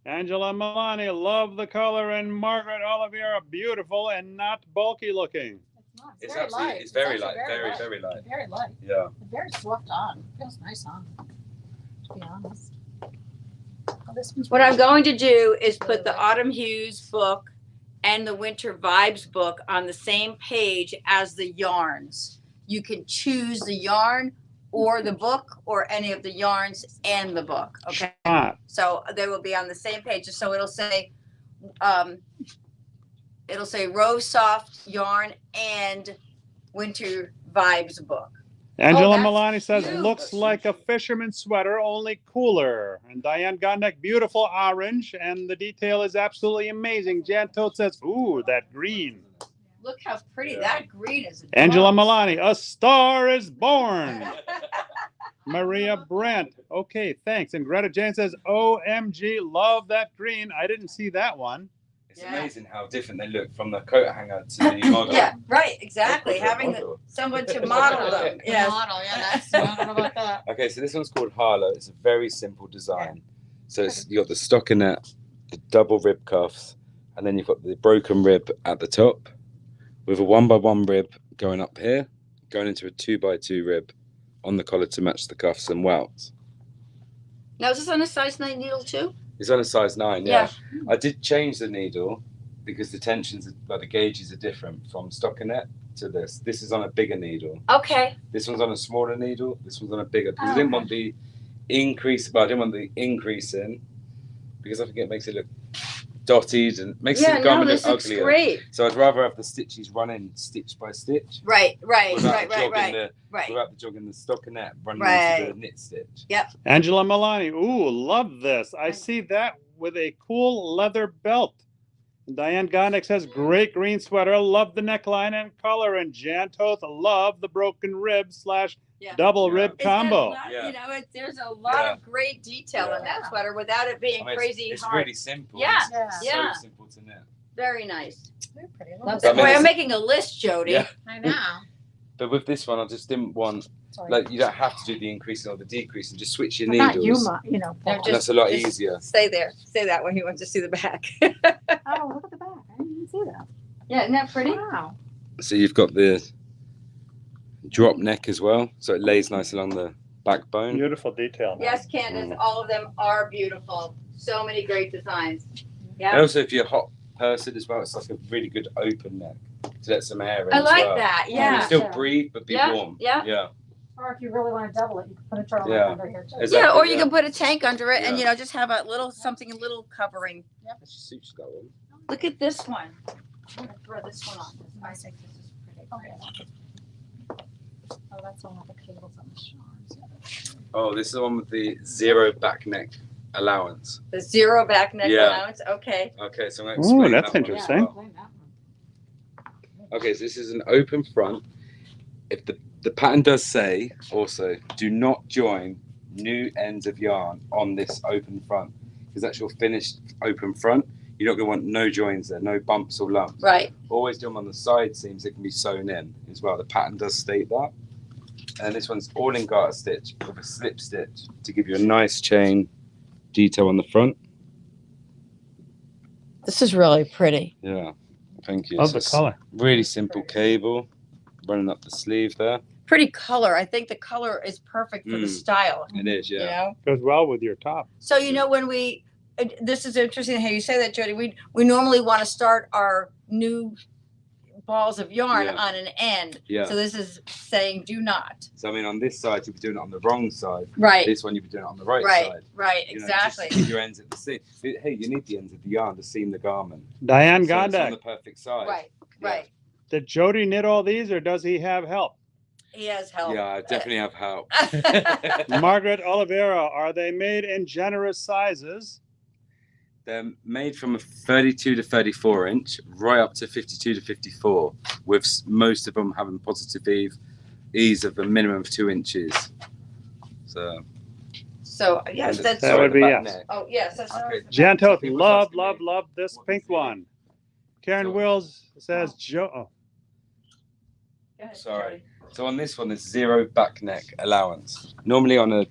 Angela Milani, love the color. And Margaret Oliviera, beautiful and not bulky looking.
It's
very
absolutely,
light.
it's very
actually
light, very light.
Very light.
Yeah.
Very soft on. Feels nice on. To be honest. Oh, this one's
What I'm
really-
going to do is put the Autumn Hues book and the Winter Vibes book on the same page as the yarns. You can choose the yarn or the book or any of the yarns and the book. Okay.
Ah,
So they will be on the same page. So it'll say Rose Soft Yarn and Winter Vibes book.
Angela
that's
Milani says,
cute.
looks like a fisherman's sweater, only cooler. And Diane Gondek, beautiful orange. And the detail is absolutely amazing. Jan Todt says, ooh, that green.
Look how pretty that green is.
Angela Milani, a star is born. Maria Brandt, okay, thanks. And Greta Jane says, OMG, love that green. I didn't see that one.
It's
Yeah.
amazing how different they look from the coat hanger to the model.
Yeah, right, exactly.
That's a
Having
model.
someone to model them.
The
Yes.
model, that's, I don't know about that.
Okay, so this one's called Harlow. It's a very simple design. So you got the stockinette, the double rib cuffs, and then you've got the broken rib at the top with a 1x1 rib going up here, going into a 2x2 rib on the collar to match the cuffs and welts.
Now, is this on a size 9 needle too?
It's on a size 9, yeah. I did change the needle because the tensions, the gauges are different from stockinette to this. This is on a bigger needle.
Okay.
This one's on a smaller needle. This one's on a bigger. Because I didn't want the increase, but I didn't want the increase in because I think it makes it look dotted and makes
Yeah,
the
no,
garment
this
look
looks
uglier.
great.
So I'd rather have the stitches running stitch by stitch
Right.
without jogging
Right.
the jogging the stockinette running
Right.
into the knit stitch.
Angela Milani, ooh, love this. I see that with a cool leather belt. Diane Gondek says, great green sweater. Love the neckline and color. And Jan Toth, love the broken rib / double rib
It's got a
combo.
lot,
Yeah.
there's a lot of great detail in that
Yeah.
sweater without it being
I mean,
crazy
it's
hard.
really simple.
Yeah,
It's
yeah.
so simple to knit.
Very nice.
They're pretty.
Love
But I
that.
mean,
Boy, I'm
it's-
making a list, Jody.
Yeah.
I know.
But with this one, I just didn't want,
Sorry.
like, you don't have to do the increasing or the decreasing. Just switch your
But not
needles.
you,
No,
Paul.
And that's a lot
just
easier.
Stay there. Stay that way. He wants to see the back.
Oh, look at the back. I didn't even see that.
Yeah, isn't that pretty?
Wow.
So you've got the drop neck as well, so it lays nice along the backbone.
Beautiful detail.
Yes, Candace, all of them are beautiful. So many great designs.
And
Yeah.
also, if you're a hot person as well, it's like a really good open neck to let some air in.
I
as
like
well.
that.
You
Yeah.
can still
Yeah.
breathe, but be
Yeah,
warm.
yeah.
Yeah.
Or if you really want to double it, you can put a turtleneck
Yeah.
under here too.
Exactly.
Yeah, or you
yeah.
can put a tank under it and
Yeah.
just have a little covering.
That suits that one.
Look at this one. I'm gonna throw this one on. I think this is pretty.
Oh, yeah. Oh, that's the one with the cables on the shawls.
Oh, this is the one with the 0 back neck allowance.
The 0 back neck
Yeah.
allowance. Okay.
Okay, so I'm going to
Ooh,
explain
that's
that one as
interesting.
well.
Explain that one.
Okay, so this is an open front. If the pattern does say also, do not join new ends of yarn on this open front, because that's your finished open front. You're not going to want no joins there, no bumps or lumps.
Right.
Always do them on the side seams that can be sewn in as well. The pattern does state that. And this one's all in garter stitch with a slip stitch to give you a nice chain detail on the front.
This is really pretty.
Yeah, thank you.
Love
So
the
it's
color.
really simple cable running up the sleeve there.
Pretty color. I think the color is perfect for the style.
It is, yeah.
You know.
Goes well with your top.
So when we, this is interesting how you say that, Jody. We normally want to start our new balls of yarn
Yeah.
on an end.
Yeah.
So this is saying do not.
So I mean, on this side, you'd be doing it on the wrong side.
Right.
This one, you'd be doing it on the right
Right.
side.
Right.
You know,
Exactly.
just your ends at the seam. Hey, you need the ends of the yarn to seam the garment.
Diane
So it's on
Gondek,
the perfect side.
Right.
Yeah.
Right.
did Jody knit all these or does he have help?
He has help.
Yeah, I definitely have help.
Margaret Oliveira, are they made in generous sizes?
They're made from a 32 to 34 inch, right up to 52 to 54, with most of them having positive ease of a minimum of 2 inches. So
Yes,
and
that's
That would be yes.
neck.
Oh yes, that's
Okay.
Janto,
People's
love,
asking
love,
me,
love this
what
pink
is it?
one. Karen
So-
Wills says, Joe. Oh,
Go ahead,
Sorry.
Jody.
So on this one, there's 0 back neck allowance. Normally on a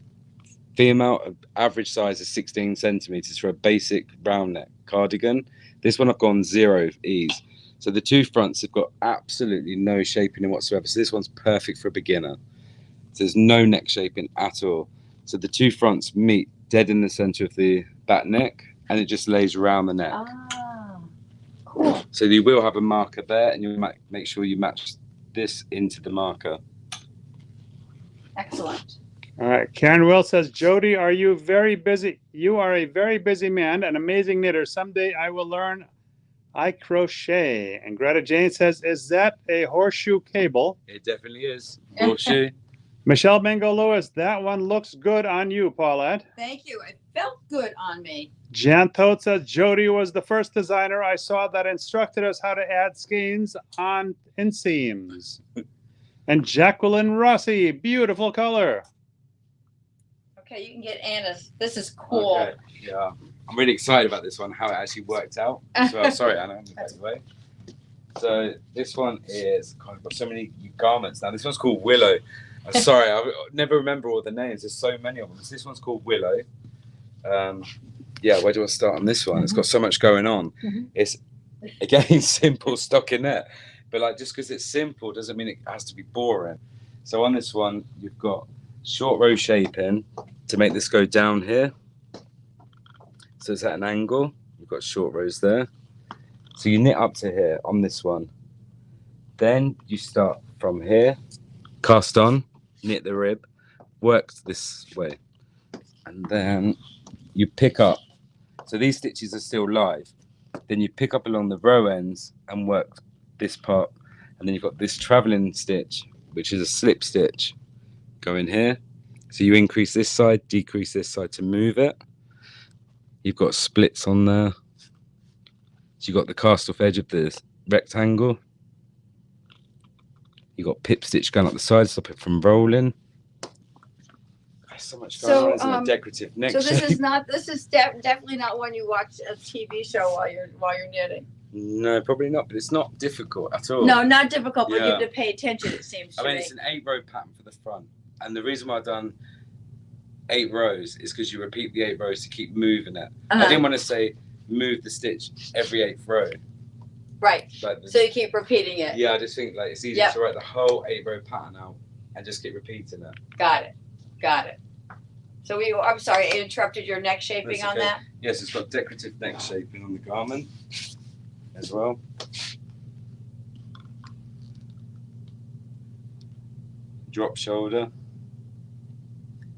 female, average size is 16 centimeters for a basic round neck cardigan. This one I've gone 0 ease. So the two fronts have got absolutely no shaping in whatsoever. So this one's perfect for a beginner. So there's no neck shaping at all. So the two fronts meet dead in the center of the back neck, and it just lays around the neck.
Ah, cool.
So you will have a marker there, and you might make sure you match this into the marker.
Excellent.
all right. Karen Wills says, Jody, are you very busy? You are a very busy man, an amazing knitter. Someday I will learn I crochet. And Greta Jane says, is that a horseshoe cable?
It definitely is. Horseshoe.
Michelle Mingo Lewis, that one looks good on you, Paulette.
Thank you. It felt good on me.
Jan Todt says, Jody was the first designer I saw that instructed us how to add skeins on inseams. And Jacqueline Rossi, beautiful color.
Okay, you can get Anna's. This is cool.
Okay. Yeah. I'm really excited about this one, how it actually worked out. So sorry, Anna. By the way. So this one is God, I've got so many garments now. This one's called Willow. I'm sorry, I never remember all the names. There's so many of them. So this one's called Willow. Yeah, where do I start on this one? It's got so much going on.
Mhm.
It's again simple stockinette, but like just because it's simple doesn't mean it has to be boring. So on this one, you've got short row shaping to make this go down here. So it's at an angle. You've got short rows there. So you knit up to here on this one. Then you start from here, cast on, knit the rib, work this way, and then you pick up. So these stitches are still live. Then you pick up along the row ends and work this part, and then you've got this traveling stitch, which is a slip stitch, go in here. So you increase this side, decrease this side to move it. You've got splits on there. So you've got the cast off edge of the rectangle. You've got pip stitch going up the side, stop it from rolling. There's so much going on, isn't it? Decorative neck
So this
shape.
is not. This is definitely not one you watch a TV show while you're knitting.
No, probably not, but it's not difficult at all.
No, not difficult, but you
Yeah.
have to pay attention. It seems to
I mean,
me.
it's an 8-row pattern for the front. And the reason why I've done 8 rows is because you repeat the 8 rows to keep moving it. I
Uh-huh.
didn't want to say move the stitch every 8th row.
Right.
Like
So you keep repeating it.
yeah, I just think like it's easier
Yep.
to write the whole 8-row pattern out and just keep repeating it.
Got it. Got it. So I'm sorry, I interrupted your neck shaping
That's
on
okay.
that.
Yes, it's got decorative neck shaping on the garment as well. Drop shoulder.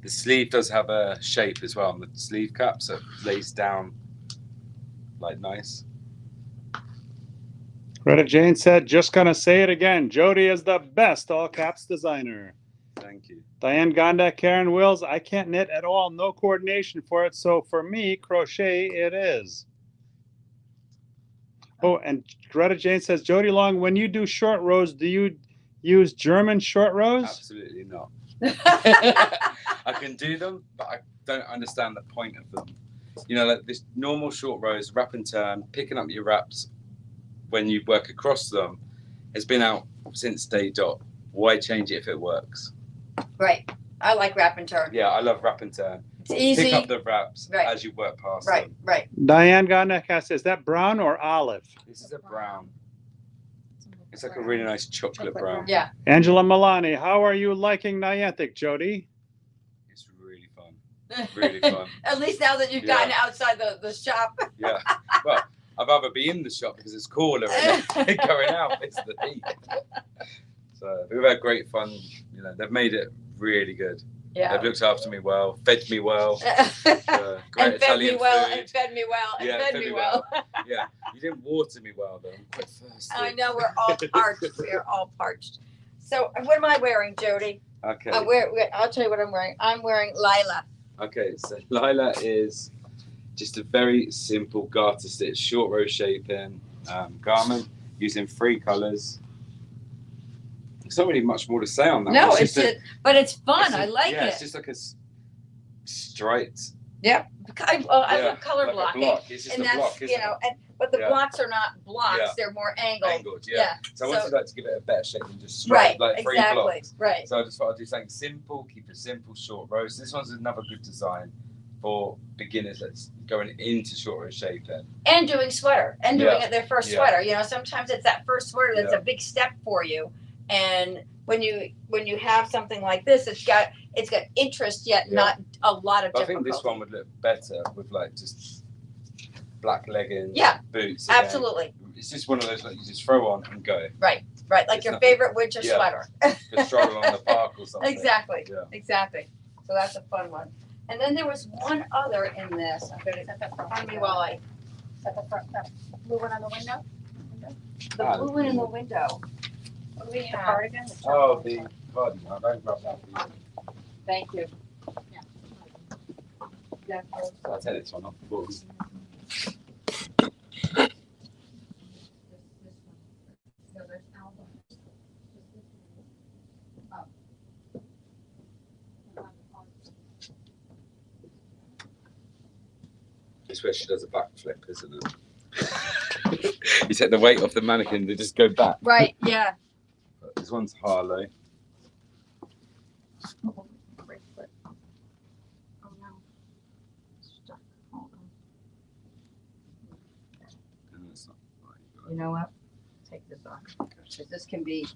The sleeve does have a shape as well on the sleeve cap, so it lays down like nice.
Greta Jane said, just gonna say it again. Jody is the best all caps designer.
Thank you.
Diane Gondak, Karen Wills, I can't knit at all. No coordination for it. So for me, crochet it is. Oh, and Greta Jane says, Jody Long, when you do short rows, do you use German short rows?
Absolutely not. I can do them, but I don't understand the point of them. You know, like this normal short rows, wrap and turn, picking up your wraps when you work across them has been out since day dot. Why change it if it works?
Right. I like wrap and turn.
Yeah, I love wrap and turn.
It's easy.
Pick up the wraps
Right.
as you work past
Right.
them.
Right.
Diane Gondak asks, is that brown or olive?
This is a brown. It's like a really nice chocolate brown.
Yeah.
Angela Milani, how are you liking Niantic, Jody?
It's really fun. Really fun.
At least now that you've gotten outside the shop.
Yeah. Well, I'd rather be in the shop because it's cooler and going out it's the heat. So we've had great fun. You know, they've made it really good.
Yeah.
They've looked after me well, fed me well. Great
and fed
Italian
me well.
food.
And fed me well. And
Yeah,
fed me well.
Yeah, you didn't water me well though. I'm quite thirsty.
I know we're all parched. We are all parched. So what am I wearing, Jody?
Okay.
I'll tell you what I'm wearing. I'm wearing Lila.
Okay, so Lila is just a very simple garter stitch, short row shaping garment using 3 colours. There's not really much more to say on that.
No,
one.
but it's fun. I like it.
It's just like a striped.
Yep. I love color
like
blocking.
a block. It's just
And
a
that's,
block, isn't it?
but the
Yeah.
blocks are not blocks.
Yeah.
They're more angled.
Angled, yeah. So I wanted like to give it a better shape than just straight,
Right,
like 3
exactly.
blocks.
Right.
So I just thought I'd do something simple, keep it simple, short rows. This one's another good design for beginners that's going into short row shaping.
And doing sweater. And doing
Yeah.
it their first
Yeah.
sweater. You know, sometimes it's that first sweater that's
Yeah.
a big step for you. And when you have something like this, it's got interest yet
Yeah.
not a lot of
But I
difficulty.
think this one would look better with like just black leggings,
Yeah.
boots. Again.
Absolutely.
It's just one of those like you just throw on and go.
Right, like
It's
your
nothing.
favorite winter
Yeah.
sweater.
Just stroll along the park or something.
Exactly.
Yeah.
Exactly. So that's a fun one. And then there was one other in this. I'm going to find me while I.
At the front, the blue one on the window.
The blue one in the window. What do we
The
have?
cardigan.
Oh, the cardigan. I don't grab that for you.
Thank you. Yeah.
So I'll take this one off the board. It's where she does a backflip, isn't it? You take the weight off the mannequin, they just go back.
Right. Yeah.
But this one's Harlow.
Oh no. Stuck. Hold on.
And it's not right.
You know what? Take this off. Because this can be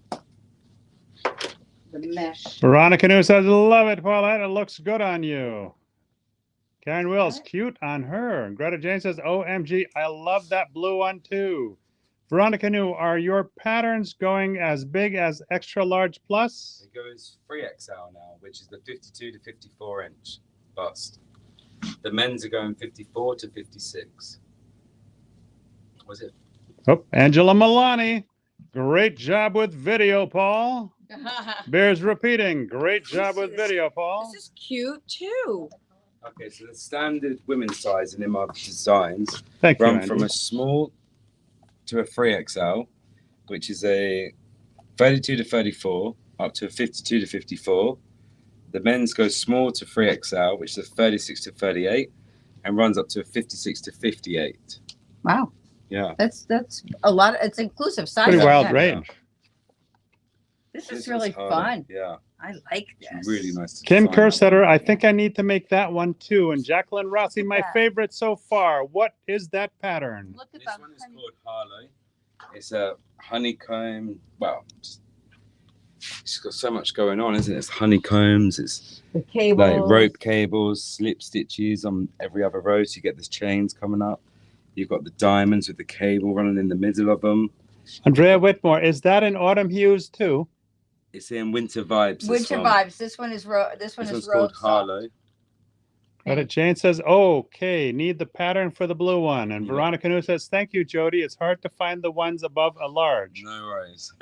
the mesh.
Veronica New says, love it, Paulette. It looks good on you. Karen Wills,
What?
cute on her. And Greta Jane says, OMG, I love that blue one too. Veronica New, are your patterns going as big as extra large plus?
It goes 3XL now, which is the 52 to 54 inch bust. The men's are going 54 to 56. Was it?
Oh, Angela Milani. Great job with video, Paul. Bears repeating. Great job with video, Paul.
This is cute too.
Okay, so the standard women's size in my designs
Thank you,
run
Andy.
from a small to a 3XL, which is a 32 to 34, up to a 52 to 54. The men's goes small to 3XL, which is a 36 to 38, and runs up to a 56 to 58.
Wow.
Yeah.
That's a lot. It's inclusive size.
Pretty
like
wild
that.
range.
This
This
is really
hard.
fun.
Yeah.
I like
It's
this.
really nice to
Kim
design.
Kersetter, I think I need to make that one too. And Jacqueline Rossi, my
that.
favorite so far. What is that pattern?
Look at
This
that.
one is called Harlow. It's a honeycomb. Well, it's got so much going on, isn't it? It's honeycombs. It's
The cable.
like rope cables, slip stitches on every other row. So you get the chains coming up. You've got the diamonds with the cable running in the middle of them.
Andrea Whitmore, is that in autumn hues too?
It's in winter vibes. this
Winter
one.
vibes. This one is
This
is
one's
rose
called
soft.
Harlow.
But Jane says, okay, need the pattern for the blue one. And
Yeah.
Veronica New says, thank you, Jody. It's hard to find the ones above a large.
No worries.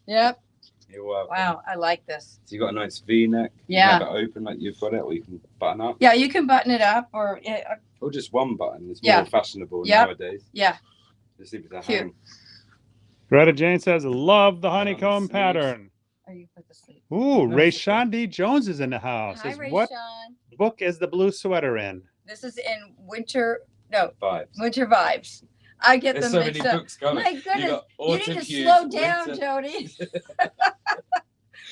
Yep.
You're welcome.
Wow. I like this.
So you got a nice V-neck.
Yeah.
You can have it open like you've got it, or you can button up.
Yeah, you can button it up or
Or just one button. It's
Yeah.
more fashionable
Yep.
nowadays.
yeah.
Just leave it to
Cute.
hang.
Greta Jane says, love the
on the
honeycomb
sleeves.
pattern.
Or you put the sleeve.
Ooh,
Nice.
Ray Sean D. Jones is in the house.
Hi,
Says,
Ray
what
Sean.
book is the blue sweater in?
This is in winter. No,
Vibes.
winter vibes. I get
There's
them
so
mixed
many
up.
books coming.
My
You
goodness.
got
You
autumn
need to
hues,
slow down,
winter-
Jody.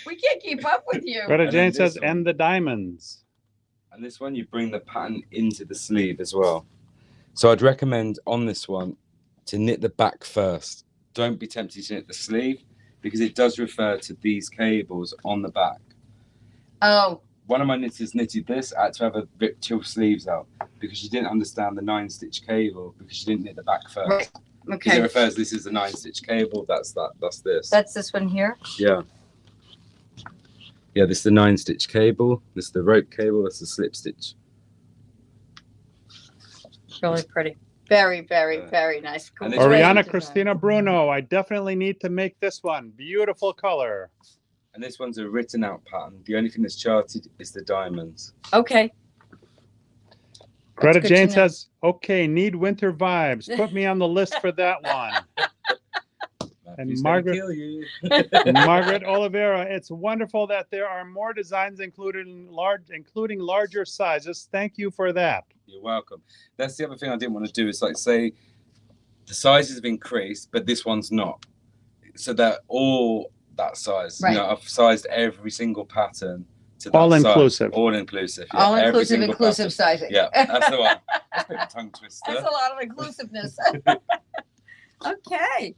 We can't keep up with you.
Greta
And
Jane
then
says,
this one.
and the diamonds.
And this one, you bring the pattern into the sleeve as well. So I'd recommend on this one to knit the back first. Don't be tempted to knit the sleeve because it does refer to these cables on the back.
Oh,
One of my knitters knitted this. I had to have her rip 2 sleeves out because she didn't understand the 9-stitch cable because she didn't knit the back first.
Right.
Because it
okay.
refers, this is the 9-stitch cable. That's that. That's this.
That's this one here.
Yeah. Yeah, this is the 9-stitch cable. This is the rope cable. That's the slip stitch.
Really pretty. Very, very,
Yeah.
very nice.
And it's
Great
Oriana
design.
Christina Bruno, I definitely need to make this one. Beautiful color.
And this one's a written out pattern. The only thing that's charted is the diamonds.
Okay.
Greta
good
Jane
to know.
says, okay, need winter vibes. Put me on the list for that one. And
Who's gonna
Margaret-
kill you?
Margaret Oliveira, it's wonderful that there are more designs including larger sizes. Thank you for that.
You're welcome. That's the other thing I didn't want to do is like say the sizes have increased, but this one's not. So they're all that size.
Right.
You know, I've sized every single pattern to that
All
size.
inclusive.
All inclusive. Yeah,
All
every
inclusive,
single
inclusive
pattern.
sizing.
Yeah, that's the one. That's a bit of a tongue twister.
That's a lot of inclusiveness. Okay.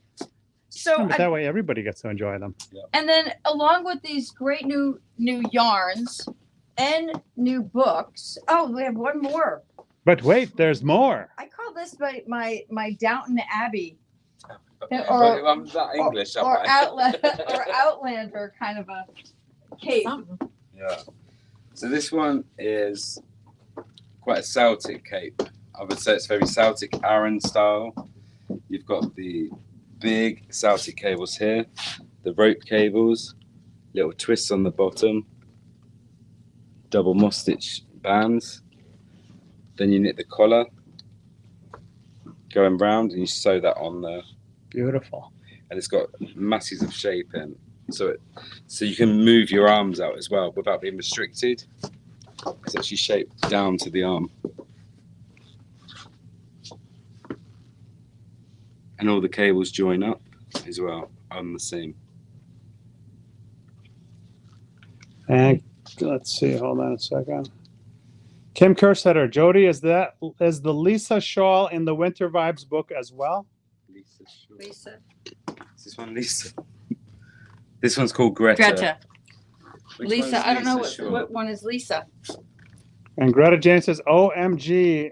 So,
But that way everybody gets to enjoy them.
and then along with these great new yarns and new books. Oh, we have one more.
But wait, there's more.
I call this my Downton Abbey
Okay.
Or-
Well, I'm that English, am
or
I?
Outlander kind of a cape.
Something.
Yeah. So this one is quite a Celtic cape. I would say it's very Celtic Aran style. You've got the big Celtic cables here, the rope cables, little twists on the bottom, double moss stitch bands. Then you knit the collar, going round, and you sew that on there.
Beautiful.
And it's got masses of shaping, so you can move your arms out as well without being restricted. It's actually shaped down to the arm, and all the cables join up as well on the seam.
And let's see, hold on a second. Kim Kerstetter, Jody, is the Lisa shawl in the Winter Vibes book as well?
Lisa, sure.
Lisa.
Is this one Lisa? This one's called Greta.
Greta.
Which
Lisa.
one's
I don't know
Lisa Shaw?
what one is Lisa.
And Greta Jane says, OMG,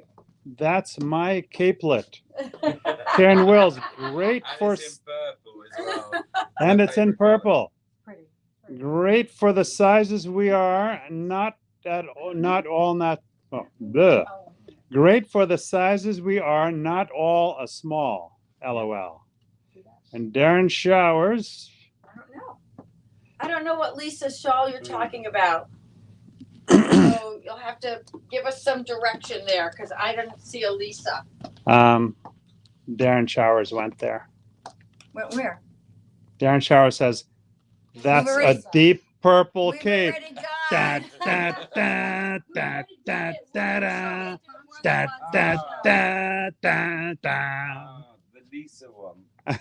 that's my capelet. Karen Wills, great
And
for,
it's in purple as well.
and it's in purple.
Pretty.
Great for the sizes we are, not bleh. Great for the sizes we are, not all a small. LOL. And Darren Showers,
I don't know. I don't know what Lisa shawl you're talking about. So you'll have to give us some direction there because I don't see a Lisa.
Darren Showers went there.
Where?
Darren Showers says, that's a
already-
deep purple
We've
cape.
already
Da,
gone.
da, da, da, da, da, da. Da, da, da, da, da.
Ah, the Lisa one.
It's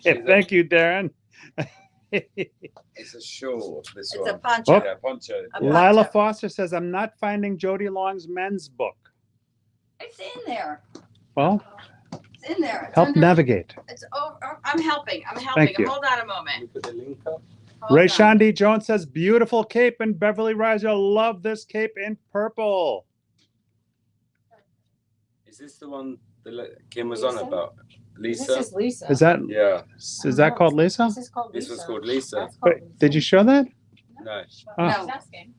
a poncho.
Thank you, Darren.
It's a shawl, this
It's
one.
a poncho.
Yeah, poncho.
A
Yeah.
Lila
poncho.
Foster says, I'm not finding Jody Long's men's book.
It's in there.
Well,
It's in there. It's
help
under-
navigate.
It's over. I'm helping.
Thank you.
Hold on a
Can
moment.
we put the link up?
Hold
Ray
on.
Shandi Jones says, beautiful cape in Beverly Riser. Love this cape in purple.
Is this the one that Kim was on
Lisa?
about?
This
Lisa?
is Lisa.
Is that
Yeah.
is that called Lisa?
This is called
This
Lisa.
one's called Lisa.
That's called
Wait, did you show that?
No.
Oh.
Who's asking?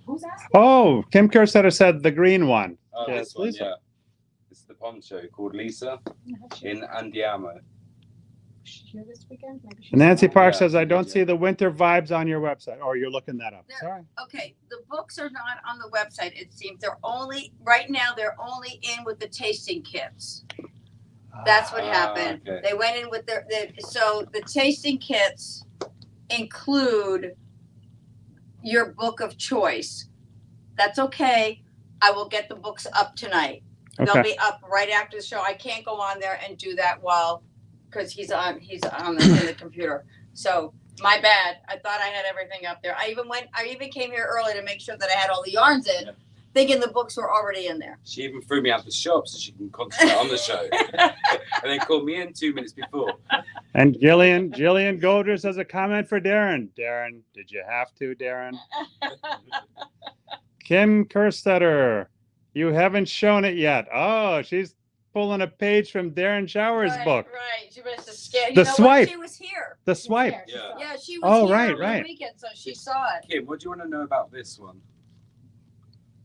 Who's asking?
Oh, Kim Kerstetter said the green one.
Oh,
Yeah,
this
it's
one,
Lisa.
yeah. It's the poncho called Lisa in Andiamo.
She's here this weekend. Maybe she's
Nancy
not.
Park
Yeah,
says, I don't
yeah.
see the winter vibes on your website. Or you're looking that up.
There-
Sorry.
Okay, the books are not on the website. It seems they're only right now. They're only in with the tasting kits. That's what happened.
okay.
They went in with so the tasting kits include your book of choice. That's okay. I will get the books up tonight. They'll
Okay.
be up right after the show. I can't go on there and do that because he's on in the computer. So my bad. I thought I had everything up there. I even came here early to make sure that I had all the yarns in,
Yeah.
thinking the books were already in there.
She even threw me out the shop so she can concentrate on the show. And then called me in 2 minutes before.
And Jillian Golders has a comment for Darren. Darren, did you have to, Darren? Kim Kerstetter, you haven't shown it yet. Oh, she's pulling a page from Darren Showers' book.
Right. She must have scared.
The
You know what?
swipe.
She was here.
The
She's
swipe.
there, she's
Yeah.
there.
Yeah, she was
Oh,
here
right,
over
right.
the weekend, so she saw it.
Kim, what do you want to know about this one?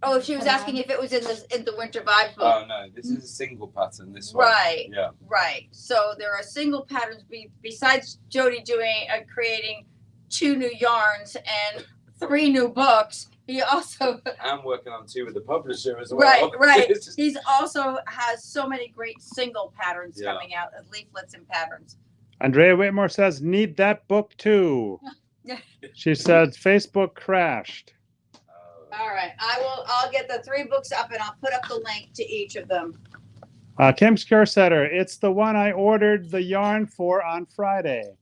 Oh, she was asking if it was in the Winter Vibes book.
Oh no, this is a single pattern. This one.
Right.
Yeah.
Right. So there are single patterns besides Jody doing creating 2 new yarns and 3 new books. He also
I'm working on 2 with the publisher as well.
Right.
It's just-
He's also has so many great single patterns
Yeah.
coming out, leaflets and patterns.
Andrea Whitmore says, need that book too. She said, Facebook crashed.
All right, I'll get the 3 books up and I'll put up the link to each of them.
Kim Skursetter, it's the one I ordered the yarn for on Friday.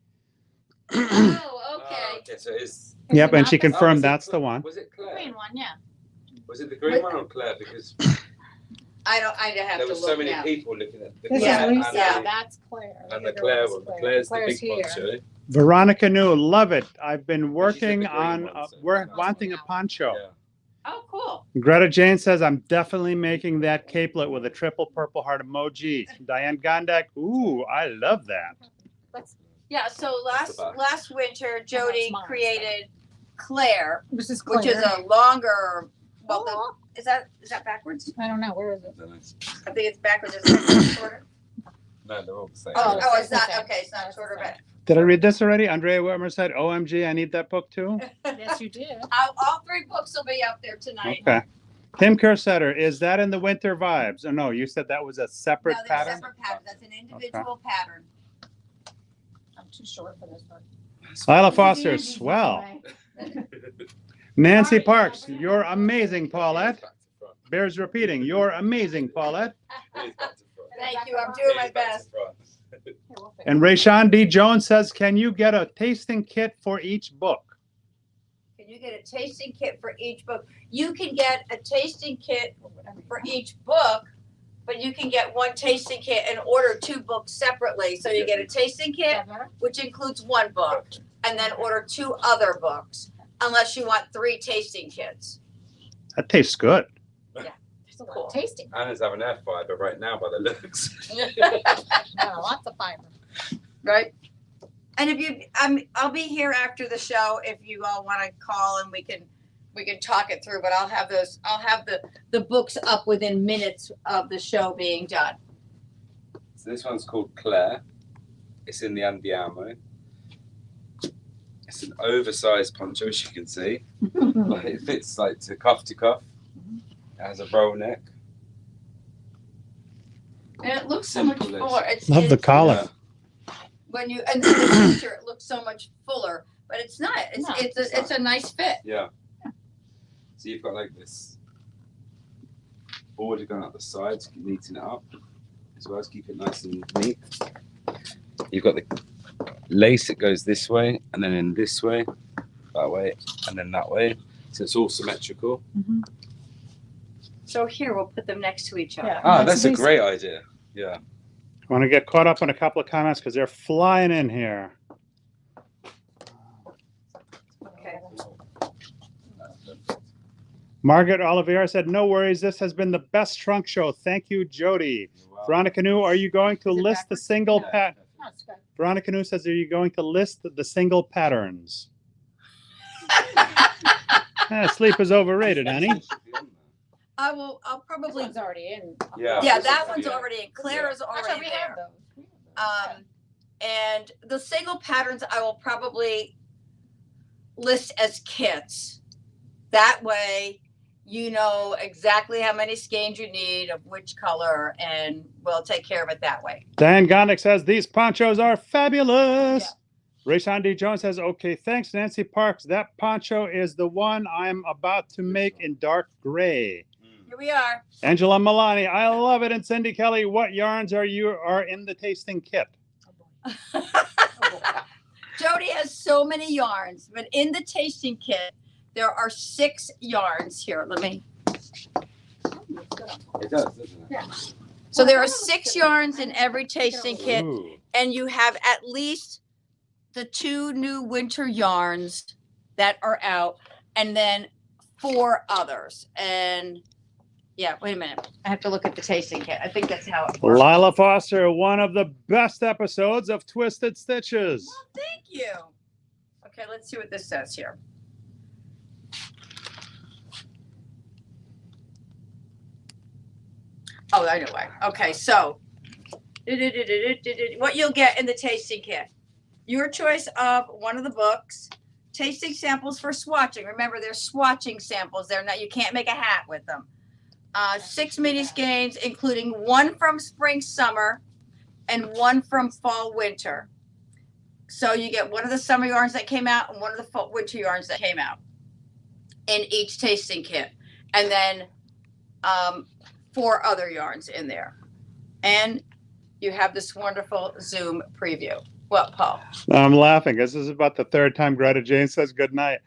Oh, okay.
Okay, so it's.
Yep, and she
not the-
confirmed
was it
that's the
Cla-
one.
Was it Claire?
Green one, yeah.
Was it the green one or Claire? Because
I'd have
there
to
were
look
so many
now.
people looking at the
This
Yeah,
Claire
is Lisa.
and
yeah.
That's Claire.
and
The
the Claire
other
one.
one's
Claire's the
Claire's
big one,
here.
Shirley.
Veronica New, love it. I've been
said the
working
green
on
one, so-
wanting a poncho.
Yeah.
Oh, cool.
Greta Jane says, I'm definitely making that capelet with a triple purple heart emoji. Diane Gondak, ooh, I love that.
That's,
Yeah, so
That's the back.
last winter Jody
mine.
created Claire,
this is
which is
Claire.
a longer. Well,
Oh,
is that backwards?
I don't know. Where is it?
I don't know.
I think it's backwards. It's shorter.
No, they're all the same.
Oh,
Oh,
it's not.
okay.
Okay, it's not
That's the
shorter,
same.
but
Did I read this already? Andrea Whitmer said, OMG, I need that book too.
Yes, you did.
all 3 books will be up there tonight.
Okay. Kim Kersetter, is that in the Winter Vibes? Oh, no, you said that was a separate
No, they're
pattern?
separate patterns. That's an individual pattern.
I'm too short for this one.
Lila
This is
Foster,
Andy's,
swell.
by the way.
Nancy
Sorry,
Parks,
yeah,
you're amazing, Paulette.
Back to front.
Bears repeating, you're amazing, Paulette.
It is back to front.
Thank you. I'm doing
It
my
is back to
best.
front.
Here, we'll fix
And
it.
Rayshawn D. Jones says, can you get a tasting kit for each book?
Can you get a tasting kit for each book? You can get a tasting kit for each book, but you can get 1 tasting kit and order 2 books separately. So you get a tasting
Is
kit,
that better?
which includes 1 book, and then order 2 other books, unless you want 3 tasting kits.
That tastes good.
There's a lot
Cool.
of tasting.
Anna's having air fiber right now by the looks.
No, lots of fiber.
Right? And if you, I'll be here after the show if you all want to call and we can talk it through. But I'll have the books up within minutes of the show being done.
So this one's called Claire. It's in the Andiamo. It's an oversized poncho, as you can see. Like, it fits like to cuff. It has a roll neck.
And it looks so much
Simple as-
fuller. It's,
Love the
it's-
collar.
When you and in the picture, it looks so much fuller, but it's not.
No,
It's a nice fit.
Yeah. So you've got like this border going up the sides, neaten it up as well as keep it nice and neat. You've got the lace that goes this way and then in this way, that way, and then that way. So it's all symmetrical.
So here we'll put them next to each other.
Yeah.
Ah,
That's
that's a
basic.
great idea. Yeah.
I want to get caught up on a couple of comments because they're flying in here.
Okay.
Margaret Oliveira said, no worries. This has been the best trunk show. Thank you, Jody.
Wow.
Veronica New, are you going to
Is it
list the
backwards?
single
Yeah.
pat?
No, it's good.
Veronica New says, are you going to list the single patterns? Sleep is overrated, honey.
I'll
This
probably.
one's already in.
Yeah.
Yeah,
this
that
is-
one's
yeah.
already in. Claire is
Actually,
already
we have
there.
those.
And the single patterns I will probably list as kits. That way, you know exactly how many skeins you need of which color, and we'll take care of it that way.
Diane Gondik says, these ponchos are fabulous. Rayshawn D. Jones says, okay, thanks, Nancy Parks. That poncho is the one I'm about to make in dark gray.
Here we are.
Angela Milani, I love it. And Cindy Kelly, what yarns are in the tasting kit?
Jody has so many yarns, but in the tasting kit, there are 6 yarns here. Let me.
It does, doesn't it?
Yeah.
So there are 6 yarns in every tasting kit,
Ooh.
and you have at least the 2 new winter yarns that are out, and then 4 others. And yeah, wait a minute. I have to look at the tasting kit. I think that's how it works.
Lila Foster, one of the best episodes of Twisted Stitches.
Well, thank you. Okay, let's see what this says here. Oh, I know why. Okay, so what you'll get in the tasting kit. Your choice of one of the books, tasting samples for swatching. Remember, they're swatching samples. They're not. You can't make a hat with them. 6 mini skeins, including one from spring, summer, and one from fall, winter. So you get one of the summer yarns that came out and one of the fall, winter yarns that came out in each tasting kit, and then 4 other yarns in there, and you have this wonderful Zoom preview. What, Paul?
I'm laughing because this is about the 3rd time Greta Jane says good night.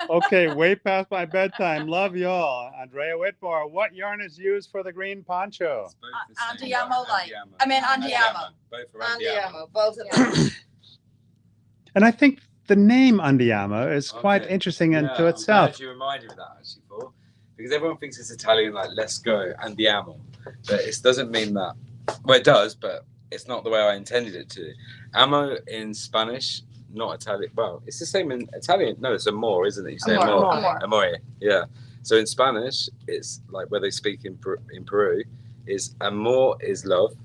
Okay, way past my bedtime. Love y'all. Andrea Whitmore, what yarn is used for the green poncho?
Andiamo light. I mean, Andiamo.
Both are
Andiamo. Both of them.
And I think the name Andiamo is quite interesting
Yeah,
into
I'm
itself.
glad you reminded me of that actually, Paul, because everyone thinks it's Italian, like let's go Andiamo, but it doesn't mean that. Well, it does, but it's not the way I intended it to. Amo in Spanish, not Italian. Well, it's the same in Italian. No, it's amor, isn't it? You say amor. Amore. Yeah. So in Spanish, it's like where they speak in Peru, is amor is love,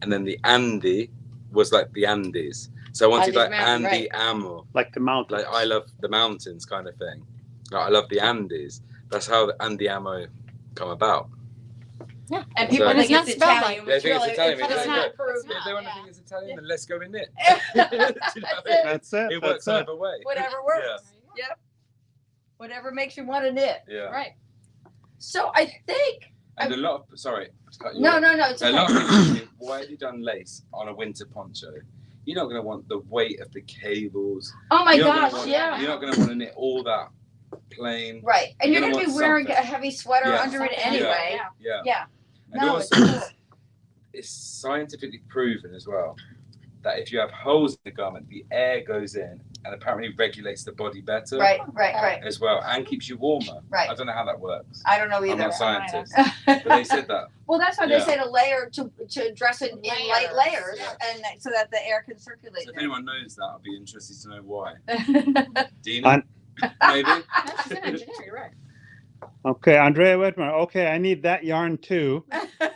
and then the Andi was like the Andes. So I wanted like Andi Amo,
like the mountains.
Like I love the mountains kind of thing. Like I love the Andes. That's how the Andiamo come about.
Yeah, and people think it's Italian.
They think it's Italian.
It's not
Peruvian. If they want to think it's Italian, then let's go in it.
That's it.
It works either way.
Whatever works. Yeah. Yep. Whatever makes you want to knit.
Yeah.
Right. So I think.
And a lot of sorry.
No. It's
a lot of people think, why have you done lace on a winter poncho? You're not going to want the weight of the cables.
Oh my gosh! Yeah.
You're not going to want to knit all that plain.
Right, and you're going to be wearing a heavy sweater under it anyway. Yeah.
And also, it's scientifically proven as well that if you have holes in the garment, the air goes in and apparently regulates the body better.
Right.
As well, and keeps you warmer.
Right.
I don't know how that works.
I don't know either.
I'm not a scientist, but they said that.
Well, that's why they say to layer to dress it in light layers, and so that the air can circulate.
So if anyone knows that, I'd be interested to know why. Dina, maybe.
That's an engineer, you're right.
Okay, Andrea Whitmer. Okay, I need that yarn too.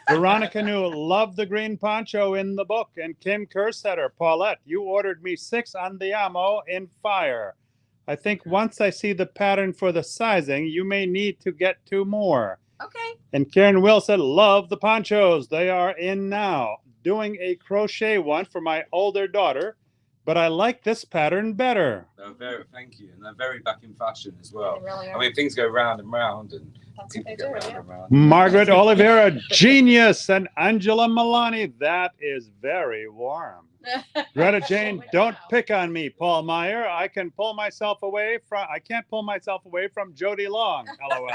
Veronica New, love the green poncho in the book. And Kim Kersetter, Paulette, you ordered me 6 Andiamo in fire. I think once I see the pattern for the sizing, you may need to get 2 more.
Okay.
And Karen Will said, love the ponchos. They are in now. Doing a crochet one for my older daughter, but I like this pattern better.
Thank you. And they're very back in fashion as well.
They really are.
I mean, things go round and round, and
That's
people
what
get
they
round
do,
and round.
Margaret Oliveira, genius. And Angela Milani, that is very warm. Greta Jane, don't pick on me, Paul Meyer. I can't pull myself away from Jody Long. LOL.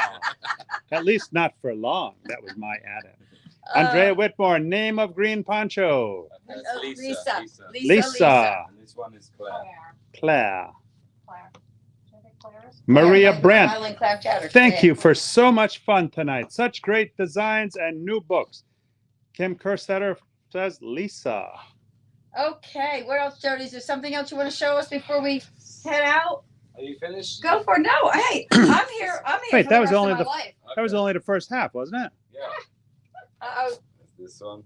At least not for long. That was my add-in. Andrea Whitmore, name of green poncho.
That's
Lisa.
And this one is Claire.
Claire.
Claire.
Maria Brandt.
Smiling cloud chatter.
Thank you for so much fun tonight. Such great designs and new books. Kim Kerstetter says Lisa.
Okay, what else, Jody? Is there something else you want to show us before we head out?
Are you finished?
Go for it. No, hey, I'm here.
Wait,
for
that
the
was
rest
only
of my
the-
life.
That was only the first half, wasn't it?
Yeah.
Uh-oh.
This one.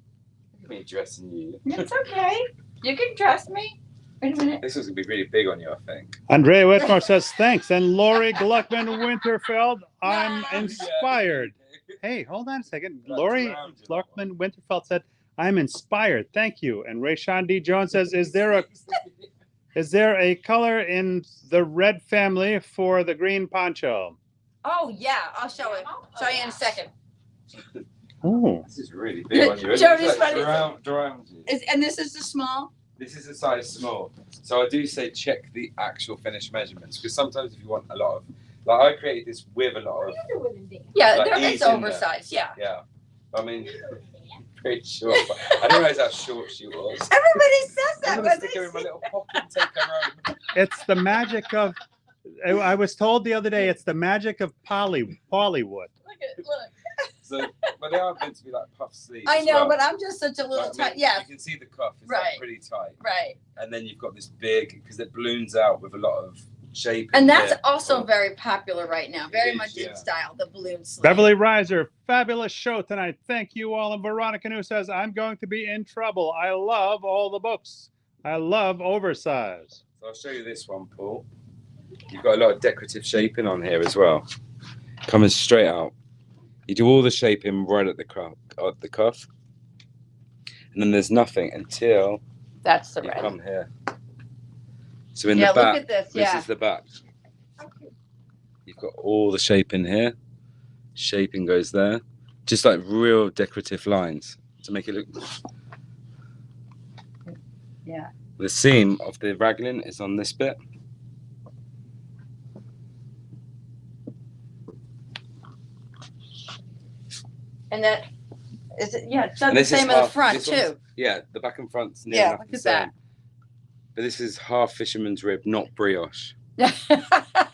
Look at me dressing you.
It's okay. You can trust me. Wait a minute.
This one's going to be really big on you, I think.
Andrea Whitmore says thanks. And Lori Gluckman Winterfeld, I'm inspired. Hey, hold on a second. Lori Gluckman Winterfeld said, I'm inspired. Thank you. And Ray D. Jones says, is there a color in the red family for the green poncho?
Oh, yeah. I'll show it. Show you in a second.
Oh.
This is really big on you.
Jody's funny.
Around you.
And this is the small?
This is a size small. So I do say check the actual finished measurements, because sometimes if you want a lot of, like I created this with a lot of,
Yeah,
like,
it's
ease in
oversized. Yeah.
yeah. I mean, pretty short. But I didn't realize how short she was.
Everybody says that.
I'm
When
gonna
they
stick her in my
see-
little pocket and take her home.
It's the magic of, I was told the other day, it's the magic of Pollywood.
Look.
So, but they are meant to be like puff sleeves.
I
as
know,
well.
but I'm just such a little
Like, I
tight.
mean,
Yeah.
You can see the cuff. It's
Right.
like pretty tight.
Right.
And then you've got this big, because it balloons out with a lot of shape.
And that's
here.
also very popular right now. Very
is,
much in
yeah.
style, the balloon sleeve.
Beverly Reiser, fabulous show tonight. Thank you all. And Veronica New says, I'm going to be in trouble. I love all the books. I love oversize.
So I'll show you this one, Paul. You've got a lot of decorative shaping on here as well. Coming straight out. You do all the shaping right at the cuff. And then there's nothing until
That's the
you
red.
come here. So in
Yeah,
the back,
look at this. Yeah.
is the back. You've got all the shaping here. Shaping goes there. Just like real decorative lines to make it look.
Yeah.
The seam of the raglan is on this bit.
And that is it. Yeah, it's
And
the
this is
same in the
half-
front
this one's-
too.
Yeah, the back and front's near
Yeah,
enough
look
the
at
same.
that.
But this is half fisherman's rib, not brioche.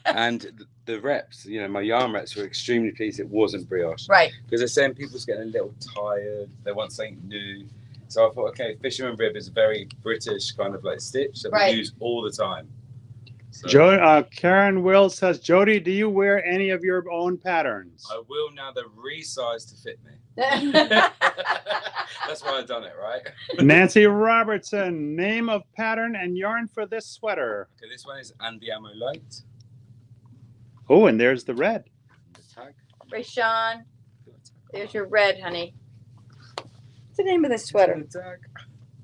And the reps, you know, my yarn reps were extremely pleased it wasn't brioche.
Right.
Because they're saying people's getting a little tired, they want something new. So I thought, okay, fisherman rib is a very British kind of like stitch that
Right.
we use all the time. So
Karen Will says, Jody, do you wear any of your own patterns?
I will now. They're resized to fit me. That's why I've done it, right?
Nancy Robertson, name of pattern and yarn for this sweater.
Okay, this one is Andiamo Light.
Oh, and there's the red.
The tag.
Rayshawn, there's your red, honey. What's the name of this sweater?
The tag.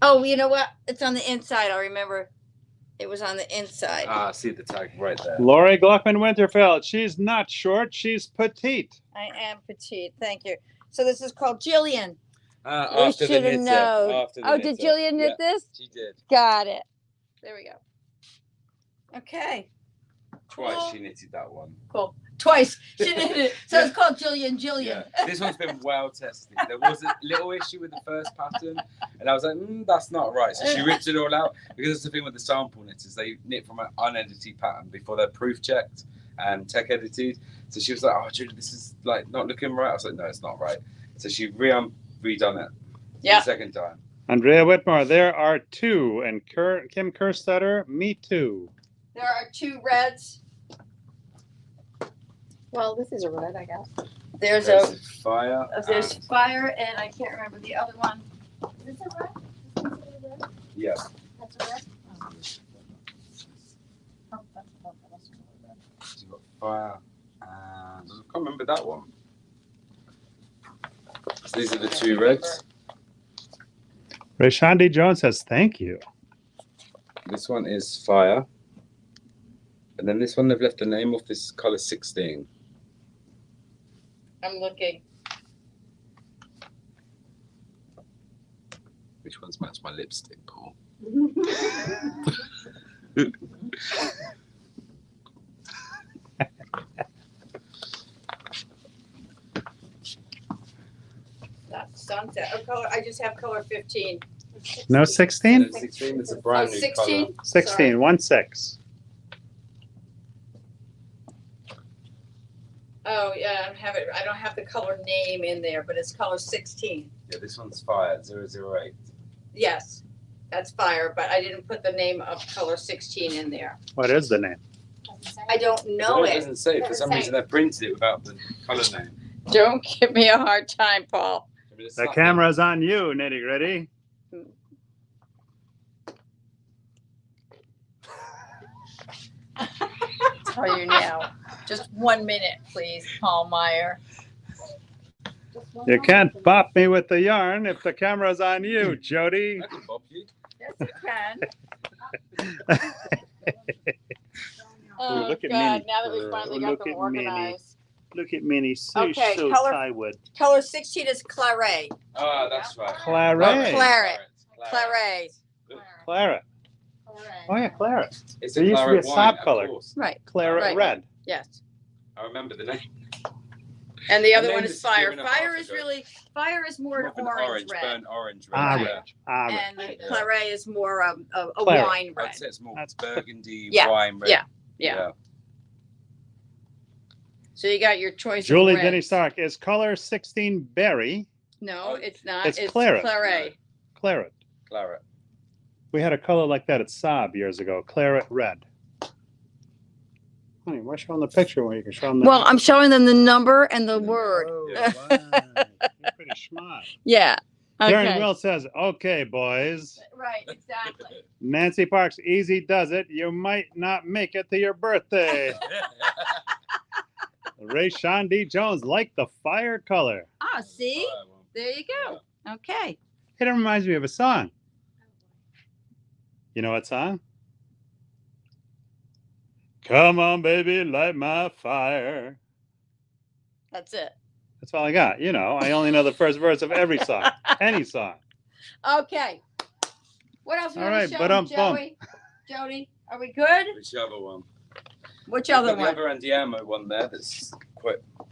Oh, you know what? It's on the inside. I remember it was on the inside.
Ah, see the tag right there.
Lori Gluckman Winterfeld, she's not short, she's petite.
I am petite. Thank you. So this is called Jillian.
After the knitter. After the
Oh, did
knitter.
Jillian knit
Yeah,
this?
she did.
Got it. There we go. Okay.
Twice
Cool.
she knitted that one.
Cool. Twice. She knitted it. So it's called Jillian.
Yeah. This one's been well tested. There was a little issue with the first pattern, and I was like, that's not right. So she ripped it all out because that's the thing with the sample knitters. They knit from an unedited pattern before they're proof checked and tech edited. So she was like, oh, Judy, this is like not looking right. I was like, no, it's not right. So she redone it.
Yeah.
The second time.
Andrea Whitmore, there are two. And Kim Kerstetter, me too.
There are two reds.
Well, this is a red, I guess.
There's
fire.
there's
and-
fire, and I can't remember the other one.
Is this a red? Is this a red?
Yeah.
That's a red? Oh, that's a red. That's a red.
So you've got fire. And I can't remember that one. So these are the two reds.
Rayshandi Jones says, thank you.
This one is fire. And then this one, they've left the name off. This color 16.
I'm looking.
Which one's match my lipstick, Paul?
That's sunset. Oh, color. I just have color 15.
No 16?
16 is a brand new
16?
color.
16, 1-6.
Oh yeah, I don't have it. I don't have the color name in there, but it's color 16.
Yeah, this one's fire, 008.
Yes, that's fire, but I didn't put the name of color 16 in there.
What is the name?
Doesn't say.
I don't know
No, it
it.
doesn't say. For some reason, they printed it without the color name.
Don't give me a hard time, Paul.
I mean, it's
The
not-
camera's on you, Nitty Gritty.
Tell you now. Just 1 minute, please, Paul Meyer.
Just one
You
more.
can't bop me with the yarn if the camera's on you, Jody.
I can bob you.
Yes, you can.
Ooh,
Oh,
look at
God,
Minnie.
now that we finally got
Look
them
at Minnie.
organized.
Look at Minnie. So,
Okay,
so
color-
Tywood.
Color 16 is claret.
Ah, that's right.
Claret.
Claret. Claret.
Claret. Oh, yeah, claret.
It's
There used to be a
claret wine,
sob
of
color.
course.
Right,
Claret
Right.
red.
yes.
I remember the name.
And the other
And
one
then
is
this
fire.
year and a
Fire
half
is
ago.
really, fire is more
Of
an
an
orange red.
burnt orange red.
Orange.
Yeah.
Orange.
And the claret is more a
Claret.
wine red.
I'd say it's more
That's-
burgundy,
Yeah,
wine red.
yeah. So you got your choice
Julie
of
Denny
reds.
Stark. Is color 16 berry?
No, it's not.
It's claret.
Claret.
Claret.
Claret.
We had a color like that at Saab years ago. Claret red. Honey, why show them the picture when you can show them the
Well, I'm showing them the number and the word.
Oh, wow. You're pretty smart.
Yeah.
Darren
Okay.
Will says, okay, boys.
Right, exactly.
Nancy Parks, easy does it. You might not make it to your birthday. Ray Sean D. Jones, like the fire color.
Ah, see? There you go. Okay.
It reminds me of a song. You know what song? Come on, baby, light my fire.
That's it.
That's all I got. You know, I only know the first verse of every song, any song.
Okay. What else we
All
want
right,
to show
but
them, Joey? Jody, are we good?
Which other one?
Which
I've
other
got the
one?
other Andiamo one there that's quite. Oh,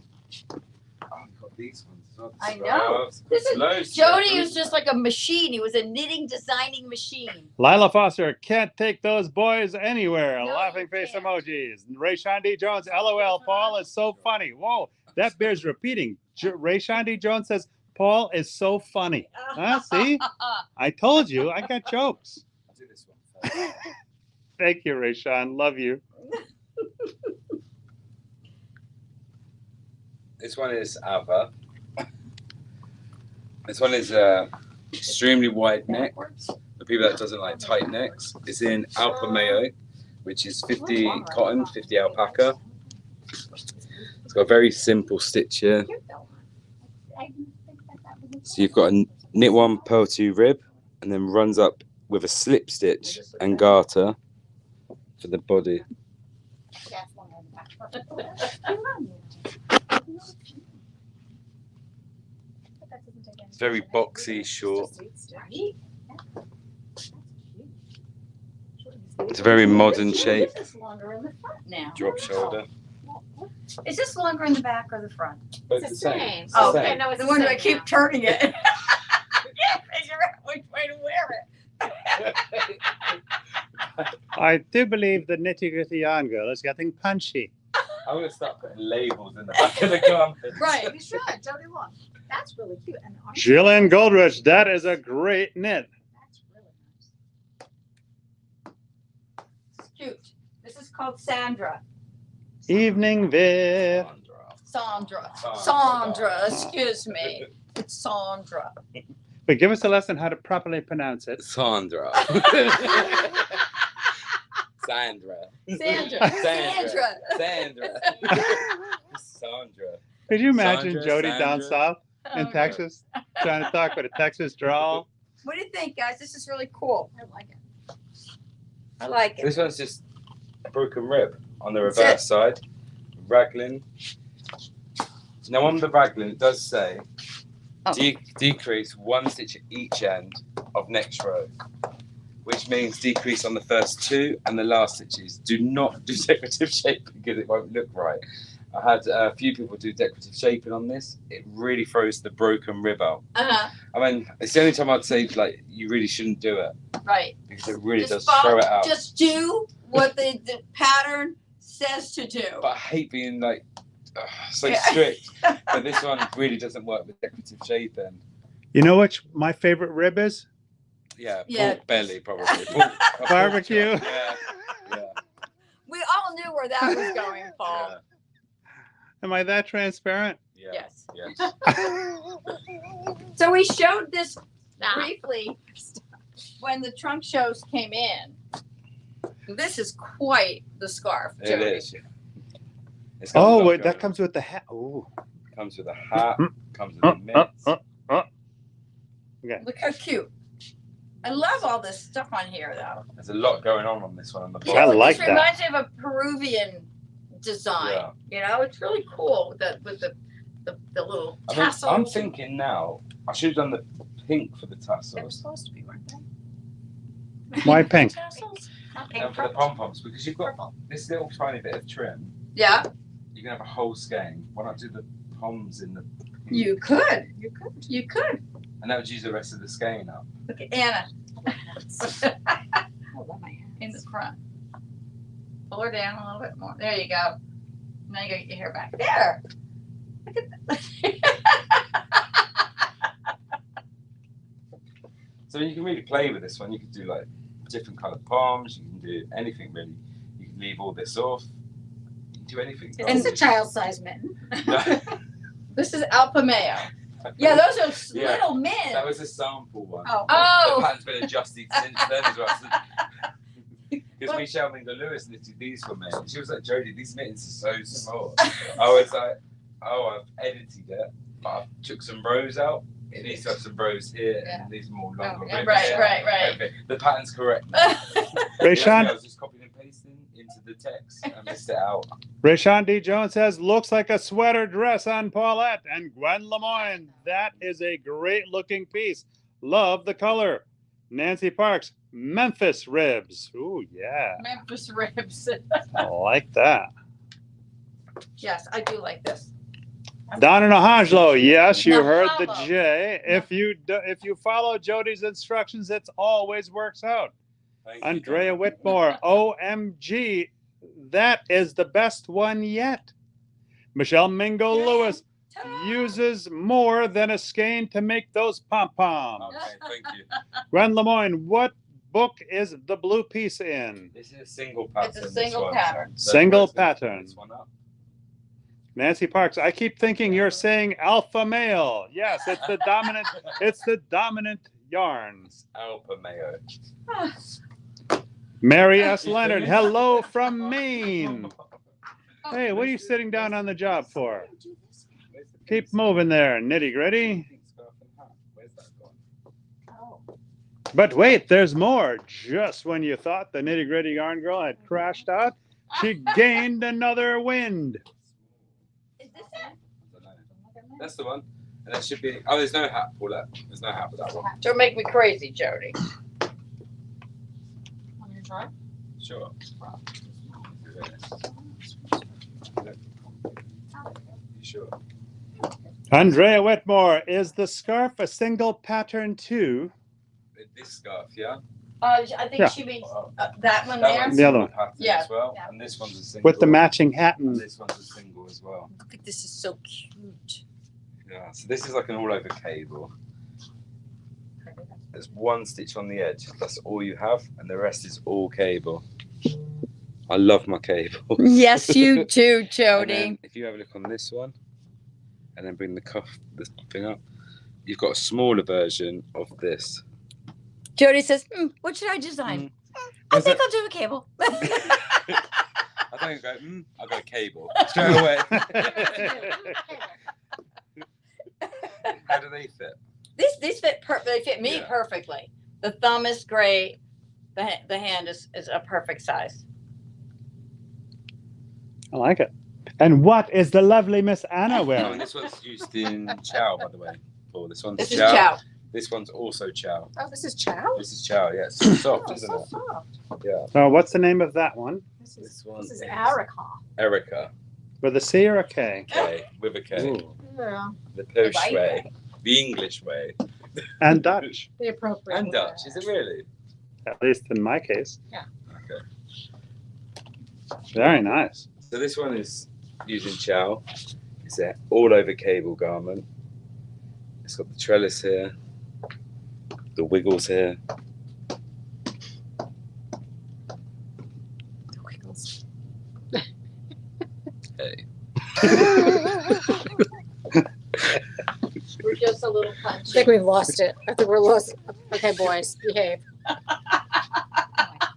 you've got these ones as well.
I know. This is
Loads.
Jody is just like a machine. He was a knitting, designing machine.
Lila Foster, can't take those boys anywhere.
No,
Laughing
you
face
can't.
emojis. Ray Sean D. Jones, LOL. Paul is so funny. Whoa, that bears repeating. Ray Sean D. Jones says, Paul is so funny. Huh? See? I told you, I got jokes.
I'll do this one first.
Thank you, Ray Sean. Love you.
This one is Ava. This one is extremely wide neck. For people that doesn't like tight necks, it's in Alpa Mayo, which is 50 cotton, 50 alpaca. It's got a very simple stitch here. So you've got a knit one, purl two rib, and then runs up with a slip stitch and garter for the body. It's very boxy, short. It's a very modern shape.
This is longer in the front now.
Drop shoulder.
Is this longer in the back or the front?
Both
It's
the
the
same.
same.
It's the
Oh,
same.
okay, no, it's
The
the
one
same
I keep
now.
turning it. I can't figure out which way to wear it.
I do believe the nitty gritty yarn girl is getting punchy.
I'm going to start putting labels in the back of the garment.
Right.
We should. Jody Long. That's really cute. And the arms-
Jillian Goldrich, that is a great knit.
That's really nice.
It's cute. This is called Sandra.
Evening Viv.
Sandra.
Sandra.
Sandra. Excuse me. It's Sandra.
But give us a lesson how to properly pronounce it.
Sandra. Sandra.
Sandra.
Sandra. Sandra. Sandra.
Could you imagine
Sandra,
Jody down
Sandra.
south in
Um,
Texas trying to talk with a Texas drawl?
What do you think, guys? This is really cool.
I like it.
I like it.
This one's just a broken rib on the
That's
reverse side. Raglan. Now on the raglan it does say
Oh.
decrease one stitch at each end of next row, which means decrease on the first two and the last stitches. Do not do decorative shaping because it won't look right. I had a few people do decorative shaping on this. It really throws the broken rib out.
Uh-huh.
I mean, it's the only time I'd say like you really shouldn't do it
Right.
because it really does
follow-
throw it out.
Just do what the pattern says to do.
But I hate being like so
Yeah.
strict. But this one really doesn't work with decorative shaping.
You know which my favorite rib is?
Yeah,
Yeah.
pork belly probably. Pork, a pork
Barbecue.
chop, Yeah, yeah,
We all knew where that was going, Paul.
yeah,
Am I that transparent?
yeah.
Yes.
Yes.
So we showed this
Nah.
briefly when the trunk shows came in. This is quite the scarf,
It
Jody.
is. Yeah. It's got a
Oh,
lot
wait, that
going
comes with the hat. Oh,
on. Comes with a hat.
Mm.
Comes with a mitts.
Look how cute. I love all this stuff on here, though.
There's a lot going on this one on the
You
bottom.
I
know,
like
it
that.
just reminds me of a Peruvian design.
Yeah.
You know, it's really cool with the little
I mean,
tassels.
I'm thinking now I should have done the pink for the
They were
tassels
supposed to be, weren't they?
Why pink?
Tassels? Not pink,
and for the
purple.
pom poms because you've got
Purple.
this little tiny bit of trim.
Yeah,
You can have a whole skein. Why not do the poms in the pink?
you could.
You could.
You could.
And that would use the rest of the skein up.
Look at Anna
I love my hair.
in the front. Pull her down a little bit more. There you go. Now you gotta get your hair back. There. Look at that.
So you can really play with this one. You could do like different coloured palms. You can do anything really. You can leave all this off. do anything.
Is this a child-sized mitten?
This is Alpha Mayo. Yeah, those are
Yeah,
little men.
That was a sample one.
Oh.
The pattern's been adjusted since then as well. Because Michelle Mingo Lewis knitted these for me. She was like, Jody, these mittens are so small. I was like, oh, I've edited it, but I took some rows out. It needs to have some rows here, and these are more longer.
yeah.
Right.
Okay. The pattern's correct now.
Rayshawn,
I was just copying and pasting into the text and missed it out.
Rayshawn D. Jones says, looks like a sweater dress on Paulette. And Gwen Lemoyne, that is a great looking piece. Love the color. Nancy Parks, Memphis ribs. Ooh, yeah.
Memphis ribs.
I like that.
Yes, I do like this.
Donna Nahajlo, yes, you heard the
Nahalo.
J. If you follow Jody's instructions, it always works out.
Thank you.
Andrea Whitmore, OMG, that is the best one yet. Michelle Mingo Lewis uses more than a skein to make those pom-poms.
Okay, thank you.
Gwen Lemoyne, what book is the blue piece in?
This is a single pattern.
It's a single pattern.
Single
let's pick
pattern.
this one up.
Nancy Parks, I keep thinking you're saying alpha male. Yes, it's the dominant. It's the dominant yarn.
It's Alpha Mayo.
Mary S. Leonard, hello from Maine. Hey, what are you sitting down on the job for? Keep moving there, nitty gritty.
Where's that gone?
But wait, there's more. Just when you thought the nitty gritty yarn girl had crashed out, she gained another wind.
Is this it?
I don't know. That's the one. And that should be. Oh, there's no hat, Paulette. There's no hat for that one.
Don't make me crazy, Jody.
Want to try?
Sure. You sure?
Andrea Whitmore, is the scarf a single pattern too?
This scarf, yeah.
I think
Yeah.
she means that one
That
there.
one's
The other
single
one.
pattern
Yeah.
as well.
Yeah.
And this one's a single.
With the matching hat
And
and
this one's a single as well.
Look at this, is so cute.
Yeah. So this is like an all-over cable. There's one stitch on the edge. That's all you have, and the rest is all cable. I love my cable.
Yes, you do,
And
Jody.
then if you have a look on this one, and then bring the thing up, you've got a smaller version of this.
Jody says, "What should I design? I
Is
think
it-
I'll do a cable."
I don't go. I got a cable straight away. How do they fit?
These fit they fit me
Yeah.
perfectly. The thumb is great. The hand is a perfect size.
I like it. And what is the lovely Miss Anna
Oh, and
wearing?
this one's used in chow, by the way. Oh, this one's
This is
chow.
chow.
This one's also chow.
Oh, this is chow?
This is chow. Yeah, it's so soft,
Oh,
isn't
so
it?
soft.
Yeah.
Oh, what's the name of that one?
This
This
is,
one
this is
is-
Erica.
Erica.
With a C or a K?
K with a K.
Ooh.
Yeah,
The Polish
white
way. The English way.
And Dutch,
the appropriate.
And
word.
Dutch. Is it really?
at least in my case.
Okay.
Very nice.
So this one is using chow. It's an all over cable garment. It's got the trellis here, the wiggles here.
Wiggles.
Hey.
We're just a little
I
punchy.
think we've lost it. I think we're lost. Okay, boys, behave. Oh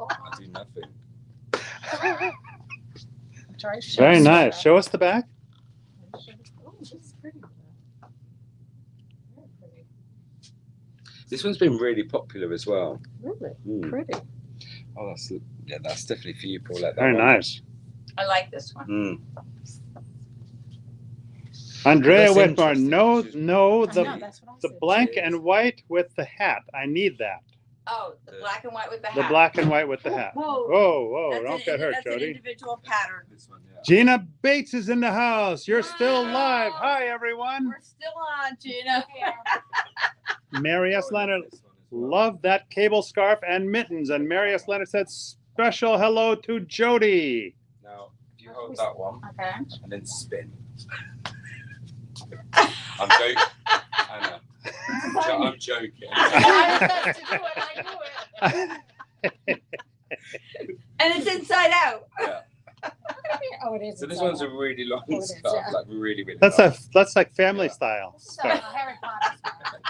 I do nothing.
I'm trying to show
Very
us
nice.
that.
Show us the back.
Oh, this is pretty. Very pretty.
This one's been really popular as well.
Really
Mm.
pretty.
Oh, that's definitely for you, Paulette. that
Very
one.
nice.
I like this one.
Mm.
Andrea
That's
Whitmore,
interesting.
no,
She's-
no,
I
the
know, that's what I
the
said.
blank and white with the hat. I need that.
Oh, the black and white with the
The
hat.
black and white with the hat.
Whoa.
Whoa, whoa!
That's
Don't get hurt,
that's an
Jody.
individual pattern.
This one, yeah.
Gina Bates is in the house. You're still
Wow.
live. Hi, everyone.
We're still on, Gina.
Mary S.
Oh,
Leonard,
this one as well.
love that cable scarf and mittens. And Mary S. Leonard said, special hello to Jody.
Now, if you hold that one
Okay.
and then spin. I'm joking. Anna. I'm joking.
I was to do it. I do it. And it's inside out.
Yeah.
Look at here. Oh, it is.
So
It's
this
so
one's a
long.
really long
Oh, it is,
scarf,
yeah.
like really
That's
long.
that's like family
Yeah.
style.
This is a
Scarf.
Harry Potter style.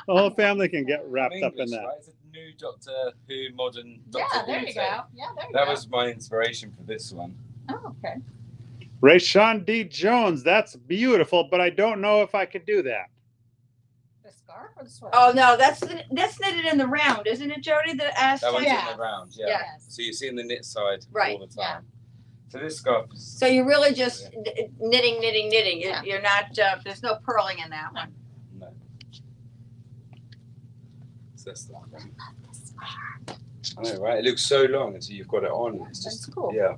The whole family can get wrapped
I'm
up in
English,
that.
right? It's a new Doctor Who, modern Doctor
Yeah,
Who
there you
take.
go. Yeah, there you
That
go.
was my inspiration for this one.
Oh, okay.
Rayshawn D. Jones, that's beautiful, but I don't know if I could do that.
The scarf or the sweater?
Oh no, that's knitted in the round, isn't it, Jody? That asked.
That one's
Yeah.
in the round, yeah.
Yeah.
Yes.
So you're seeing the knit side
Right.
all the time. So this scarf is
So you're really just knitting.
Yeah.
You're not. There's no purling in that one.
no. So that's that one. I know, right? It looks so long until you've got it on. It's
That's
just
cool.
yeah.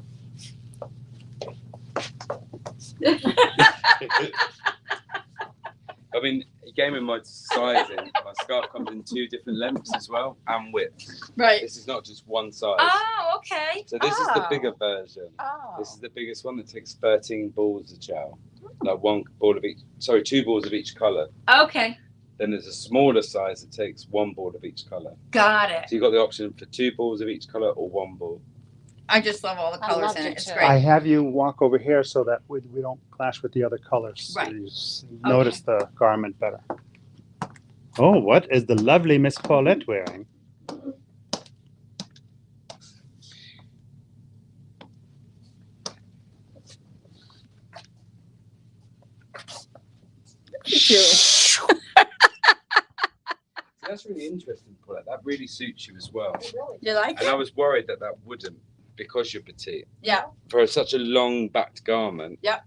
I mean, it gave me my sizing. My scarf comes in 2 different lengths as well and width.
Right.
This is not just one size.
Oh, okay.
So this is the
Oh.
bigger version.
Oh.
This is the biggest one that takes 13 balls of gel. Like 1 ball of each. Sorry, 2 balls of each colour.
Okay.
Then there's a smaller size that takes 1 ball of each colour.
Got it.
So you've got the option for 2 balls of each colour or 1 ball.
I just love all the
I
colors
loved
in
it
it. It's
too.
great.
I have you walk over here so that we don't clash with the other colors. So
Right.
you notice the garment better. Oh, what is the lovely Miss Paulette wearing?
So that's really interesting, Paulette. That really suits you as well.
It really
You like
And I
it?
was worried that wouldn't because you're petite.
Yeah.
For such a long backed garment.
Yep.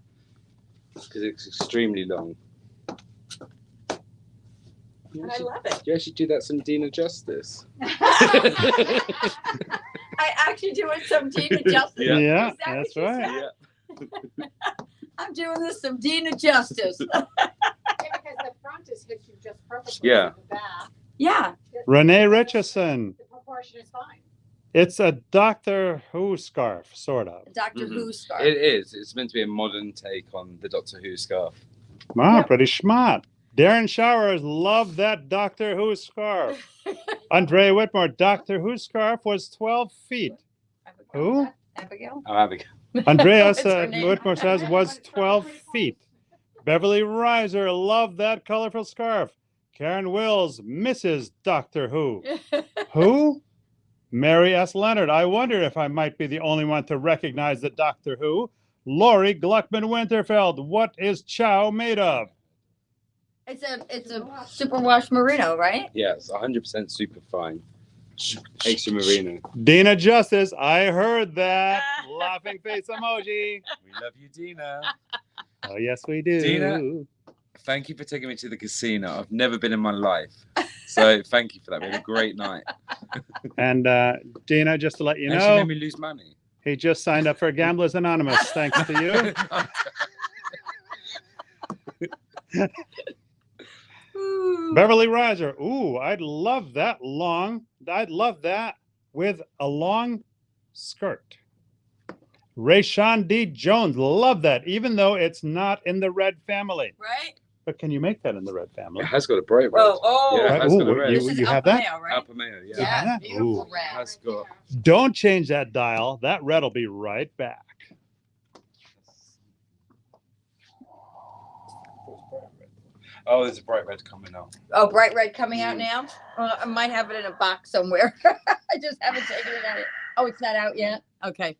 Because it's extremely long.
And I love it.
You actually do that some Dina justice.
I actually doing some Dina justice.
Yeah.
Yeah,
Is that
that's
what you
right.
said?
Yeah.
I'm doing this some Dina justice.
Yeah, because the front is hitting just perfectly.
Yeah.
The back,
Yeah.
Renee Richardson.
the proportion is fine.
It's a Doctor Who scarf, sort of.
Doctor
Mhm.
Who scarf.
It is. It's meant to be a modern take on the Doctor Who scarf.
Wow,
Yeah.
pretty smart. Darren Showers loved that Doctor Who scarf. Andre Whitmore, Doctor Who scarf was 12 feet. Who?
Abigail?
Oh, Abigail.
Andreas
What's her name?
Whitmore says was 12 feet. Beverly Reiser loved that colorful scarf. Karen Wills, Mrs. Doctor Who. Who? Mary S. Leonard. I wonder if I might be the only one to recognize the Doctor Who. Lori Gluckman Winterfeld. What is Chow made of?
It's a superwash merino, right?
Yeah, it's 100% super fine. Extra merino.
Dina Justice. I heard that. Laughing face emoji.
We love you, Dina.
Oh, yes, we do.
Dina. Thank you for taking me to the casino. I've never been in my life. So thank you for that. We had a great night.
And Dina, just to let you
And she
know,
made me lose money.
he just signed up for Gamblers Anonymous. Thanks to you. Beverly Reiser. Ooh, I'd love that with a long skirt. Rayshawn D. Jones. Love that, even though it's not in the red family.
Right?
But can you make that in the red family?
It has got a bright red.
Oh.
Yeah, it has got a
Ooh,
red.
This is
you have
Alpha
that?
Male, right?
Alpha Male, yeah.
Yeah,
that?
beautiful
Ooh.
red.
It has got.
Don't change that dial. That red will be right back.
Oh, there's a bright red coming up.
Oh, bright red coming out now? I might have it in a box somewhere. I just haven't taken it out yet. Oh, it's not out yet? Okay.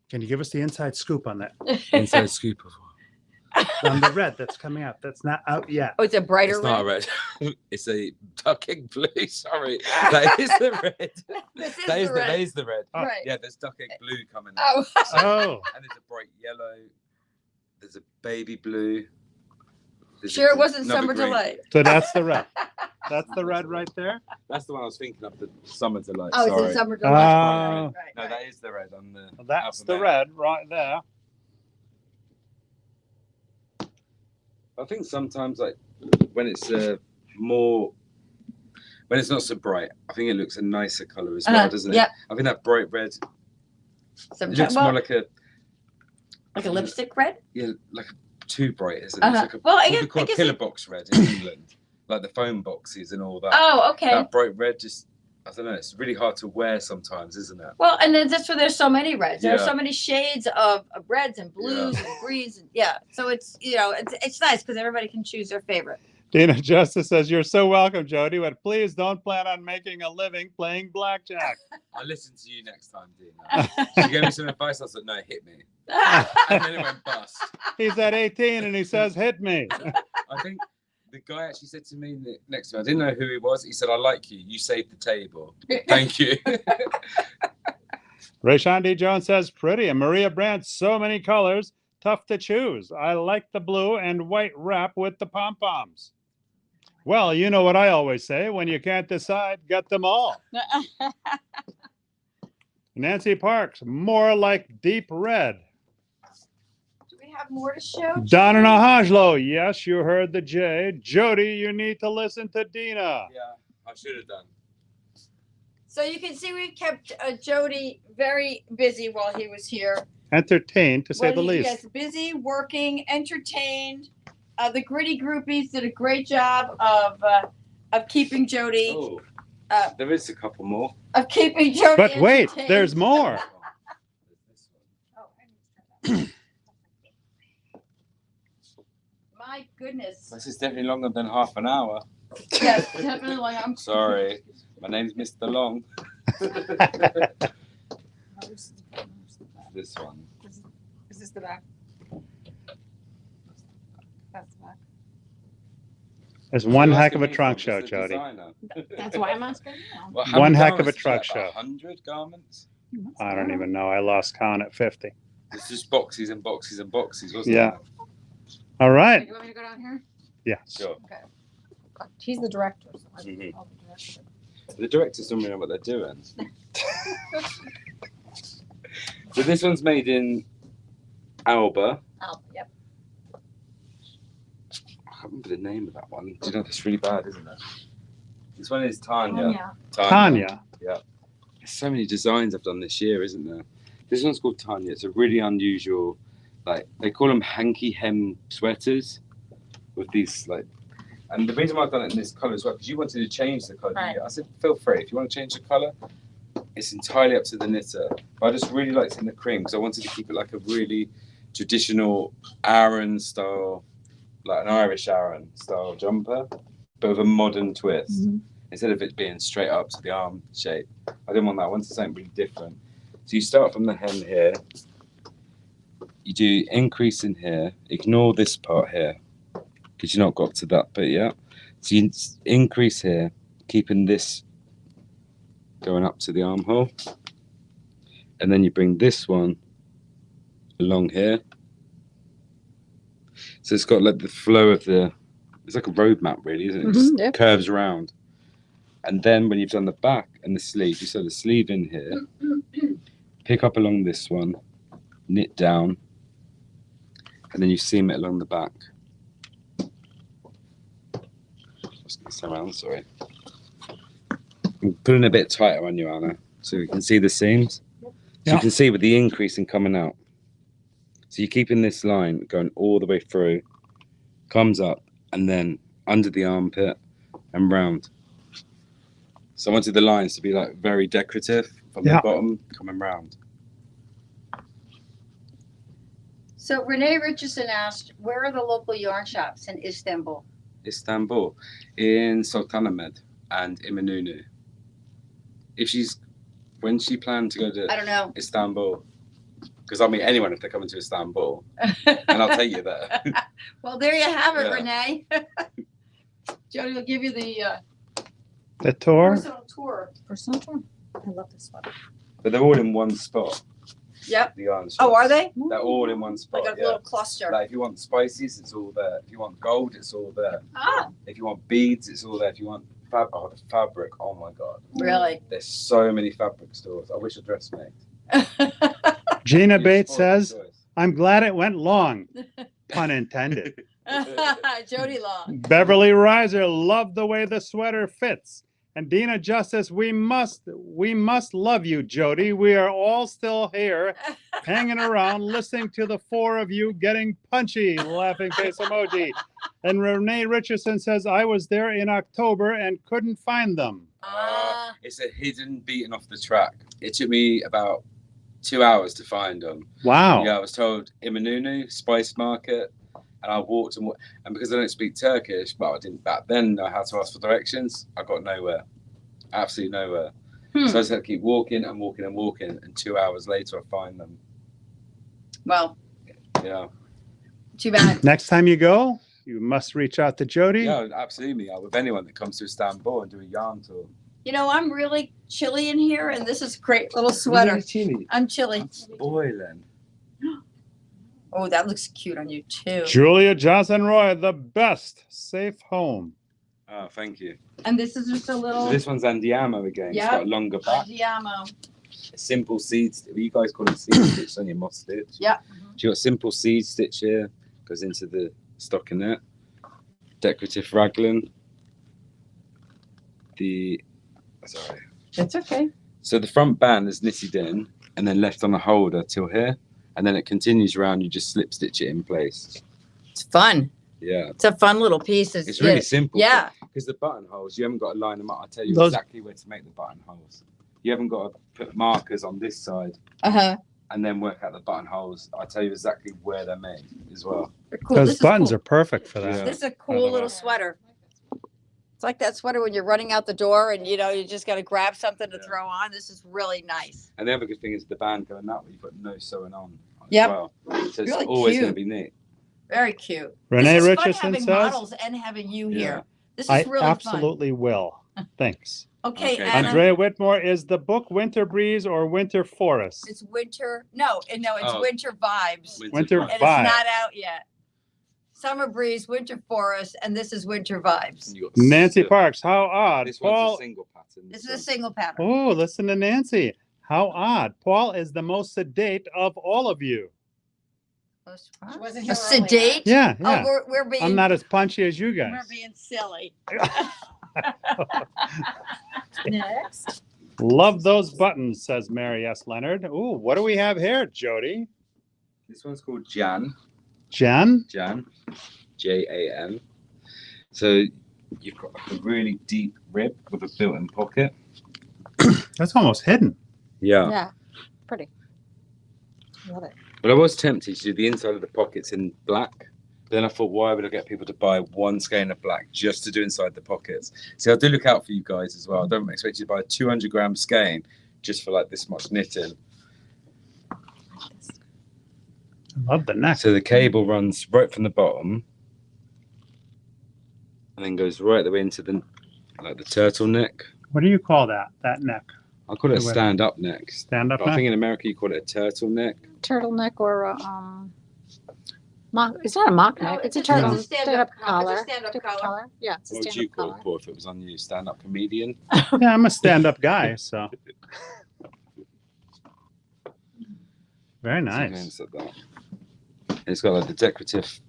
Can you give us the inside scoop on that?
Inside scoop of what?
On the red that's coming out. That's not out yet.
Oh, it's a brighter
It's not a
red?
red. It's a duck egg blue. Sorry. That is the red.
This is
That is
the
the,
red.
that is the red.
Oh.
Right.
Yeah, there's duck egg blue coming up.
Oh.
Oh,
And there's a bright yellow. There's a baby blue. There's
Sure, it
a-
wasn't
another
Summer
green.
Delight.
so that's the red. That's the red right there.
That's the one I was thinking of, the Summer Delight.
Oh,
Sorry.
it's in Summer
Oh.
Delight. Right, right,
No,
right.
that is the red on the.
Well, that's
Alpha
the
Male.
red right there.
I think sometimes, like when it's more, when it's not so bright, I think it looks a nicer color as well, doesn't it?
Yep.
I think that bright red
Sometimes,
looks
well,
more like a
lipstick red?
like too bright, isn't it? It's like a,
Well, I
what we
guess-
call
I
a
guess
pillar box red in England, like the phone boxes and all that.
Oh, okay.
That bright red just, I don't know. It's really hard to wear sometimes, isn't it?
Well, and then that's where there's so many reds. There are
Yeah.
so many shades of reds and blues and greens. And, yeah. So it's, it's nice because everybody can choose their favorite.
Dina Justice says, "You're so welcome, Jody, but please don't plan on making a living playing blackjack."
I'll listen to you next time, Dina. She gave me some advice. I was like, no, hit me. And then it went bust.
He's at 18 and he says, "Hit me."
I think the guy actually said to me next to me, I didn't know who he was. He said, "I like you. You saved the table. Thank you."
Rayshawn D. Jones says, "Pretty." And Maria Brandt, "So many colors, tough to choose. I like the blue and white wrap with the pom-poms." Well, you know what I always say, when you can't decide, get them all. Nancy Parks, "More like deep red."
Do we have more to show?
Donna Nahajlo, "Yes, you heard the J." Jody, "You need to listen to Dina."
Yeah, I should have done.
So you can see we've kept Jody very busy while he was here.
Entertained, to say the
Yes,
least.
busy, working, entertained. The gritty groupies did a great job of keeping Jody.
Oh, there is a couple more.
Of keeping Jody.
But wait,
entertained.
there's more.
My goodness.
This is definitely longer than half an hour.
Yes, definitely. I'm
Sorry. My name's Mr. Long. This one.
Is this the back? That's the back.
It's one
You're
heck
asking
of a
me
trunk
for
show,
just a
Jody.
designer.
That's why I'm asking you.
Well, how
One
many
heck of a
garments
truck
is that, about
show.
100 garments?
I don't even know. I lost count at 50.
It's just boxes and boxes and boxes, wasn't
Yeah.
it?
All right.
You want me to go down here?
Yes.
Sure.
Okay. He's the director. So I
Mhm.
I'll be director.
The directors don't really know what they're doing. So this one's made in Alba.
Oh, yep.
I can't remember the name of that one. Do you know that's really bad, isn't it? This one is Tanya.
Oh, yeah.
Tanya.
There's so many designs I've done this year, isn't there? This one's called Tanya. It's a really unusual, like they call them hanky hem sweaters with these like. And the reason why I've done it in this colour as well, because you wanted to change the colour.
Right.
I said, feel free. If you want to change the colour, it's entirely up to the knitter. But I just really liked it in the cream because I wanted to keep it like a really traditional Aran style, like an Irish Aran style jumper, but with a modern twist.
Mhm.
Instead of it being straight up to the arm shape. I didn't want that. I wanted something really different. So you start from the hem here. You do increase in here. Ignore this part here because you've not got to that bit yet. So you increase here, keeping this going up to the armhole. And then you bring this one along here. So it's got like the flow of it's like a road map really, isn't it? It just
Yep.
curves around. And then when you've done the back and the sleeve, you sew the sleeve in here, pick up along this one, knit down, and then you seam it along the back. Just gonna sew around, sorry. I'm putting it a bit tighter on you, Anna, so you can see the seams. So
Yeah.
you can see with the increase in coming out. So you're keeping this line going all the way through, comes up, and then under the armpit and round. So I wanted the lines to be like very decorative from
Yeah.
the bottom coming round.
So Renee Richardson asked, where are the local yarn shops in Istanbul?
Istanbul, in Sultanahmet and Imanunu. When she planned to go to
I don't know.
Istanbul, because I'll meet anyone if they're coming to Istanbul, and I'll take you there.
Well, there you have it,
Yeah.
Renee. Jody will give you the
The tour.
personal tour.
Personal tour. I love this one.
But they're all in one spot.
Yep.
The yarn
Oh,
shops.
are they?
They're all in one spot.
Like a
yeah.
little cluster.
Like if you want spices, it's all there. If you want gold, it's all there.
Ah,
If you want beads, it's all there. If you want the fabric, oh my god.
really?
There's so many fabric stores. I wish a dressmate.
Gina
You're
Bates
spoiled
says,
for choice.
"I'm glad it went long." Pun intended.
Jody Long.
Beverly Reiser, "Love the way the sweater fits." And Dina Justice, we must love you, Jody. We are all still here, hanging around, listening to the four of you getting punchy, laughing face emoji. And Renee Richardson says, "I was there in October and couldn't find them."
It's a hidden beaten off the track. It took me about 2 hours to find them.
Wow.
Yeah, I was told Imanunu, Spice Market, and I walked and because I don't speak Turkish, but I didn't back then know how to ask for directions. I got nowhere, absolutely nowhere. So I just had to keep walking and walking and walking, and 2 hours later I find them.
Well,
yeah.
Too bad.
Next time you go, you must reach out to Jody.
Yeah, absolutely. With anyone that comes to Istanbul and do a yarn tour.
You know, I'm really chilly in here, and this is a great little sweater.
Chilly.
I'm chilly.
It's boiling.
Oh, that looks cute on you too.
Julia Johnson Roy, the best safe home.
Oh, thank you.
And this is just a little.
So this one's Andiamo again.
Yep.
It's got a longer back.
Andiamo.
A simple seed stitch. You guys call it seed stitch, on your moss stitch.
Yeah.
So you got simple seed stitch here. Goes into the stockinette. Decorative raglan. Sorry.
It's okay.
So the front band is knitted in and then left on a holder till here. And then it continues around. You just slip stitch it in place.
It's fun.
Yeah.
It's a fun little piece.
It's really simple.
Yeah.
Because the buttonholes, you haven't got to line them up. I'll tell you
Those-
exactly where to make the buttonholes. You haven't got to put markers on this side and then work out the buttonholes. I'll tell you exactly where they're made as well.
They're cool.
Those
This is
buttons
cool.
are perfect for that.
Yeah.
This is a cool little sweater. It's like that sweater when you're running out the door and you just got to grab something to throw on. This is really nice.
And the other good thing is the band going that way. You've got no sewing on
Yep.
as well. So it's
Really
always
cute.
going to be neat.
Very cute.
Renee
this is
Richardson
fun having
says,
models and having you
Yeah.
here. This is
I
really
absolutely will. Thanks.
fun. Okay,
Okay.
Anna.
Andrea Whitmore, is the book Winter Breeze or Winter Forest?
It's winter. No, it's
Oh.
winter vibes.
Winter
And it's
Vibe.
not out yet. Summer breeze, winter forest, and this is winter vibes.
And you got
Nancy
silk.
Parks, how odd.
This one's
Paul.
a single pattern.
This is a single pattern.
Oh, listen to Nancy. How odd. Paul is the most sedate of all of you.
She wasn't
A
here
sedate?
Yeah, yeah.
Oh, we're being.
I'm not as punchy as you
We're
guys.
being silly.
Next.
Love those buttons, says Mary S. Leonard. Ooh, what do we have here, Jody?
This one's called Jan.
Jen?
Jan. Jan. So you've got like a really deep rib with a built-in pocket.
That's almost hidden.
Yeah.
Yeah. Pretty. Love it.
But I was tempted to do the inside of the pockets in black. But then I thought, why would I get people to buy one skein of black just to do inside the pockets? So I do look out for you guys as well. I don't expect you to buy a 200-gram skein just for like this much knitting.
I love the neck.
So the cable runs right from the bottom and then goes right the way into the turtleneck.
What do you call that neck?
I call it a
The way-
stand-up neck.
Stand up
But I
neck?
think in America you call it a turtleneck.
Turtleneck or mock. It's not a mock
No,
neck. It's a
it's a
turtle.
stand-up
collar.
It's a stand-up collar.
Yeah, it's a
What would you
stand-up
call
collar.
it, Paul, if it was on you? Stand-up comedian?
Yeah, I'm a stand-up guy, so. Very nice.
Something like that. It's got like the decorative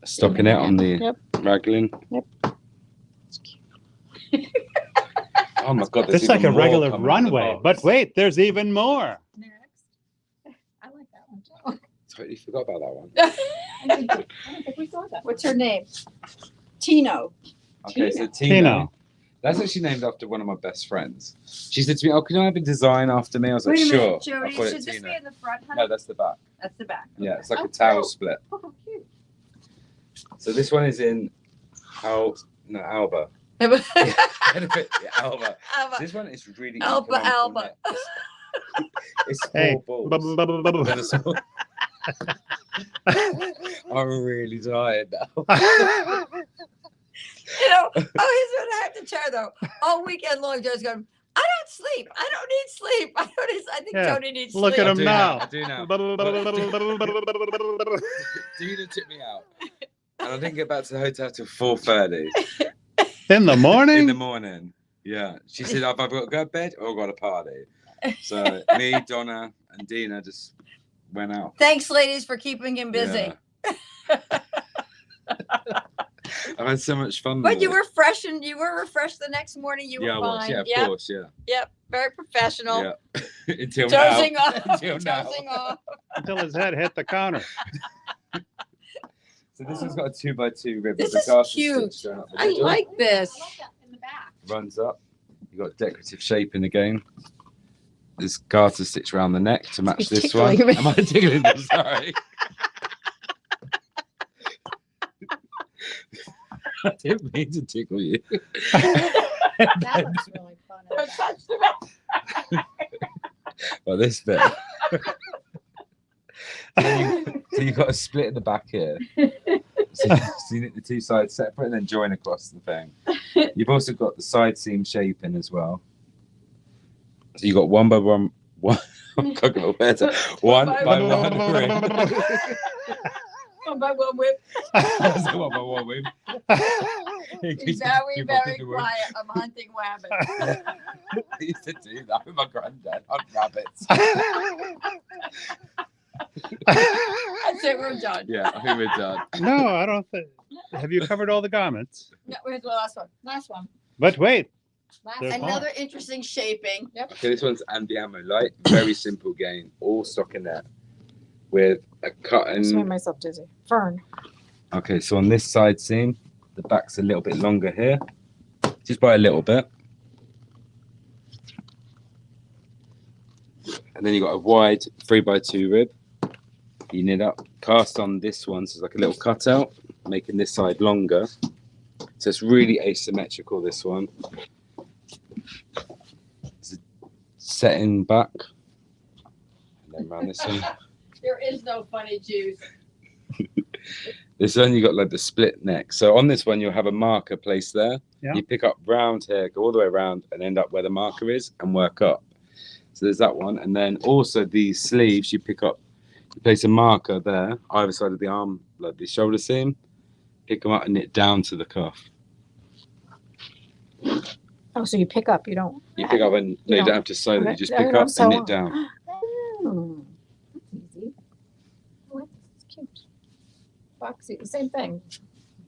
stockinette on the
Yep.
raglan.
Yep.
Oh my god, there's
It's like
even
a
more
regular
coming in the
runway,
box.
but wait, there's even more.
Next. I like that one too.
Totally forgot about that one.
I don't think we saw that.
What's her name? Tino.
Okay, so
Tino.
Tino. That's actually named after one of my best friends. She said to me, "Oh, can I have a design after me?" I was like,
Wait a
"Sure."
minute,
I'll
Jody.
call
Should
it
this
Tino.
be in the front, honey?
No, that's the back.
That's the back.
Yeah, it's like
Oh,
a towel
cool.
split.
Oh, cute.
So this one is in Alba.
Alba.
Yeah, Alba. This one is really
Alba,
economical
Alba.
net. It's
Hey.
four balls. Then it's all- I'm really tired now.
Here's what I have to tell you though. All weekend long, Joe's going, I don't sleep. I don't need sleep. I think
Yeah.
Jody needs
Look
sleep.
at him now.
I do now. Dina took me out. And I didn't get back to the hotel till 4:30
In the morning?
in the morning. Yeah. She said, I've either got to go to bed or I've got a party. So me, Donna, and Dina just went out.
Thanks, ladies, for keeping him busy.
Yeah. I've had so much fun.
But
with
you
it.
were fresh and you were refreshed the next morning. You
Yeah, I
were
was.
fine.
Yeah, of
Yep.
course. Yeah.
Yep. Very professional.
Yeah. Until
Dozing
now.
off.
Until now.
Dozing off.
Until his head hit the counter.
So this one's got a 2x2 rib.
This
with
is
the garter
cute.
stitch going up the
I
middle.
like this.
I like that in the back.
Runs up. You got decorative shaping again. There's garter stitch around the neck to match
You're
this one.
tickling me.
Am I tickling them? Sorry. I didn't mean to tickle you.
That looks really fun.
Don't touch the back.
Well, this bit. So you've got a split in the back here. So you knit the two sides separate and then join across the thing. You've also got the side seam shaping as well. So you got one by one. I'm cooking all better. One by one ring.
One by one whip.
One by one ring.
He's very, very quiet. I'm hunting rabbits.
I used to do that with my granddad on rabbits.
That's it. We're done.
Yeah, I think we're done.
No, I don't think. Have you covered all the garments?
No, here's the last one.
Last one.
But wait,
Last
There's
one.
Another interesting shaping.
Okay, this one's anti-ammo light. Very simple game. All stockinette with a cut
I'm just making
and.
myself dizzy. Fern.
Okay, so on this side seam, the back's a little bit longer here, just by a little bit. And then you got a wide 3x2 rib. You knit up, cast on this one, so it's like a little cutout, making this side longer. So it's really asymmetrical, this one. It's a setting back. And then round this one.
There is no funny juice.
This one you got like the split neck. So on this one you'll have a marker placed there.
Yeah.
You pick up round here, go all the way around and end up where the marker is and work up. So there's that one. And then also these sleeves you pick up, you place a marker there, either side of the arm, like the shoulder seam, pick them up and knit down to the cuff.
Oh, so you pick up, you don't.
You pick up and no, you don't have to sew them, you just pick up and knit down.
Oh, that's easy. Oh, that's cute. Foxy, same thing.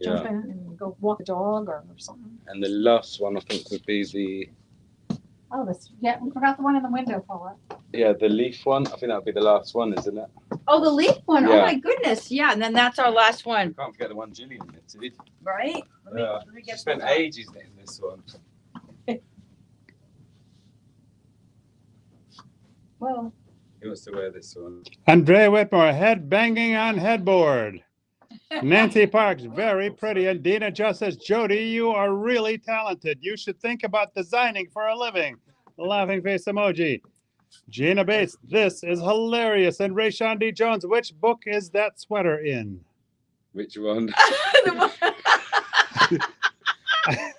Jump in and go walk a dog or something.
And the last one I think would be the
Oh, this, yeah, we forgot the one in the window for
the leaf one. I think that would be the last one, isn't it?
Oh, the leaf one. Oh
Yeah.
my goodness. Yeah, and then that's our last one,
Can't forget the one Gillian knitted.
right? Let me
She
get
spent
that out.
ages knitting this one.
Well,
Who wants to wear this one?
Andrea Whitmore, head banging on headboard. Nancy Parks, very pretty. And Dina just says, Jody, you are really talented. You should think about designing for a living. Laughing face emoji. Gina Bates, this is hilarious. And Rayshawn D. Jones, which book is that sweater in?
Which one?
The one-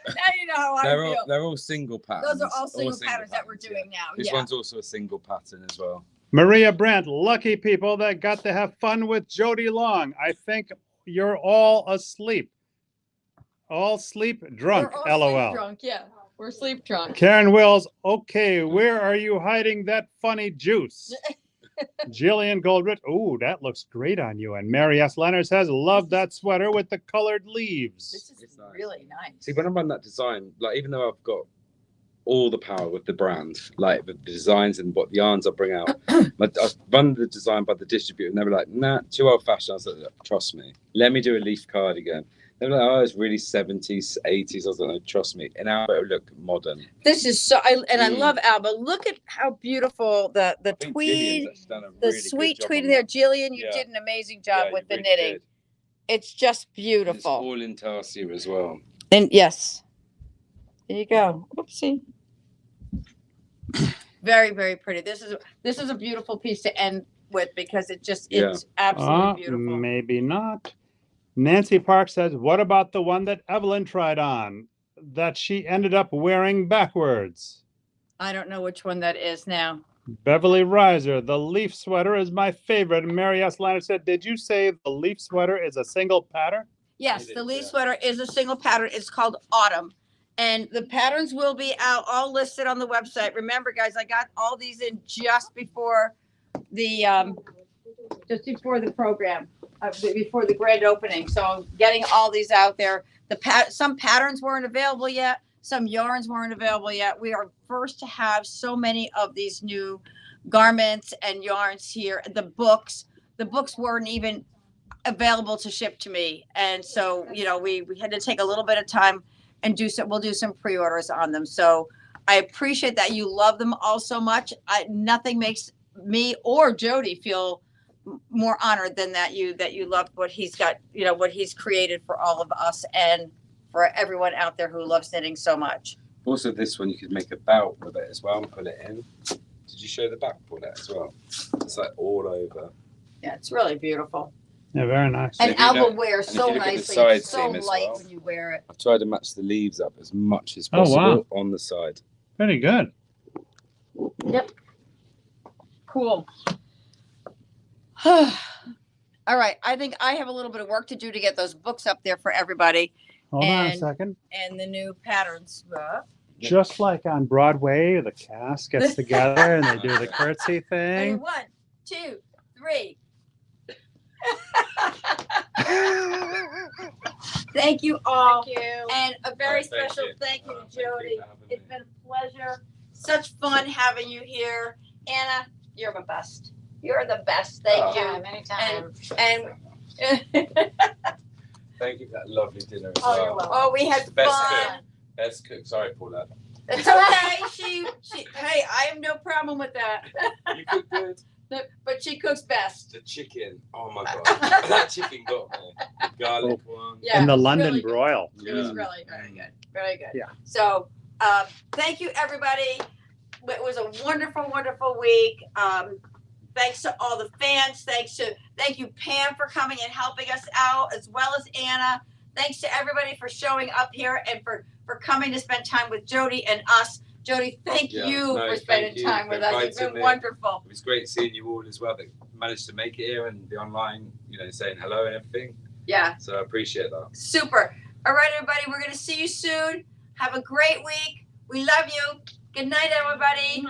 now you know how I feel.
They're all single patterns.
Those are all single patterns that we're
yeah.
doing now.
This
Yeah.
one's also a single pattern as well.
Maria Brandt, lucky people that got to have fun with Jody Long. I think you're all asleep. All sleep drunk,
We're all
LOL.
sleep drunk. Yeah, we're sleep drunk.
Karen Wills, okay, where are you hiding that funny juice? Jillian Goldrich, ooh, that looks great on you. And Mary S. Leonard says, love that sweater with the colored leaves.
This is
It's nice.
really nice.
See, when I run that design, like even though I've got all the power with the brand, like the designs and what yarns I bring out, but I run the design by the distributor and they were like, nah, too old fashioned. I was like, trust me, let me do a leaf cardigan. They were like, oh, it's really 70s, 80s. I was like, no, trust me. And now it'll look modern.
This is so, I
Mm.
love Alba. Look at how beautiful the
I think
tweed,
Gillian's actually done a
the
really
sweet
good job
tweed
on
there.
that.
Jillian, you
Yeah.
did an amazing job
Yeah,
with
you
the
really
knitting.
did.
It's just
And
beautiful.
it's all in tarsia as well.
And yes, there you go. Oopsie. Very, very pretty. This is a beautiful piece to end with because it's absolutely beautiful.
Maybe not. Nancy Parks says, what about the one that Evelyn tried on that she ended up wearing backwards?
I don't know which one that is now.
Beverly Reiser, the leaf sweater is my favorite. And Mary S. Leonard said, did you say the leaf sweater is a single pattern?
Yes,
It
the
is,
leaf
yeah.
sweater is a single pattern. It's called Autumn. And the patterns will be out all listed on the website. Remember, guys, I got all these in just before the program, before the grand opening. So getting all these out there. Some patterns weren't available yet. Some yarns weren't available yet. We are first to have so many of these new garments and yarns here. The books weren't even available to ship to me. And so, we had to take a little bit of time and we'll do some pre-orders on them. So I appreciate that you love them all so much. Nothing makes me or Jody feel more honored than that you love what he's got, what he's created for all of us and for everyone out there who loves knitting so much.
Also, this one you could make a belt with it as well and put it in. Did you show the back for that as well? It's like all over.
Yeah, it's really beautiful.
Yeah, very nice.
And
if you
Alba
look-
wears
and if
so
you look at the
nicely.
side
It's so
seam as
light
well.
when you wear it.
I've tried to match the leaves up as much as
Oh,
possible
wow.
on the side.
Pretty good.
Yep. Cool. All right. I think I have a little bit of work to do to get those books up there for everybody
Hold on a
And-
second.
and the new patterns.
Just like on Broadway, the cast gets together and they do the curtsy
And
thing.
1, 2, 3. Thank you all.
Thank you.
And a very
Thank
special
you.
thank you to
Thank you
Jody.
for having
It's
me.
been a pleasure. Such fun having you here. Anna, you're the best. You're the best. Thank
Anytime, anytime.
you. And
Thank you for that lovely dinner as
Oh, you're
well.
welcome.
oh, we had
The best
fun.
Best cook. Sorry, Paula.
It's okay. Hey, I have no problem with that.
You cook good.
But she cooks best.
The chicken. Oh my god. That chicken got me. The garlic one.
Yeah,
And the
it was
London
really good.
broil.
It was
Yeah.
really very good. Very good.
Yeah.
So thank you, everybody. It was a wonderful, wonderful week. Thanks to all the fans. Thank you, Pam, for coming and helping us out, as well as Anna. Thanks to everybody for showing up here and for coming to spend time with Jody and us. Jody, thank
Yeah,
you
no,
for spending
thank you
time
for
with us. It's
inviting
been
me.
wonderful.
It was great seeing you all as well that managed to make it here and be online, saying hello and everything.
Yeah,
So I appreciate that.
super. All right, everybody, we're going to see you soon. Have a great week. We love you. Good night, everybody.